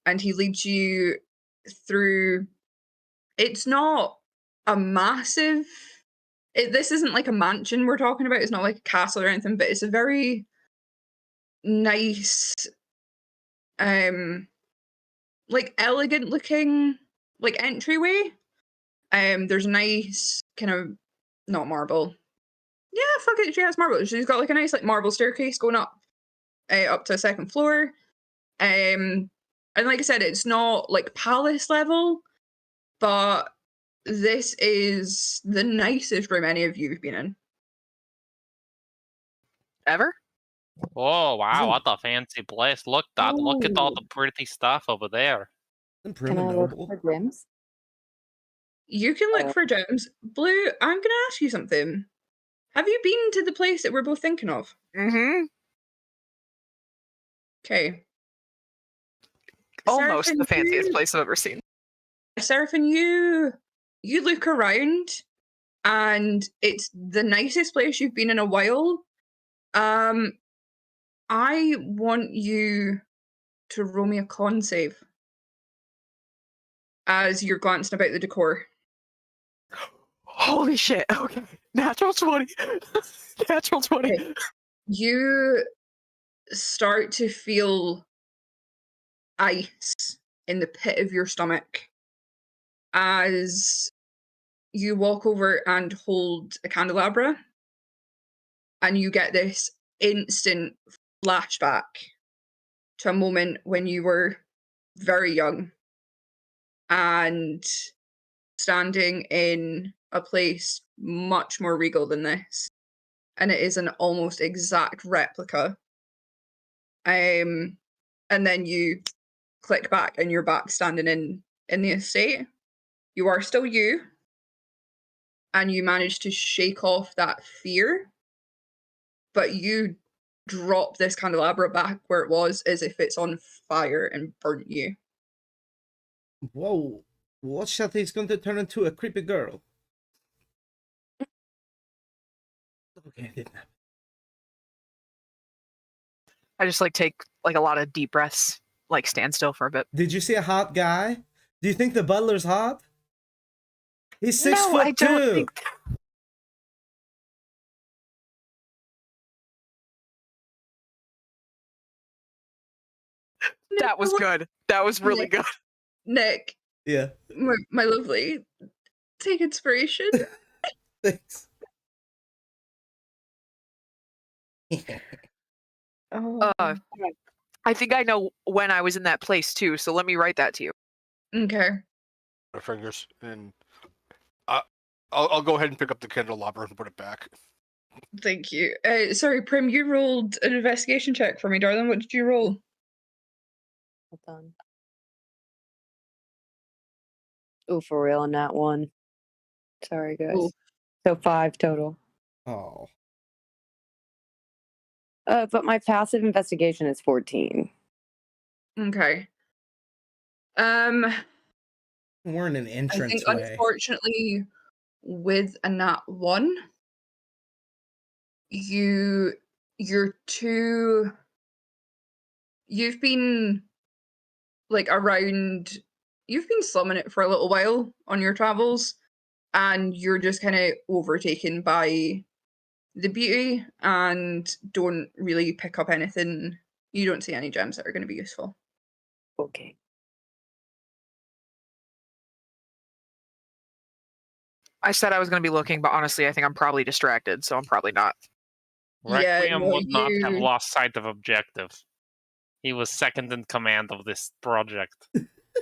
And he leads you through. It's not a massive. This isn't like a mansion we're talking about. It's not like a castle or anything, but it's a very nice, like elegant looking like entryway. There's a nice kind of not marble. Yeah, fuck it, she has marble. She's got like a nice like marble staircase going up to a second floor. And like I said, it's not like palace level, but this is the nicest room any of you have been in. Ever? Oh wow, Isn't- what a fancy place. Look at all the pretty stuff over there. Isn't Can Prim a I look noble? for gems? You can look for gems. Blue, I'm gonna ask you something. Have you been to the place that we're both thinking of? Mm-hmm. Okay. Almost Seraphim, the fanciest place I've ever seen. Seraphim, you look around and it's the nicest place you've been in a while. I want you to roll me a con save as you're glancing about the decor. Holy shit. Okay. Natural 20. Natural 20. Okay. You start to feel ice in the pit of your stomach as you walk over and hold a candelabra, and you get this instant flashback to a moment when you were very young and standing in a place much more regal than this. And it is an almost exact replica. And then you click back and you're back standing in the estate. You are still you, and you manage to shake off that fear, but you drop this candelabra back where it was as if it's on fire and burnt you. Whoa. Watch out, he's going to turn into a creepy girl. Okay, it didn't happen. I just like take like a lot of deep breaths, like stand still for a bit. Did you see a hot guy? Do you think the butler's hot? He's 6 No, foot I don't 2. think that was good. That was really good. Nick, Yeah, my lovely, take inspiration. thanks. Oh, I think I know when I was in that place too, so let me write that to you. Okay. My fingers, and I'll go ahead and pick up the candelabra and put it back. Thank you. Sorry, Prim, you rolled an investigation check for me, darling. What did you roll? hold on. Oh, for real, on that one. Sorry, guys. Ooh. So 5 total. Oh. But my passive investigation is 14. Okay. We're in an I entrance think way. unfortunately with a nat 1, you've been like around, you've been slumming it for a little while on your travels, and you're just kind of overtaken by the beauty and don't really pick up anything. You don't see any gems that are going to be useful. Okay. I said I was going to be looking, but honestly, I think I'm probably distracted, so I'm probably not. Yeah, Requiem no, would not have you- lost sight of objective. He was second in command of this project.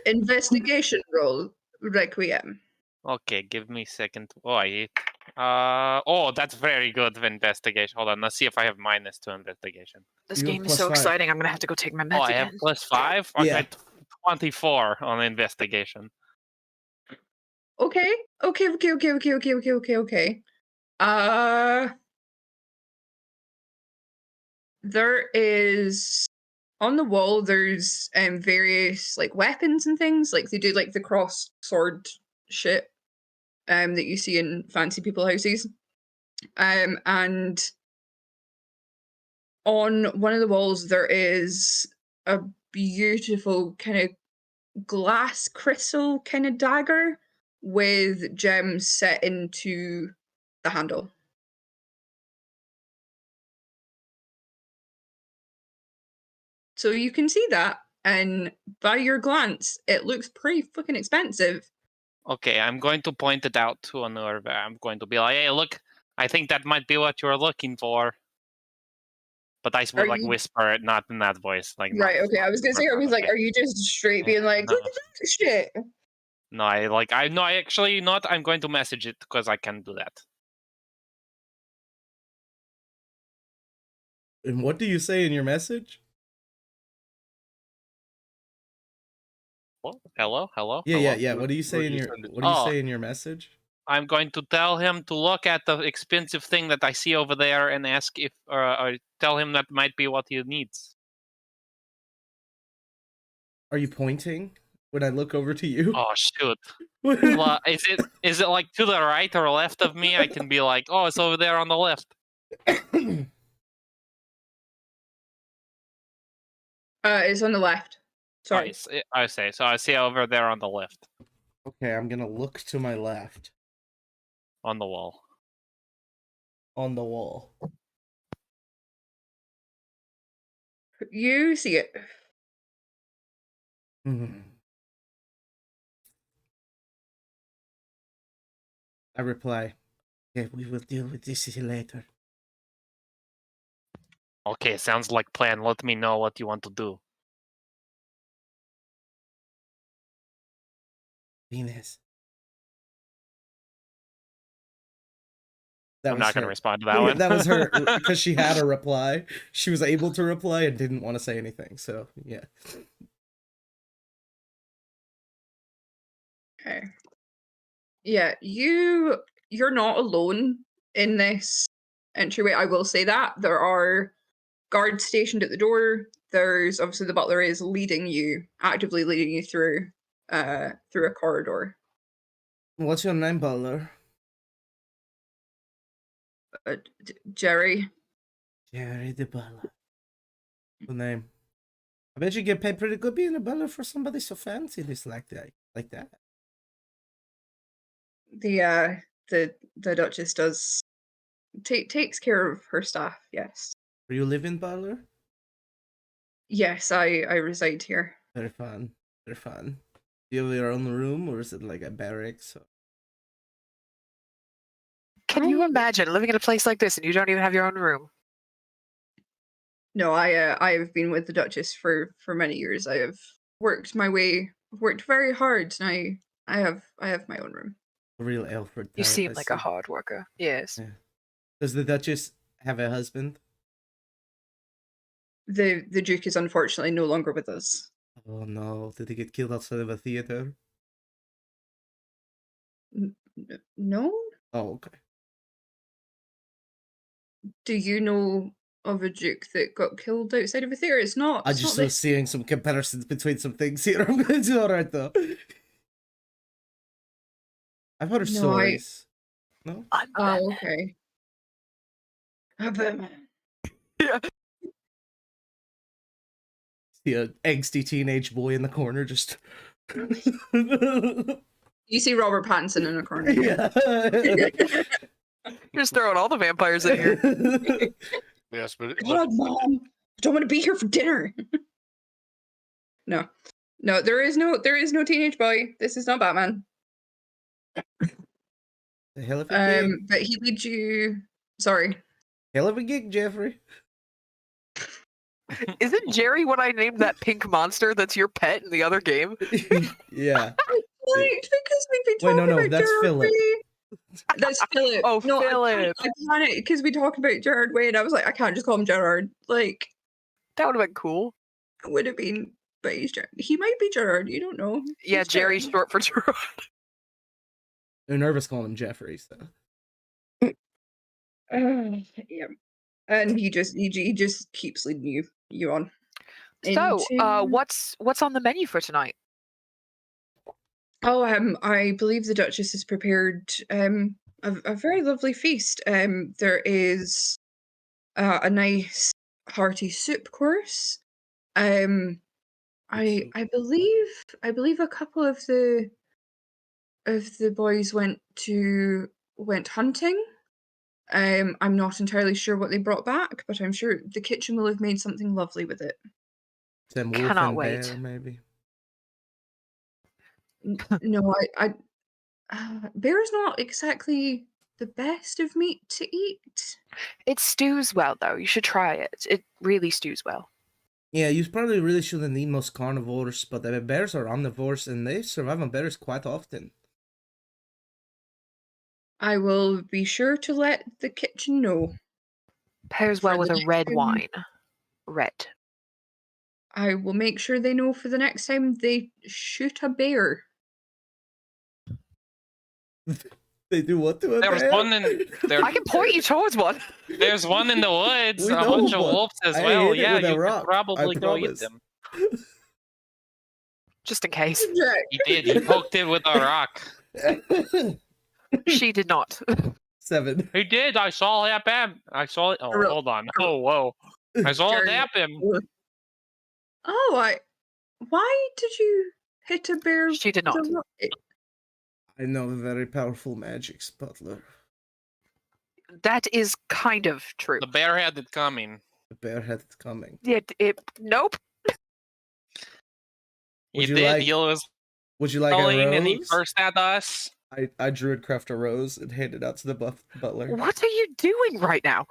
Investigation roll, Requiem. Okay, give me a second. Oh, that's very good investigation. Hold on, let's see if I have -2 investigation. This You have game is so +5. exciting. I'm going to have to go take my meds Oh, I again. have +5? Yeah. Okay, 24 on investigation. Okay. There is on the wall. There's various like weapons and things. Like they do like the cross sword shit that you see in fancy people houses. And on one of the walls there is a beautiful kind of glass crystal kind of dagger with gems set into the handle. So you can see that, and by your glance, it looks pretty fucking expensive. Okay, I'm going to point it out to Anurva. I'm going to be like, hey, look, I think that might be what you're looking for. But I would like whisper it, not in that voice. Like, right, okay. I was gonna say, I was like, okay. are you just straight being like, look at that shit? No, I actually not. I'm going to message it because I can do that. And what do you say in your message? Well, hello. Yeah. What do you say in your message? I'm going to tell him to look at the expensive thing that I see over there and ask if, or tell him that might be what he needs. Are you pointing when I look over to you? Oh shoot! Well, is it like to the right or left of me? I can be like, oh, it's over there on the left. It's on the left. Sorry. I say so. I see over there on the left. Okay, I'm gonna look to my left. On the wall. On the wall. You see it. I reply, okay, we will deal with this later. Okay, sounds like plan. Let me know what you want to do. Venus. I'm not going to respond to that one. That was her, because she had a reply. She was able to reply and didn't want to say anything, so yeah. Okay. Yeah, you're not alone in this entryway. I will say that. There are guards stationed at the door. There's obviously the butler is actively leading you through a corridor. What's your name, butler? Jerry. Jerry the butler. Good name. I bet you get paid pretty good being a butler for somebody so fancy this like that. The Duchess takes care of her staff, yes. Where you live in, butler? Yes, I reside here. Very fun. Very fun. Do you have your own room, or is it like a barracks? Can you imagine living in a place like this and you don't even have your own room? No, I have been with the Duchess for many years. I have worked very hard, and I have my own room. A real Alfred. You seem like a hard worker. Yes. Yeah. Does the Duchess have a husband? The Duke is unfortunately no longer with us. Oh no! Did he get killed outside of a theater? No. Oh, okay. Do you know of a Duke that got killed outside of a theater? It's not. I just was seeing some comparisons between some things here. I'm going to do alright though. I've heard of stories. No? Oh, okay. A Batman. Yeah. See an angsty teenage boy in the corner just... You see Robert Pattinson in a corner. Yeah. You're just throwing all the vampires in here. Yes, but God, Mom, I don't want to be here for dinner. No, there is no teenage boy. This is not Batman. The hell of a gig. But he leads you. Sorry. Hell of a gig, Jeffrey. Isn't Jerry what I named that pink monster that's your pet in the other game? Yeah. Like, because we've been Wait, talking no, about that's Gerard Philip. Way. That's Philip. Oh, no, Philip. I panicked because we talked about Gerard Way, and I was like, I can't just call him Gerard. Like, That would have been cool. it would have been, but he's Gerard. He might be Gerard. You don't know. Yeah, He's Jerry's Gerard. short for Gerard. They're nervous calling him Jeffrey, so. Yeah, and he just keeps leading you on. So, into- what's on the menu for tonight? Oh, I believe the Duchess has prepared a very lovely feast. There is a nice hearty soup course. I believe a couple of the boys went hunting. I'm not entirely sure what they brought back, but I'm sure the kitchen will have made something lovely with it. Sam Wolf Cannot and wait. Bear, maybe. No, bear's not exactly the best of meat to eat. It stews well, though. You should try it. It really stews well. Yeah, you probably really shouldn't eat most carnivores, but the bears are omnivores and they survive on bears quite often. I will be sure to let the kitchen know. Pairs For well with the a next red time- wine. Red. I will make sure they know for the next time they shoot a bear. They do what to a There's bear? one in there. I can point you towards one. There's one in the woods. We A know bunch of one. wolves as I well. hit it Yeah, with a you could rock, probably I go eat promise. them. Just in case. Jack, He did. He poked it with a rock. She did not. 7. He did. I saw it happen. I saw it. Oh, Real- hold on. Oh, whoa. I saw it Jerry- happen. Oh, why did you hit a bear? She did with a not. rock? I know very powerful magics, Butler. That is kind of true. The bear had it coming. The bear had it coming. Nope. He Would you did. like- He was Would you like a calling and he rose? cursed at us. I druidcraft a rose and hand it out to the butler. What are you doing right now?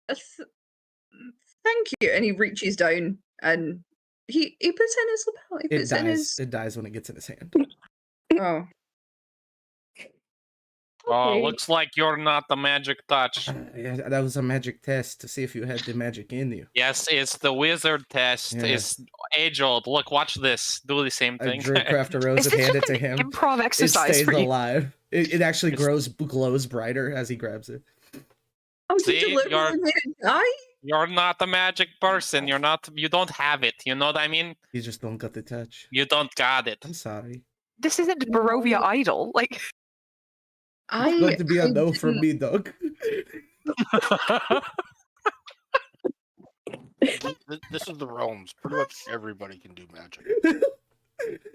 Thank you. And he reaches down and he puts in his lapel. He It puts in dies. his. It dies when it gets in his hand. Oh. Oh, Okay. looks like you're not the magic touch. Yeah, that was a magic test to see if you had the magic in you. Yes, it's the wizard test. Yeah. It's age old. Look, watch this. Do the same I thing. druidcraft a rose Is and this hand it just to an him. improv It exercise stays for you? alive. It actually It's- glows brighter as he grabs it. Oh, See, you deliberately you're- made it die? You're not a magic person. You don't have it. You know what I mean? You just don't got the touch. You don't got it. I'm sorry. This isn't Barovia Idol. Like, It's going to be a I no from didn't- me, Doug. This is the realms. Pretty much everybody can do magic.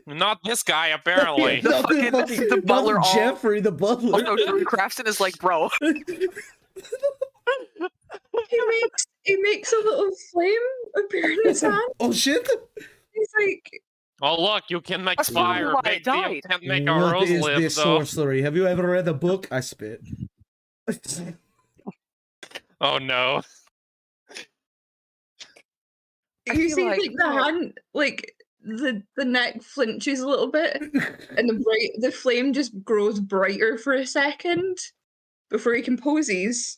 Not this guy, apparently. The fucking- the butler not all- Jeffrey, the butler. also Drew Craftston is like, bro. He makes a little flame appear in his hand. Oh shit! He's like, Oh, look, you can make That's probably fire. why Big it deal. died. Can't make a What rose is live, this though. sorcery? Have you ever read a book? I spit. Oh, no. I you feel see, like- like the hand, like the neck flinches a little bit, and the flame just grows brighter for a second before he composes.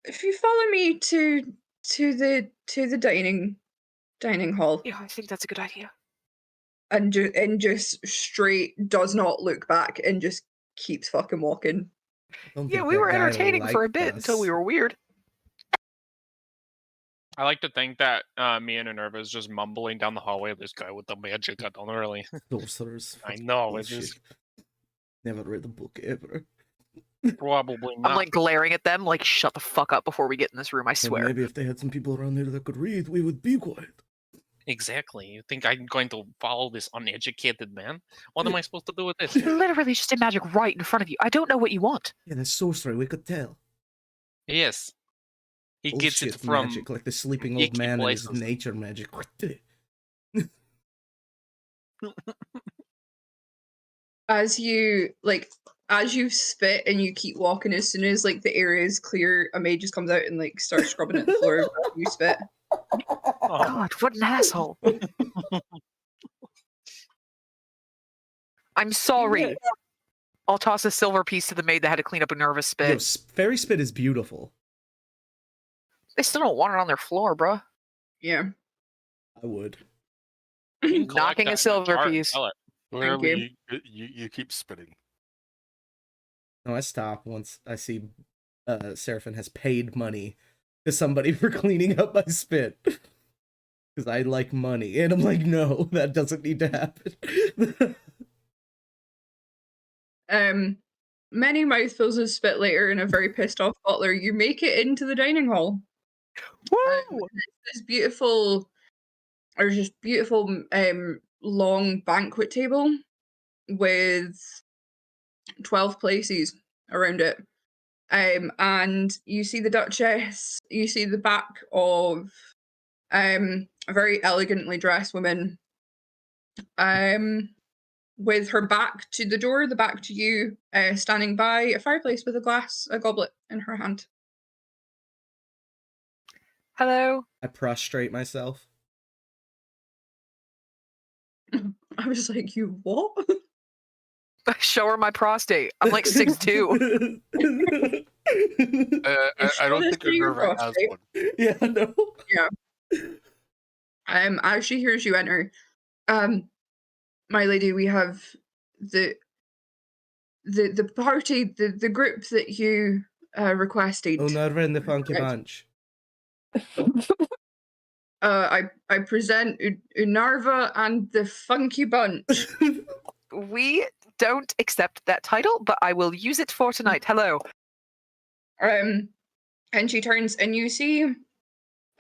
If you follow me to the dining hall Yeah, I think that's a good idea. and just straight does not look back and just keeps fucking walking. Yeah, we were entertaining for a bit until we were weird. I like to think that me and Minerva is just mumbling down the hallway. This guy with the magic. I don't really. Sorcerers. I know, it's Bullshit. just Never read a book ever. probably I'm not. like glaring at them, like, shut the fuck up before we get in this room, I Well, swear. maybe if they had some people around here that could read, we would be quiet. Exactly. You think I'm going to follow this uneducated man? What am I supposed to do with this? He literally just did magic right in front of you. I don't know what you want. Yeah, that's sorcery. We could tell. Yes. He gets it Bullshit from. magic, like the sleeping old icky man and his places. nature magic. as you spit and you keep walking, as soon as like the area is clear, a maid just comes out and like starts scrubbing at the floor after you spit. Oh, God, what an asshole. I'm sorry. I'll toss a silver piece to the maid that had to clean up a nervous spit. Yo, fairy spit is beautiful. They still don't want it on their floor, bruh. Yeah. I would. you can collect Knocking that a in silver jar and piece. sell it. Clearly, you keep spitting. No, I stop once I see Seraphin has paid money to somebody for cleaning up my spit. Because I like money. And I'm like, no, that doesn't need to happen. Many mouthfuls of spit later and a very pissed off butler, you make it into the dining hall. Woo! This beautiful long banquet table with 12 places around it. And you see the Duchess, you see the back of a very elegantly dressed woman with her back to the door, the back to you, standing by a fireplace with a goblet in her hand. Hello? I prostrate myself. I was like, you what? Show her my prostate. I'm like 6'2". I don't think your Minerva has prostate. one. Yeah, no. As she hears you enter, my lady, we have the party, the group that you requested. Unarva and the Funky Bunch. I present Unarva and the Funky Bunch. We don't accept that title, but I will use it for tonight. Hello. And she turns and you see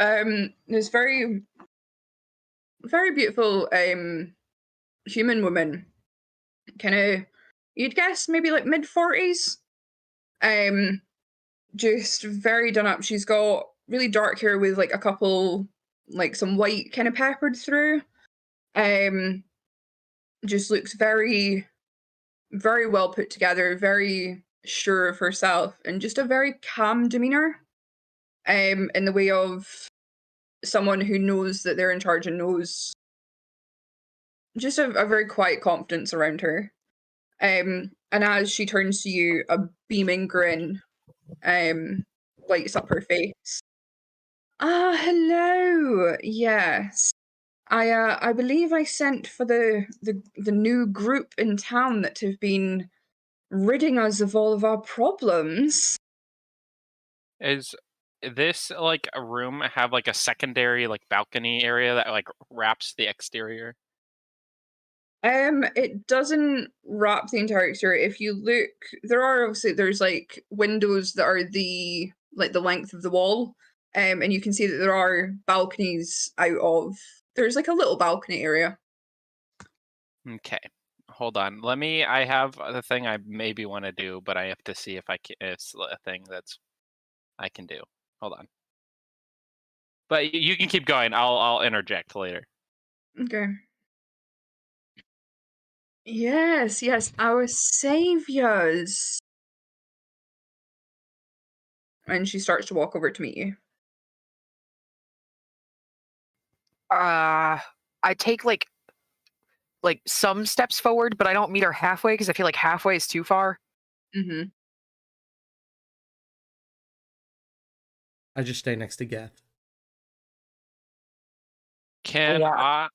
this very, very beautiful human woman, kind of, you'd guess maybe like mid-40s, just very done up. She's got really dark hair with like a couple, like some white kind of peppered through. Just looks very, very well put together, very sure of herself, and just a very calm demeanor, in the way of someone who knows that they're in charge and knows, just a very quiet confidence around her. And as she turns to you, a beaming grin lights up her face. Ah, hello. Yes. I believe I sent for the new group in town that have been ridding us of all of our problems. Is this like a room have like a secondary like balcony area that like wraps the exterior? It doesn't wrap the entire exterior. If you look, there's like windows that are the length of the wall, and you can see that there are balconies out of. There's like a little balcony area. Okay, hold on. I have the thing I maybe want to do, but I have to see if it's a thing that's I can do. Hold on. But you can keep going. I'll interject later. Okay. Yes, our saviors. And she starts to walk over to meet you. I take like some steps forward, but I don't meet her halfway because I feel like halfway is too far. Mm-hmm. I just stay next to Geth. Can Yeah.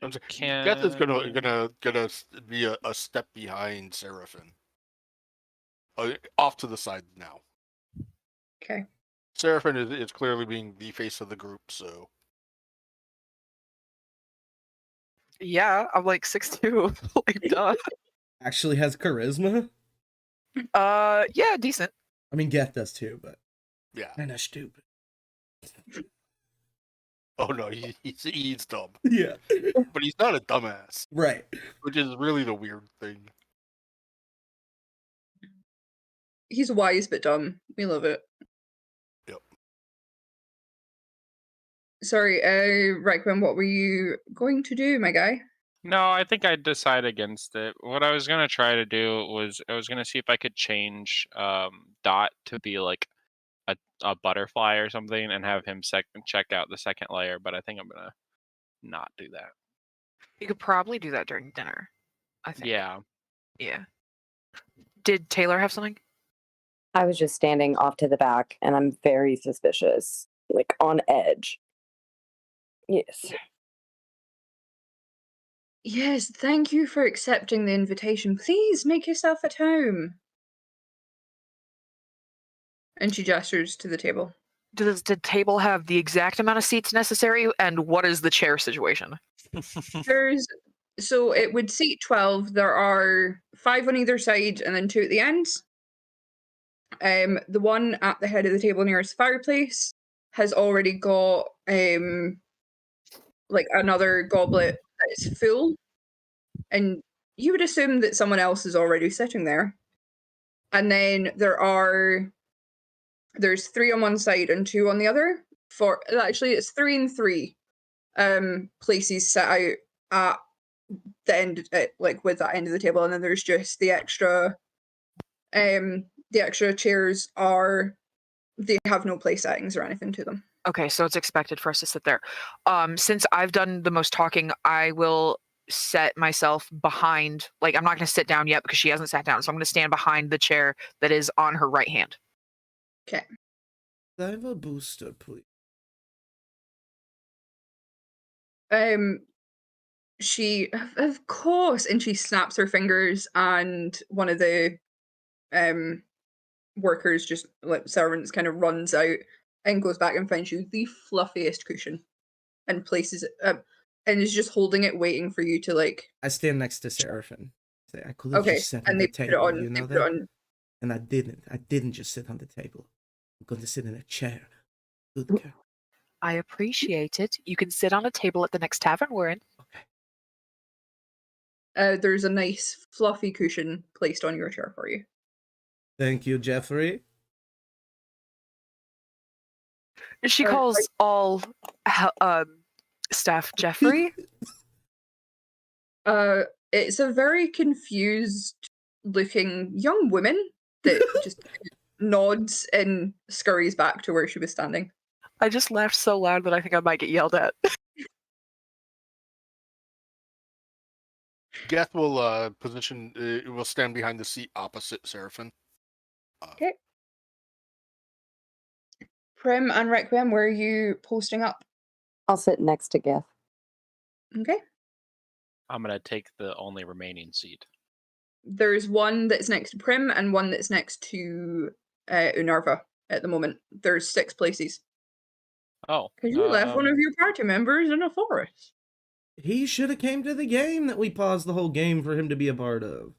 Geth is gonna be a step behind Seraphin. Off to the side now. Okay. Seraphin is clearly being the face of the group, so Yeah, I'm like 6'2". Like, duh. Actually has charisma? Yeah, decent. I mean, Geth does too, but yeah. kinda stupid. Oh no, he's dumb, Yeah. but he's not a dumbass, Right. which is really the weird thing. He's wise but dumb. We love it. Yep. Sorry, Requiem, what were you going to do, my guy? No, I think I'd decide against it. What I was gonna try to do was I was gonna see if I could change Dot to be like a butterfly or something and have him check out the second layer, but I think I'm gonna not do that. You could probably do that during dinner, I think. Yeah. Yeah. Did Taylor have something? I was just standing off to the back, and I'm very suspicious, like on edge. Yes. Yes, thank you for accepting the invitation. Please make yourself at home. And she gestures to the table. Does the table have the exact amount of seats necessary? And what is the chair situation? So it would seat 12. There are 5 on either side and then 2 at the ends. The one at the head of the table nearest the fireplace has already got like another goblet that is full. And you would assume that someone else is already sitting there. And then there's 3 on one side and 2 on the other. Actually, it's 3 and 3 places set out at the end, like with that end of the table, and then there's just the extra chairs they have no place settings or anything to them. Okay, so it's expected for us to sit there. Since I've done the most talking, I will set myself behind, like I'm not going to sit down yet because she hasn't sat down, so I'm going to stand behind the chair that is on her right hand. Okay. I have a booster, please. She, of course, and she snaps her fingers, and one of the workers, just like servants, kind of runs out and goes back and finds you the fluffiest cushion and places it and is just holding it, waiting for you to like. I stand next to Seraphin. Say, I could have just sat on and the they put it table, on. you know They put it that? on. And I didn't. I didn't just sit on the table. I'm going to sit in a chair. Good girl. I appreciate it. You can sit on a table at the next tavern we're in. Okay. There's a nice fluffy cushion placed on your chair for you. Thank you, Jeffrey. She calls all staff Jeffrey. It's a very confused looking young woman that just nods and scurries back to where she was standing. I just laughed so loud that I think I might get yelled at. Geth will will stand behind the seat opposite Seraphin. Okay. Prim and Requiem, where are you posting up? I'll sit next to Geth. Okay. I'm gonna take the only remaining seat. There's one that's next to Prim and one that's next to Unarva at the moment. There's 6 places. Oh. Because you left one of your party members in a forest. He should have came to the game that we paused the whole game for him to be a part of.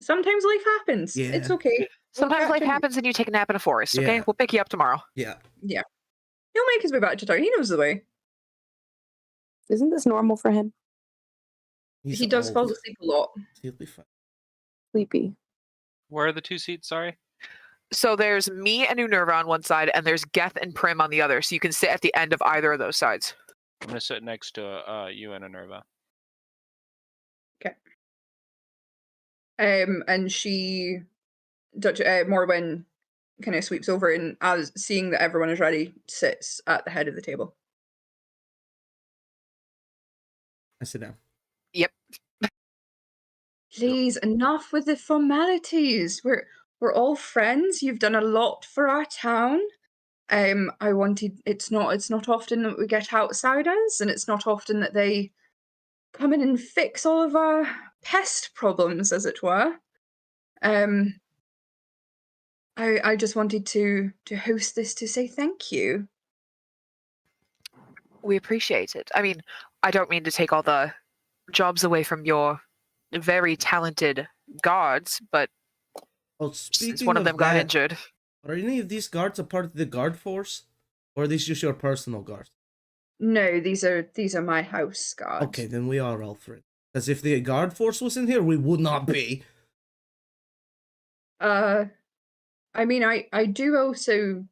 Sometimes life happens. Yeah. It's okay. Sometimes life happens and you take a nap in a forest, okay? Yeah. We'll pick you up tomorrow. Yeah. Yeah. He'll make his way back to town. He knows the way. Isn't this normal for him? He does fall asleep a lot. He'll be fine. Sleepy. Where are the 2 seats? Sorry. So there's me and Unnerva on one side, and there's Geth and Prim on the other, so you can sit at the end of either of those sides. I'm gonna sit next to you and Unnerva. Okay. And she, Morwen, kind of sweeps over and, as seeing that everyone is ready, sits at the head of the table. I sit down. Yep. Please, enough with the formalities. We're all friends. You've done a lot for our town. It's not often that we get outsiders, and it's not often that they come in and fix all of our pest problems, as it were. I just wanted to host this to say thank you. We appreciate it. I mean, I don't mean to take all the jobs away from your very talented guards, but since one of them got injured. Are any of these guards a part of the guard force? Or are these just your personal guards? No, these are my house guards. Okay, then we are all friends. As if the guard force was in here, we would not be. I mean, I do also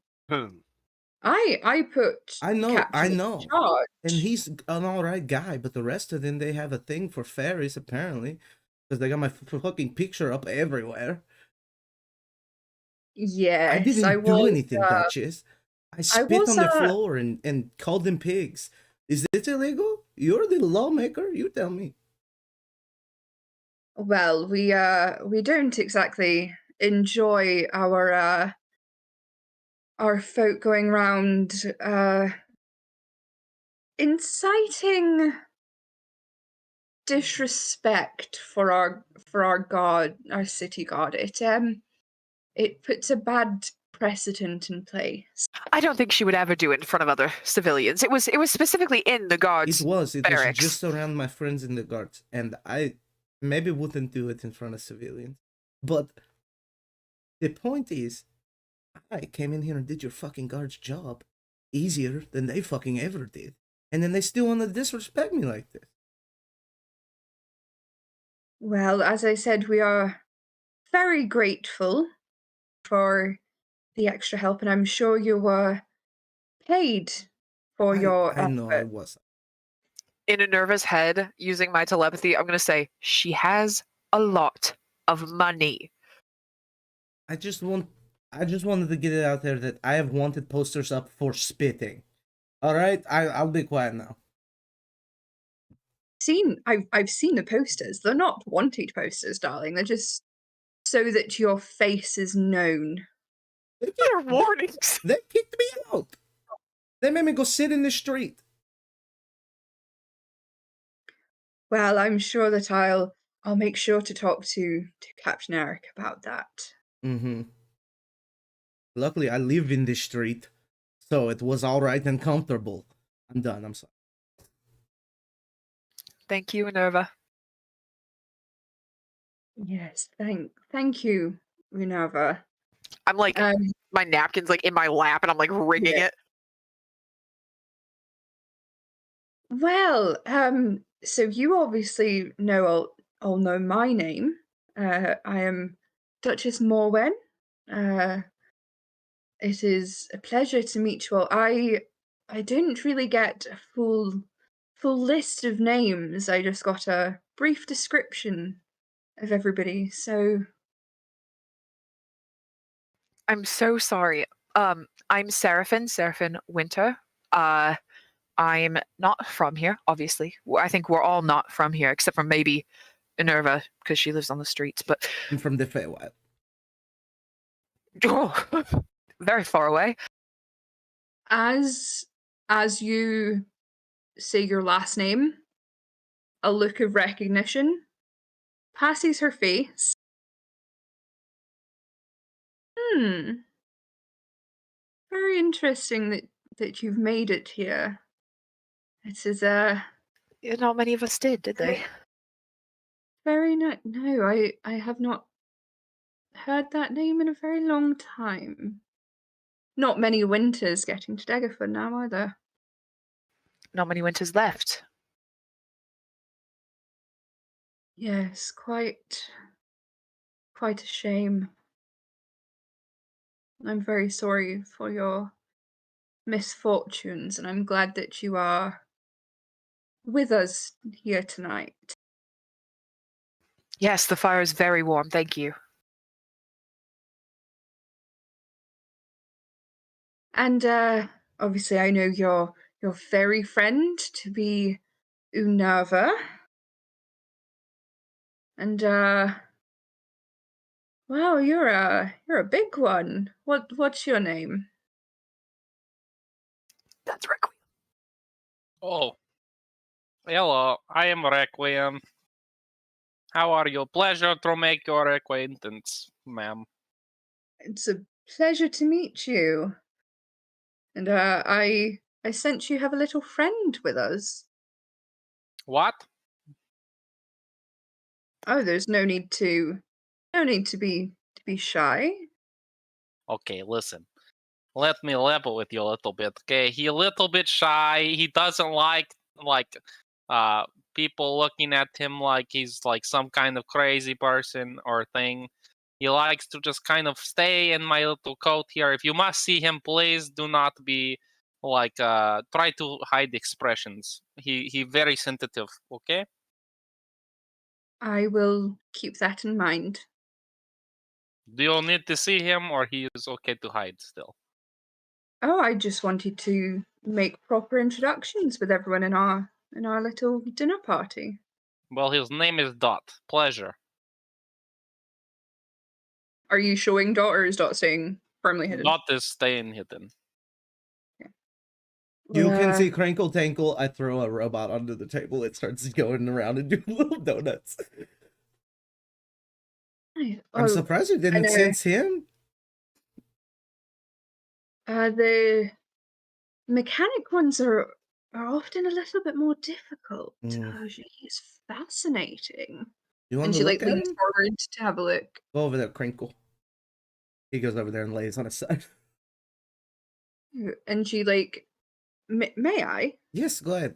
I put I know, Captain in charge. and he's an alright guy, but the rest of them, they have a thing for fairies apparently, because they got my fucking picture up everywhere. Yes, I didn't do anything, Duchess. I spit on the floor and called them pigs. Is this illegal? You're the lawmaker. You tell me. Well, we don't exactly enjoy our folk going around inciting disrespect for our god, our city god. It puts a bad precedent in place. I don't think she would ever do it in front of other civilians. It was specifically in the guards' It was barracks. just around my friends in the guards, and I maybe wouldn't do it in front of civilians. But the point is, I came in here and did your fucking guards' job easier than they fucking ever did, and then they still want to disrespect me like this. Well, as I said, we are very grateful for the extra help, and I'm sure you were paid for your I know I effort. was. In Minerva's head, using my telepathy, I'm going to say, she has a lot of money. I just wanted to get it out there that I have wanted posters up for spitting. All right, I'll be quiet now. I've seen the posters. They're not wanted posters, darling. They're just so that your face is known. They're warnings. They kicked me out. They made me go sit in the street. Well, I'm sure that I'll make sure to talk to Captain Eric about that. Mm-hmm. Luckily, I live in the street, so it was all right and comfortable. I'm done. I'm sorry. Thank you, Minerva. Yes, thank you, Minerva. I'm like, my napkin's like in my lap, and I'm like wringing it. Well, so you obviously all know my name. I am Duchess Morwen. It is a pleasure to meet you all. I didn't really get a full list of names. I just got a brief description of everybody. So I'm so sorry. I'm Seraphine Winter. I'm not from here, obviously. I think we're all not from here, except for maybe Minerva, because she lives on the streets. But I'm from the Feywild. Oh, very far away. as you say your last name, a look of recognition passes her face. Very interesting that you've made it here. It is Not many of us did they? very nice. No, I have not heard that name in a very long time. Not many winters getting to Daggerford now, are there? Not many winters left. Yes, quite a shame. I'm very sorry for your misfortunes, and I'm glad that you are with us here tonight. Yes, the fire is very warm, thank you. And obviously I know your fairy friend to be Unava. And wow, you're a big one. What's your name? That's Requiem. Oh. Hello, I am Requiem. How are you? Pleasure to make your acquaintance, ma'am. It's a pleasure to meet you. And I sense you have a little friend with us. What? Oh, there's no need to be shy. Okay, listen. Let me level with you a little bit, okay? He's a little bit shy. He doesn't like people looking at him like he's like some kind of crazy person or thing. He likes to just kind of stay in my little coat here. If you must see him, please do not be like try to hide the expressions. He very sensitive. Okay. I will keep that in mind. Do you need to see him, or he is okay to hide still? Oh, I just wanted to make proper introductions with everyone in our little dinner party. Well, his name is Dot. Pleasure. Are you showing Dot, or is Dot staying firmly hidden? Dot is staying hidden. You can see Crinkle Tankle. I throw a robot onto the table. It starts going around and doing little donuts. I'm surprised you didn't sense him. The mechanic ones are often a little bit more difficult. Oh, he's fascinating. You want And to she look at leans him? forward to have a look. Go over there, Crinkle. He goes over there and lays on his side. And she may I? Yes, go ahead.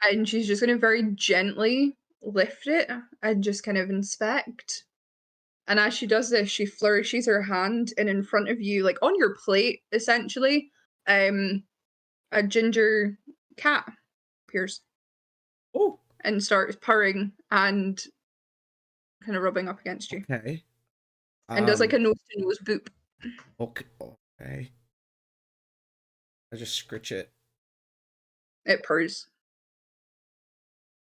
And she's just gonna very gently lift it and just kind of inspect. And as she does this, she flourishes her hand, and in front of you, like on your plate, essentially, a ginger cat appears. Oh. And starts purring and kind of rubbing up against you. Okay. And does like a nose-to-nose boop. Okay. I just scritch it. It purrs.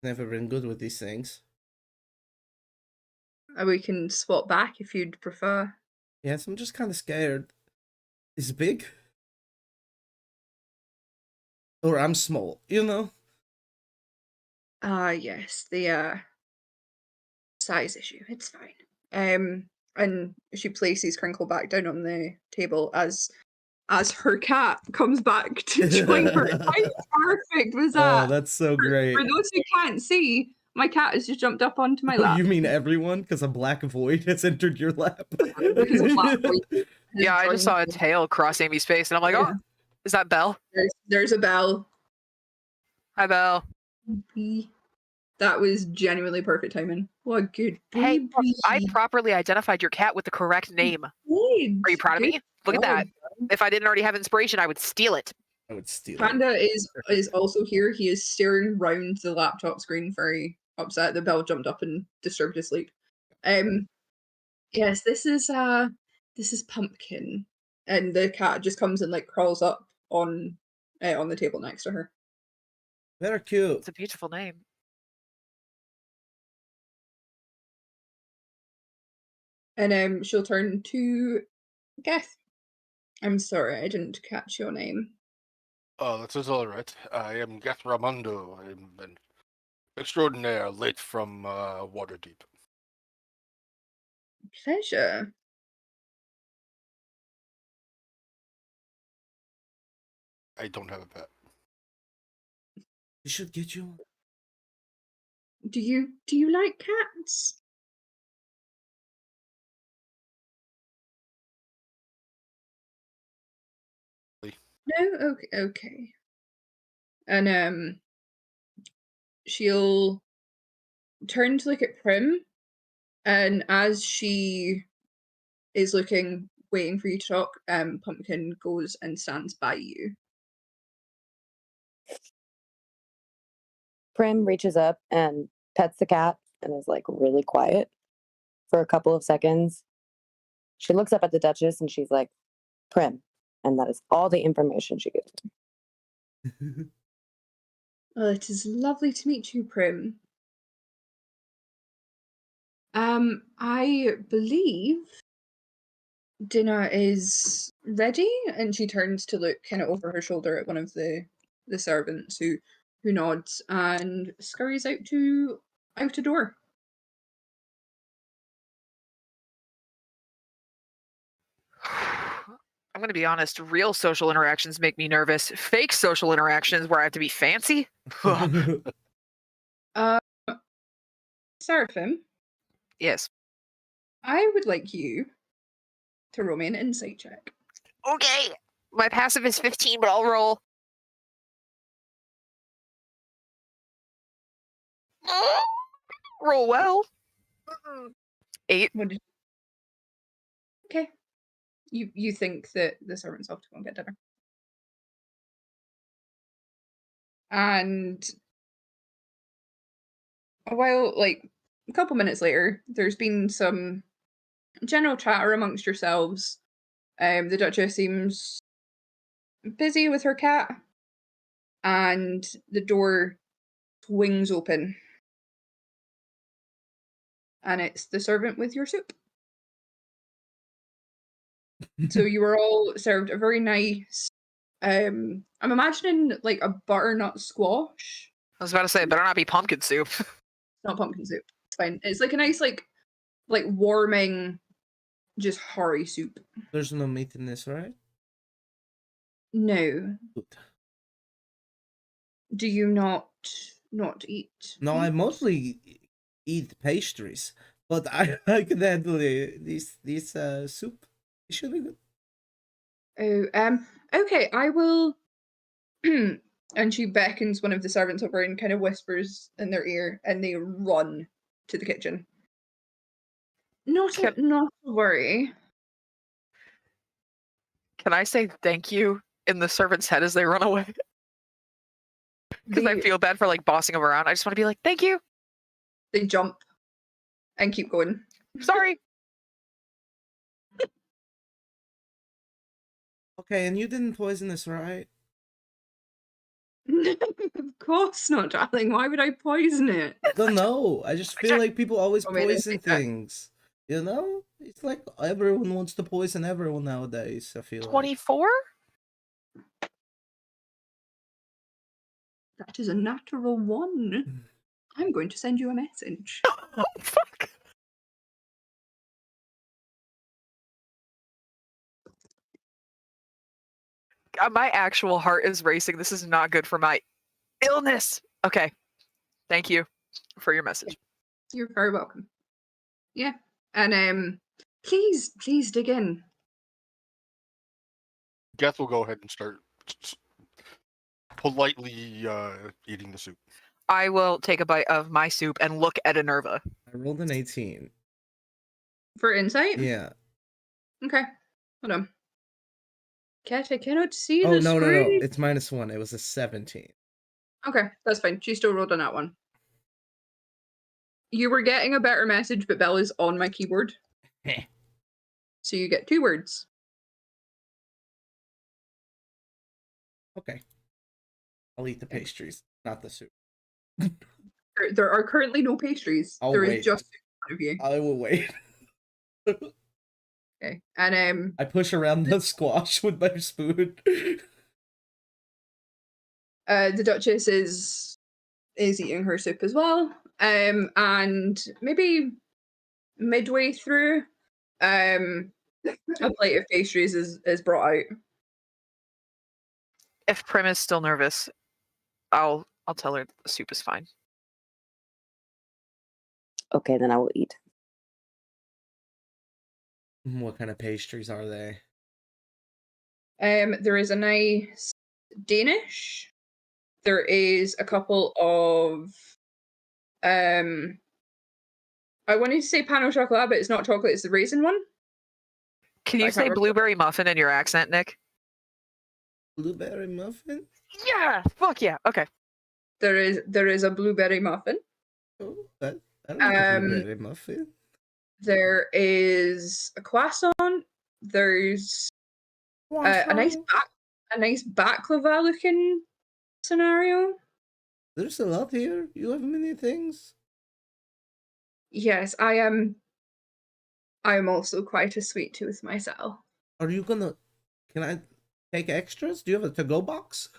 Never been good with these things. We can swap back if you'd prefer. Yes, I'm just kind of scared. Is it big? Or I'm small, you know? Yes, the size issue. It's fine. And she places Crinkle back down on the table as her cat comes back to join her. How perfect was that? Oh, that's so great. For those who can't see, my cat has just jumped up onto my lap. You mean everyone? Because a black void has entered your lap. Because a black void. Yeah, I just saw a tail cross Amy's face, and I'm like, oh, is that Belle? There's a Belle. Hi, Belle. That was genuinely perfect timing. What good Hey, baby. I properly identified your cat with the correct name. Are you proud of me? Look at that. If I didn't already have inspiration, I would steal it. I would steal Panda it. is also here. He is staring round the laptop screen, very upset. The Bell jumped up and disturbed his sleep. Yes, this is Pumpkin, and the cat just comes and like crawls up on the table next to her. Very cute. It's a beautiful name. And she'll turn to Geth. I'm sorry, I didn't catch your name. Oh, that is all right. I am Geth Ramondo. I'm an extraordinaire, late from Waterdeep. Pleasure. I don't have a pet. You should get you. Do you like cats? No? Okay. And she'll turn to look at Prim, and as she is looking, waiting for you to talk, Pumpkin goes and stands by you. Prim reaches up and pets the cat and is like really quiet for a couple of seconds. She looks up at the Duchess and she's like, Prim. And that is all the information she gives me. Well, it is lovely to meet you, Prim. I believe dinner is ready, and she turns to look kind of over her shoulder at one of the servants who nods and scurries out a door. I'm going to be honest, real social interactions make me nervous. Fake social interactions where I have to be fancy? Seraphim, Yes. I would like you to roll me an insight check. Okay. My passive is 15, but I'll roll. Roll well. 8. Okay. You think that the servants have to go and get dinner. And a while, like a couple minutes later, there's been some general chatter amongst yourselves. The Duchess seems busy with her cat, and the door swings open. And it's the servant with your soup. So you were all served a very nice, I'm imagining like a butternut squash. I was about to say, it better not be pumpkin soup. It's not pumpkin soup. It's fine. It's like a nice, like warming, just hearty soup. There's no meat in this, right? No. Good. Do you not eat? No, I meat? mostly eat pastries, but I can handle this soup. It should be good. Oh, okay, I will. And she beckons one of the servants over and kind of whispers in their ear, and they run to the kitchen. Not to worry. Can I say thank you in the servant's head as they run away? Because I feel bad for like bossing them around. I just want to be like, thank you. They jump and keep going. Sorry. Okay, and you didn't poison this, right? Of course not, darling. Why would I poison it? I don't know. I just feel like people always Oh, wait, let's poison take that. things. You know? It's like everyone wants to poison everyone nowadays, I feel like. 24? That is a natural one. I'm going to send you a message. Oh, fuck. My actual heart is racing. This is not good for my illness. Okay. Thank you for your message. You're very welcome. Yeah. And please dig in. Geth will go ahead and start politely eating the soup. I will take a bite of my soup and look at Enerva. I rolled an 18. For insight? Yeah. Okay. Hold on. Cat, I cannot see Oh, the no. screen. It's -1. It was a 17. Okay, that's fine. She still rolled on that one. You were getting a better message, but Bell is on my keyboard. So you get 2 words. Okay. I'll eat the pastries, not the soup. There are currently no pastries. I'll There wait. is just in front of you. I will wait. Okay. And I push around the squash with my spoon. the Duchess is eating her soup as well. And maybe midway through, a plate of pastries is brought out. If Prim is still nervous, I'll tell her the soup is fine. Okay, then I will eat. What kind of pastries are they? There is a nice Danish. There is a couple of I wanted to say pan au chocolat, but it's not chocolate, it's the raisin one. Can I you can't say remember. blueberry muffin in your accent, Nick? Blueberry muffin? Yeah! Fuck yeah. Okay. There is a blueberry muffin. Oh, I don't like a blueberry muffin. There is a croissant. There's a nice baklava looking scenario. There's a lot here. You have many things. Yes, I am also quite a sweet tooth myself. Are you gonna... Can I take extras? Do you have a to-go box?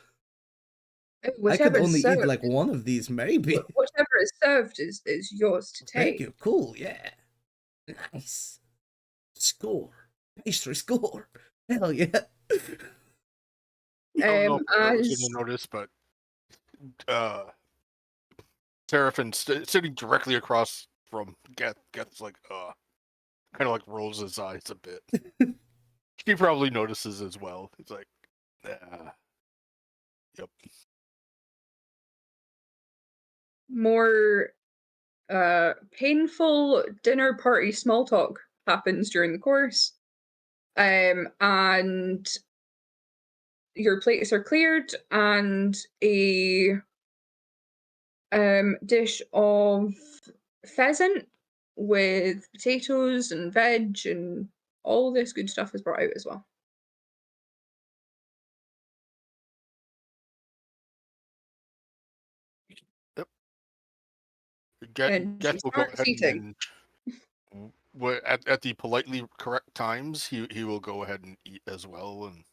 I could only eat like one of these, maybe. Whatever is served is yours to take. Thank you. Cool, yeah. Nice. Score. Pastry score. Hell yeah. I don't know if I was As going to notice, but Seraphin sitting directly across from Geth. Geth's like, kind of like rolls his eyes a bit. He probably notices as well. He's like, yep. more painful dinner party small talk happens during the course. and your plates are cleared, and a dish of pheasant with potatoes and veg and all this good stuff is brought out as well. And Get she will go starts ahead eating. and at the politely correct times, he will go ahead and eat as well. And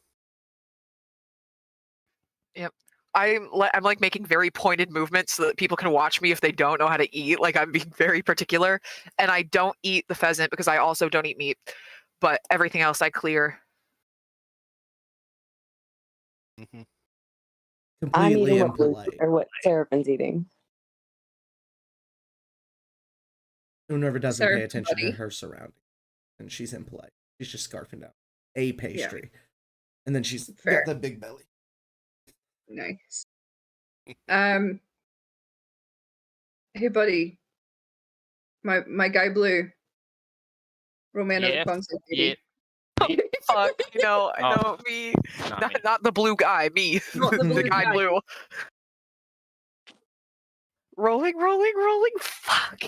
Yep. I'm like making very pointed movements so that people can watch me if they don't know how to eat. Like I'm being very particular, and I don't eat the pheasant because I also don't eat meat, but everything else I clear. I'm Completely eating what Blue, impolite. or what Seraphin's eating. Whoever doesn't pay Seraphin attention to buddy. her surroundings, and she's impolite. She's just scarfing down a pastry, and then she's Fair. got the big belly. Nice. Hey buddy. My guy Blue. Roll me another Yes, concept, yeah. baby. Fuck, I know, Oh. me. Not me. Not the blue guy, me. Not the the blue guy guy. blue. Rolling. Fuck.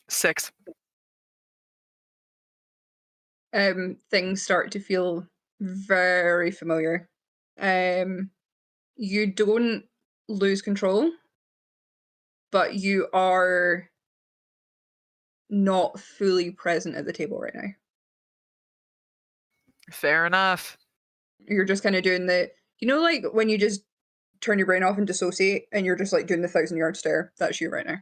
6. Things start to feel very familiar. You don't lose control, but you are not fully present at the table right now. Fair enough. You're just kind of doing like when you just turn your brain off and dissociate and you're just like doing the 1,000-yard stare. That's you right now.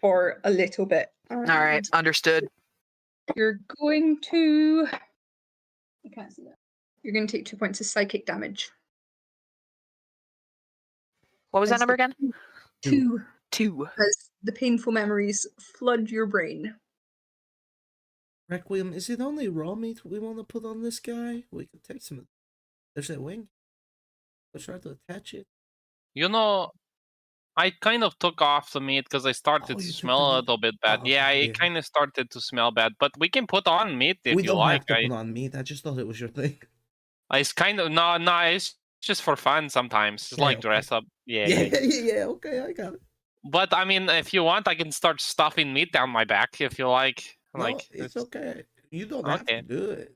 For a little bit. All right, understood. You're going to... I can't see that. You're going to take 2 points of psychic damage. What was that As number again? 2. 2. As the painful memories flood your brain. Requiem, is it only raw meat we want to put on this guy? We could take some. There's that wing. We'll try to attach it. You know, I kind of took off the meat because I started Oh, to you took smell the a meat. little bit bad. Oh, Yeah, yeah. it kind of started to smell bad. But we can put on meat if We you don't like. have to put on meat. I just thought it was your thing. It's kind of no. It's just for fun sometimes. It's Yeah, like okay. dress up. Yeah. Okay, I got it. But I mean, if you want, I can start stuffing meat down my back if you like. No, it's okay. You don't have Okay. to do it.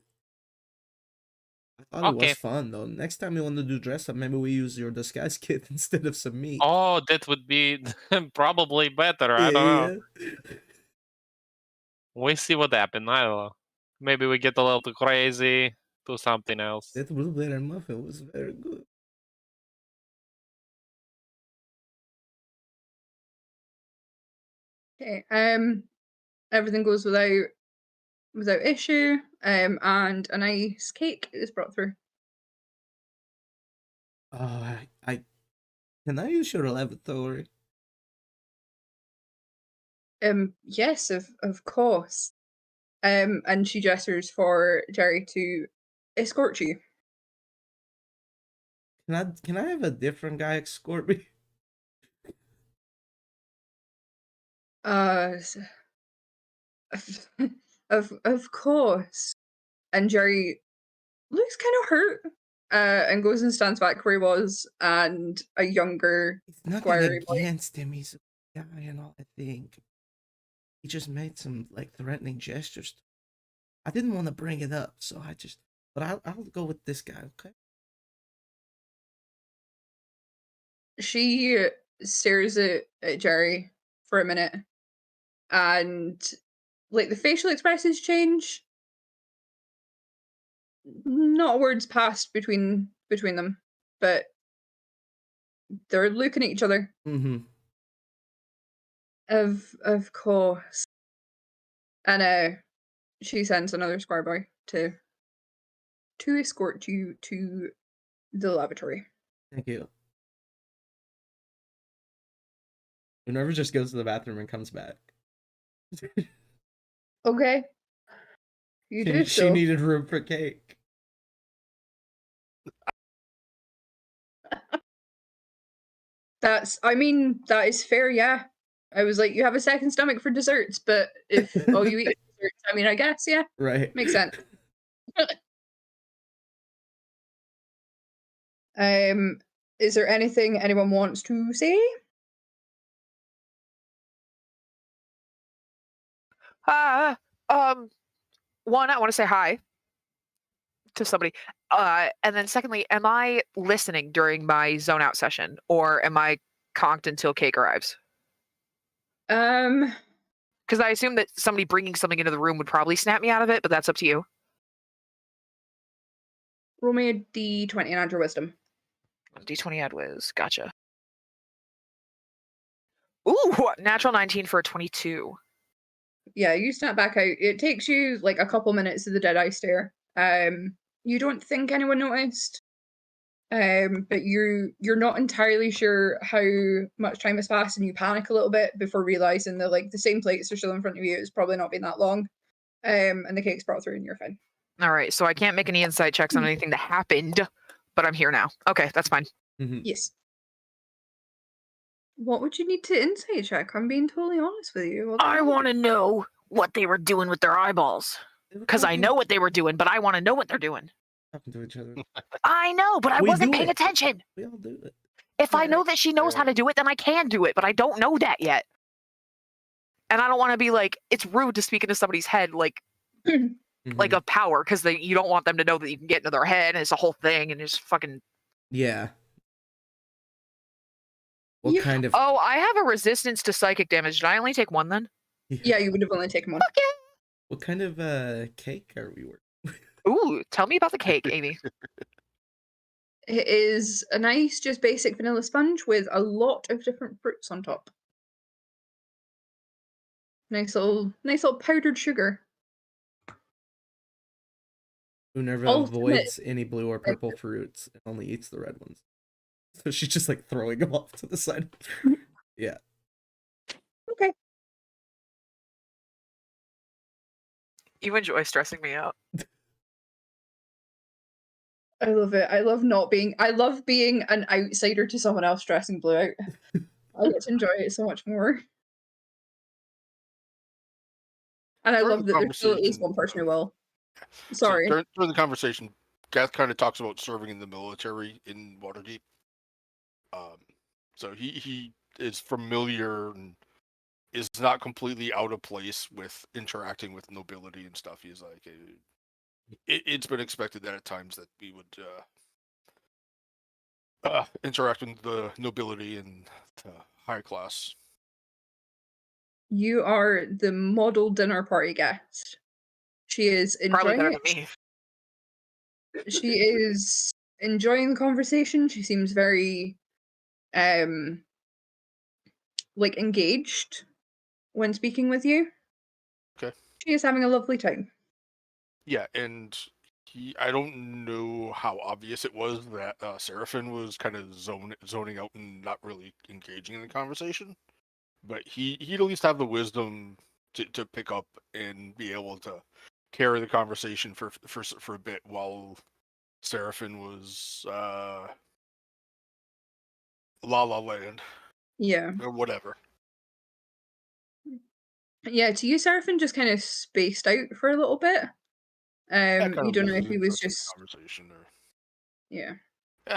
I thought it was fun though. Next time you want to do dress up, maybe we use your disguise kit instead of some meat. Oh, that would be probably better. I don't know. We see what happens. I don't know. Maybe we get a little too crazy. Do something else. That blueberry muffin was very good. Okay. Everything goes without issue. And a nice cake is brought through. Oh, I can I use your lavatory? Yes, of course. And she gestures for Jerry to escort you. Can I have a different guy escort me? Of course. And Jerry looks kind of hurt. And goes and stands back where he was, and a younger It's nothing squire boy. against him. He's a guy and all. I think he just made some like threatening gestures. I didn't want to bring it up, so but I'll go with this guy. Okay. She stares at Jerry for a minute, and like the facial expressions change. Not words passed between them, but they're looking at each other. Mm-hmm. Of course. And she sends another squire boy to escort you to the lavatory. Thank you. Minerva just goes to the bathroom and comes back. Okay. You do so. She needed room for cake. That is fair, yeah. I was like, you have a second stomach for desserts, but if all you eat is desserts, I mean, I guess, yeah, Right. makes sense. Is there anything anyone wants to say? One, I want to say hi to somebody. And then secondly, am I listening during my zone out session, or am I conked until cake arrives? Um, Because I assume that somebody bringing something into the room would probably snap me out of it, but that's up to you. roll me a d20 and add your wisdom. D20 add whiz. Gotcha. Ooh, natural 19 for a 22. Yeah, you snap back out. It takes you like a couple minutes of the dead eye stare. You don't think anyone noticed. But you're not entirely sure how much time has passed, and you panic a little bit before realizing that like the same plates are still in front of you. It's probably not been that long. And the cake's brought through and you're fine. All right, so I can't make any insight checks on anything that happened, but I'm here now. Okay, that's fine. Mhm. Yes. What would you need to insight check? I'm being totally honest with you. What the I hell? want to know what they were doing with their eyeballs. They were Because I talking- know what they were doing, but I want to know what they're doing. talking to each other. I know, but I We wasn't do paying it. attention. We all do it. If I Yeah. know that she knows how to do it, then I can do it, but I don't know that yet. And I don't want to be like, it's rude to speak into somebody's head like Mhm. a power, because you don't want them to know that you can get into their head, and it's a whole thing, and it's fucking... Yeah. What Yeah. kind of Oh, I have a resistance to psychic damage. Did I only take one then? Yeah, you would have only taken one. what kind of cake are we working? Ooh, tell me about the cake, Amy. It is a nice, just basic vanilla sponge with a lot of different fruits on top. Nice little powdered sugar. Who never Ultimate- avoids any blue or purple fruits and only eats the red ones. So she's just like throwing them off to the side. Yeah. Okay. You enjoy stressing me out. I love it. I love being an outsider to someone else stressing Blue out. I get to enjoy it so much more. And I During love the that there's still at least conversation, one person who will. So Sorry. during the conversation, Gath kind of talks about serving in the military in Waterdeep. So he is familiar and is not completely out of place with interacting with nobility and stuff. He's like, it's been expected that at times that we would interact with the nobility and high class. You are the model dinner party guest. She is Probably enjoying better than it. me. She is enjoying the conversation. She seems very like engaged when speaking with you. Okay. She is having a lovely time. Yeah, and I don't know how obvious it was that Seraphin was kind of zoning out and not really engaging in the conversation, but he'd at least have the wisdom to pick up and be able to carry the conversation for a bit while Seraphin was La La Land Yeah. or whatever. Yeah, to you, Seraphin just kind of spaced out for a little bit. You don't know if he was just conversation or yeah,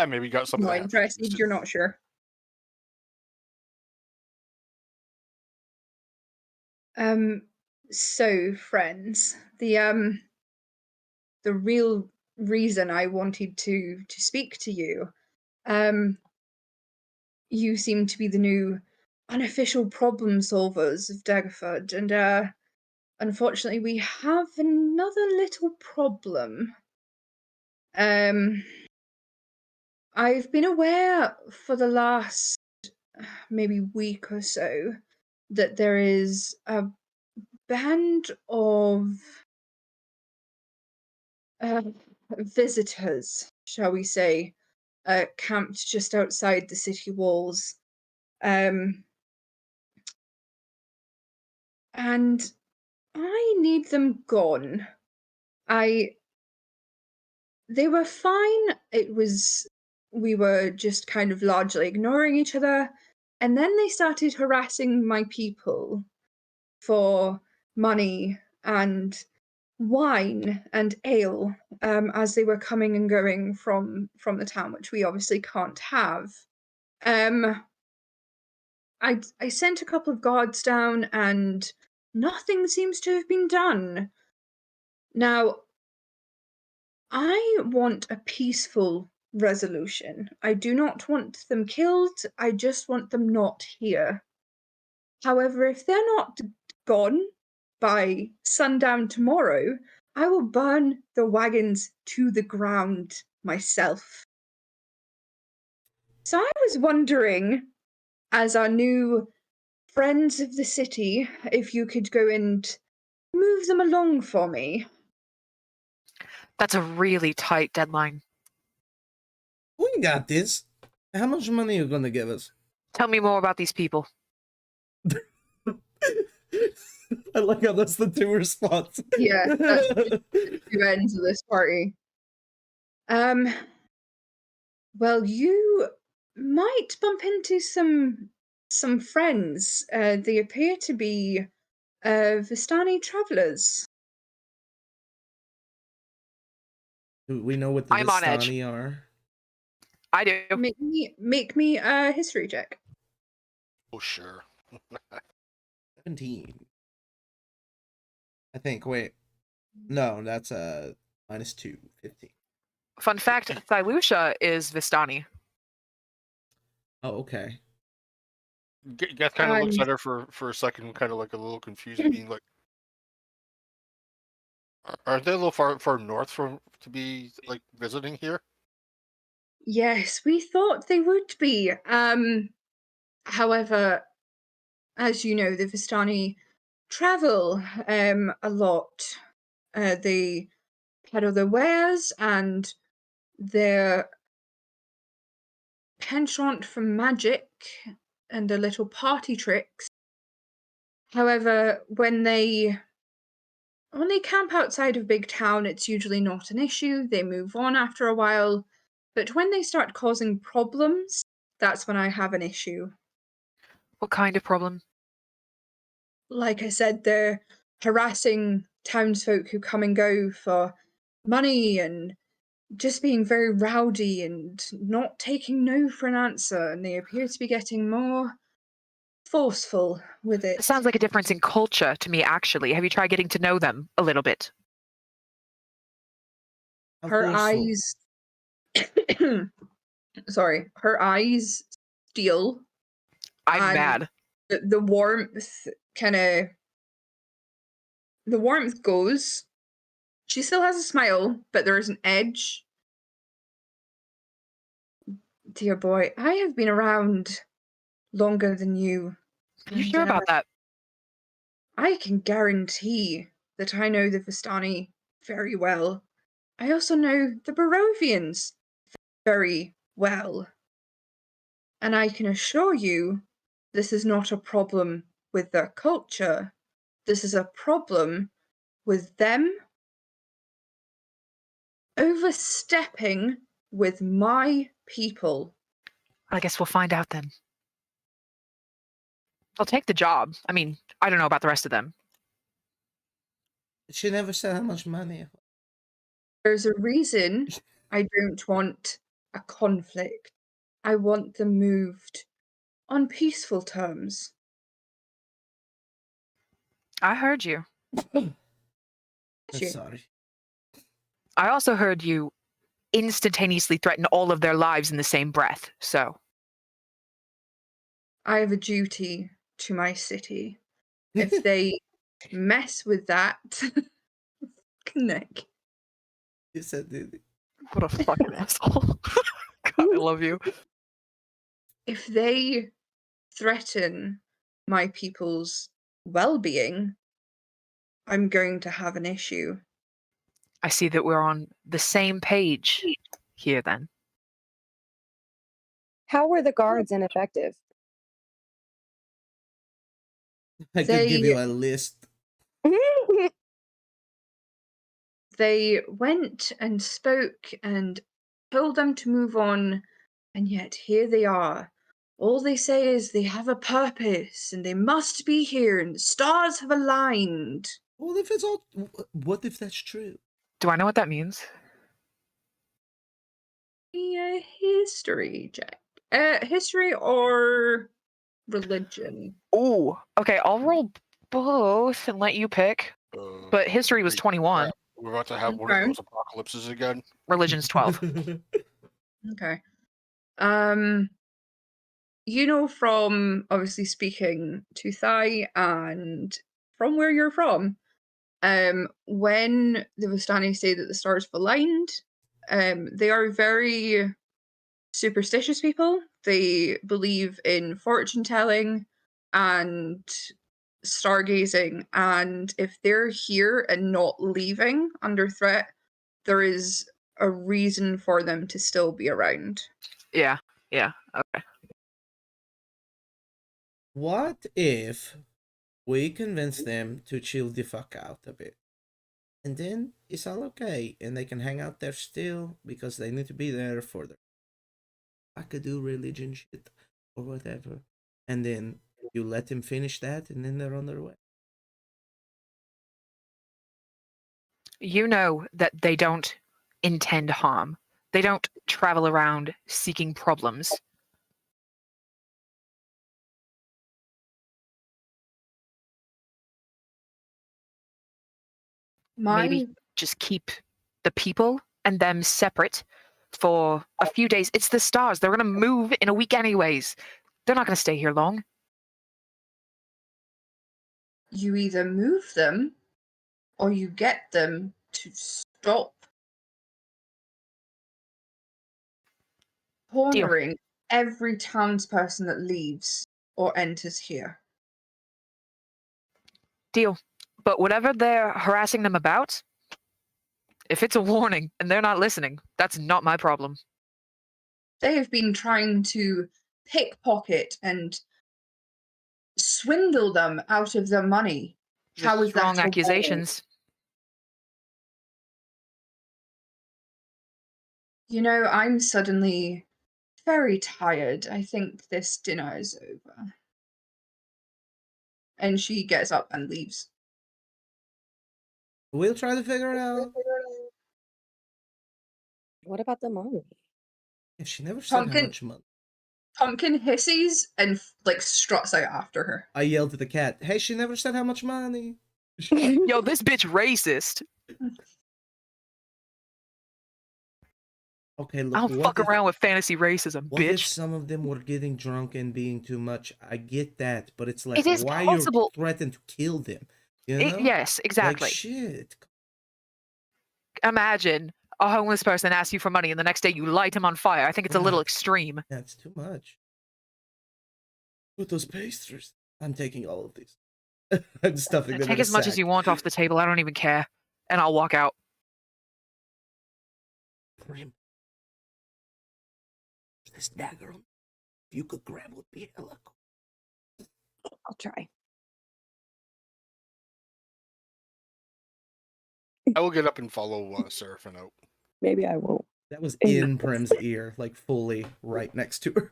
maybe got something not that happened interested. recent. You're not sure. So friends, the real reason I wanted to speak to you, you seem to be the new unofficial problem solvers of Daggerford, and unfortunately we have another little problem. I've been aware for the last maybe week or so that there is a band of visitors, shall we say, camped just outside the city walls. And I need them gone. They were fine. We were just kind of largely ignoring each other. And then they started harassing my people for money and wine and ale as they were coming and going from the town, which we obviously can't have. I sent a couple of guards down, and nothing seems to have been done. Now, I want a peaceful resolution. I do not want them killed. I just want them not here. However, if they're not gone by sundown tomorrow, I will burn the wagons to the ground myself. So I was wondering, as our new friends of the city, if you could go and move them along for me. That's a really tight deadline. We got this. How much money are you gonna give us? Tell me more about these people. I like how that's the two response. Yeah, that's the two ends of this party. Well, you might bump into some friends. They appear to be Vistani travelers. Do we know what the I'm on edge. Vistani are? I do. Make me a history check. Oh, sure. 17. I think. Wait. No, that's -2. 15. Fun fact, Thylusha is Vistani. Oh, okay. Geth kind of looks at her for a second, kind of like a little confused, being like, "Aren't they a little far north to be like visiting here?" Yes, we thought they would be. However, as you know, the Vistani travel a lot. They peddle their wares and their penchant for magic and their little party tricks. However, when they camp outside of big town, it's usually not an issue. They move on after a while. But when they start causing problems, that's when I have an issue. What kind of problem? Like I said, they're harassing townsfolk who come and go for money and just being very rowdy and not taking no for an answer. And they appear to be getting more forceful with it. It sounds like a difference in culture to me, actually. Have you tried getting to know them a little bit? Her eyes sorry, her eyes steel. I'm mad. The warmth the warmth goes. She still has a smile, but there is an edge. Dear boy, I have been around longer than you. Are you sure about that? I can guarantee that I know the Vistani very well. I also know the Barovians very well. And I can assure you, this is not a problem with their culture. This is a problem with them overstepping with my people. I guess we'll find out then. I'll take the job. I mean, I don't know about the rest of them. She never said how much money. There's a reason I don't want a conflict. I want them moved on peaceful terms. I heard you. I'm sorry. I also heard you instantaneously threaten all of their lives in the same breath, so. I have a duty to my city. If they mess with that, Nick. You said, dude. What a fucking asshole. God, I love you. If they threaten my people's well-being, I'm going to have an issue. I see that we're on the same page here then. How were the guards ineffective? I could give you a list. They went and spoke and told them to move on, and yet here they are, All they say is they have a purpose and they must be here and the stars have aligned. Well, if it's all, what if that's true? Do I know what that means? A history check. History or religion? Ooh, okay, I'll roll both and let you pick. But history was Wait, 21, We're about to have one of Okay. those apocalypses again. religion's 12. Okay. You know from obviously speaking to Thai and from where you're from, when the Vistani say that the stars have aligned, they are very superstitious people. They believe in fortune telling and stargazing, and if they're here and not leaving under threat, there is a reason for them to still be around. Yeah, okay. What if we convince them to chill the fuck out a bit? And then it's all okay, and they can hang out there still because they need to be there for their do religion shit or whatever. And then you let them finish that, and then they're on their way. You know that they don't intend harm. They don't travel around seeking problems. Maybe just keep the people and them separate for a few days. It's the stars. They're going to move in a week anyways. They're not going to stay here long. You either move them or you get them to stop cornering every townsperson that leaves or enters here. Deal. But whatever they're harassing them about, if it's a warning and they're not listening, that's not my problem. They have been trying to pickpocket and swindle them out of their money. How is that strong a war? accusations? You know, I'm suddenly very tired. I think this dinner is over. And she gets up and leaves. We'll try to figure it out. What about the money? Yeah, she never said how Pumpkin- much money. Pumpkin hisses and like struts out after her. I yelled at the cat, "Hey, she never said how much money." Yo, this bitch racist. Okay, look. I don't what fuck if- around with fantasy racism, What if bitch. some of them were getting drunk and being too much? I get that, but it's like, It is why possible. you threaten to kill them? You know? Yes, exactly. Like, shit. Imagine a homeless person asks you for money and the next day you light him on fire. I think it's a little extreme. That's too much. With those pastries, I'm taking all of these. I'm stuffing them Take in a as much as sack. you want off the table. I don't even care. And I'll walk out. Prim. This dagger, if you could grab, would be hella cool. I'll try. I will get up and follow Seraphin out. Maybe I won't. That was in Prim's ear, like fully right next to her.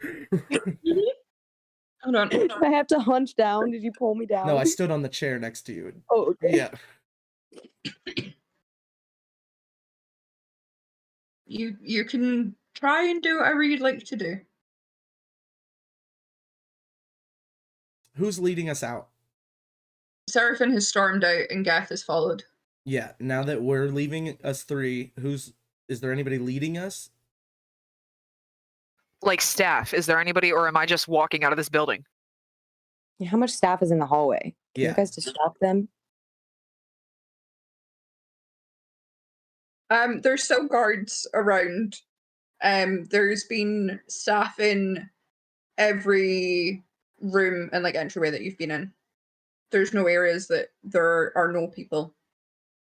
Hold on. I have to hunch down. Did you pull me down? No, I stood on the chair next to you. Oh, okay. Yeah. You can try and do whatever you'd like to do. Who's leading us out? Seraphin has stormed out and Gath has followed. Yeah, now that we're leaving us three, is there anybody leading us? Like staff, is there anybody, or am I just walking out of this building? How much staff is in the hallway? Can Yeah. you guys just stop them? There's still guards around. There's been staff in every room and like entryway that you've been in. There's no areas that there are no people.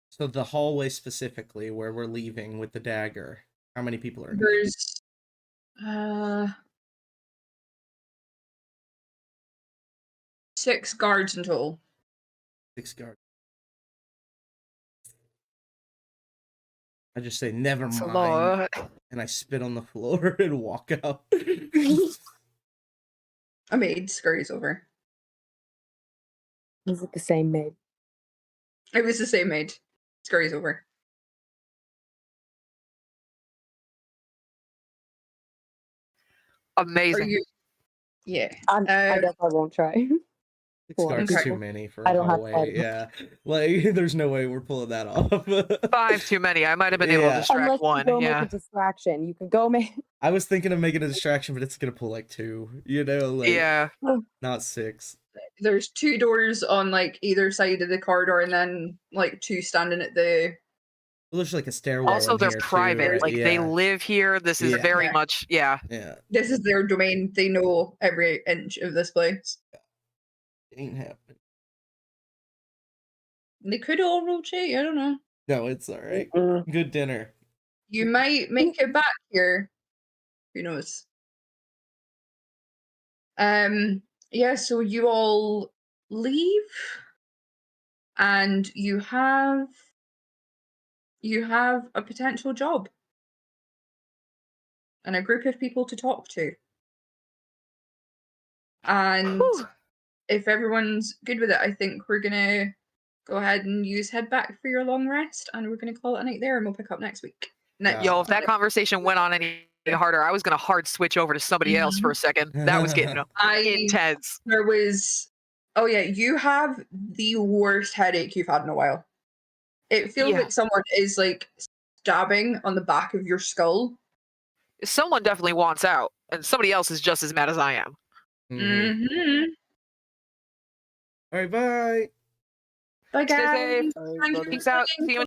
So the hallway specifically, where we're leaving with the dagger, how many people are in? There's 6 guards in total. 6 guards. I just say, never It's a mind. lot. And I spit on the floor and walk out. A maid scurries over. Is it the same maid? It was the same maid. Scurries over. Are Amazing. you? Yeah. I guess I won't try. 6 Cool. guards Okay. too many for I a don't have hallway. fun. Yeah, like there's no way we're pulling that off. 5 too many. I might have been able to Yeah. distract Unless one. you go Yeah. make a distraction. You could go make. I was thinking of making a distraction, but it's gonna pull like 2. You know, like Yeah. not 6. There's 2 doors on like either side of the corridor, and then like 2 standing at the. Well, there's like a stairwell. Also, in they're here private. Too, right? Like they Yeah. live here. This is Yeah. very Yeah. much. Yeah. Yeah, This is their domain. They know every inch of this place. it ain't happening. They could all roll cheat. I don't know. No, it's all right. Mm-mm. Good dinner. You might make it back here. Who knows? Yeah, so you all leave, and you have a potential job and a group of people to talk to. And Whew. if everyone's good with it, I think we're gonna go ahead and use head back for your long rest, and we're gonna call it a night there, and we'll pick up next week. Yo, if that conversation went on any harder, I was gonna hard switch over to somebody else for a second. That was getting intense. There was. Oh yeah, you have the worst headache you've had in a while. It feels Yeah. like someone is like stabbing on the back of your skull. Someone definitely wants out, and somebody else is just as mad as I am. Mm-hmm. All right, bye. Bye Stay guys. safe. Thank you Peace for out. playing See you in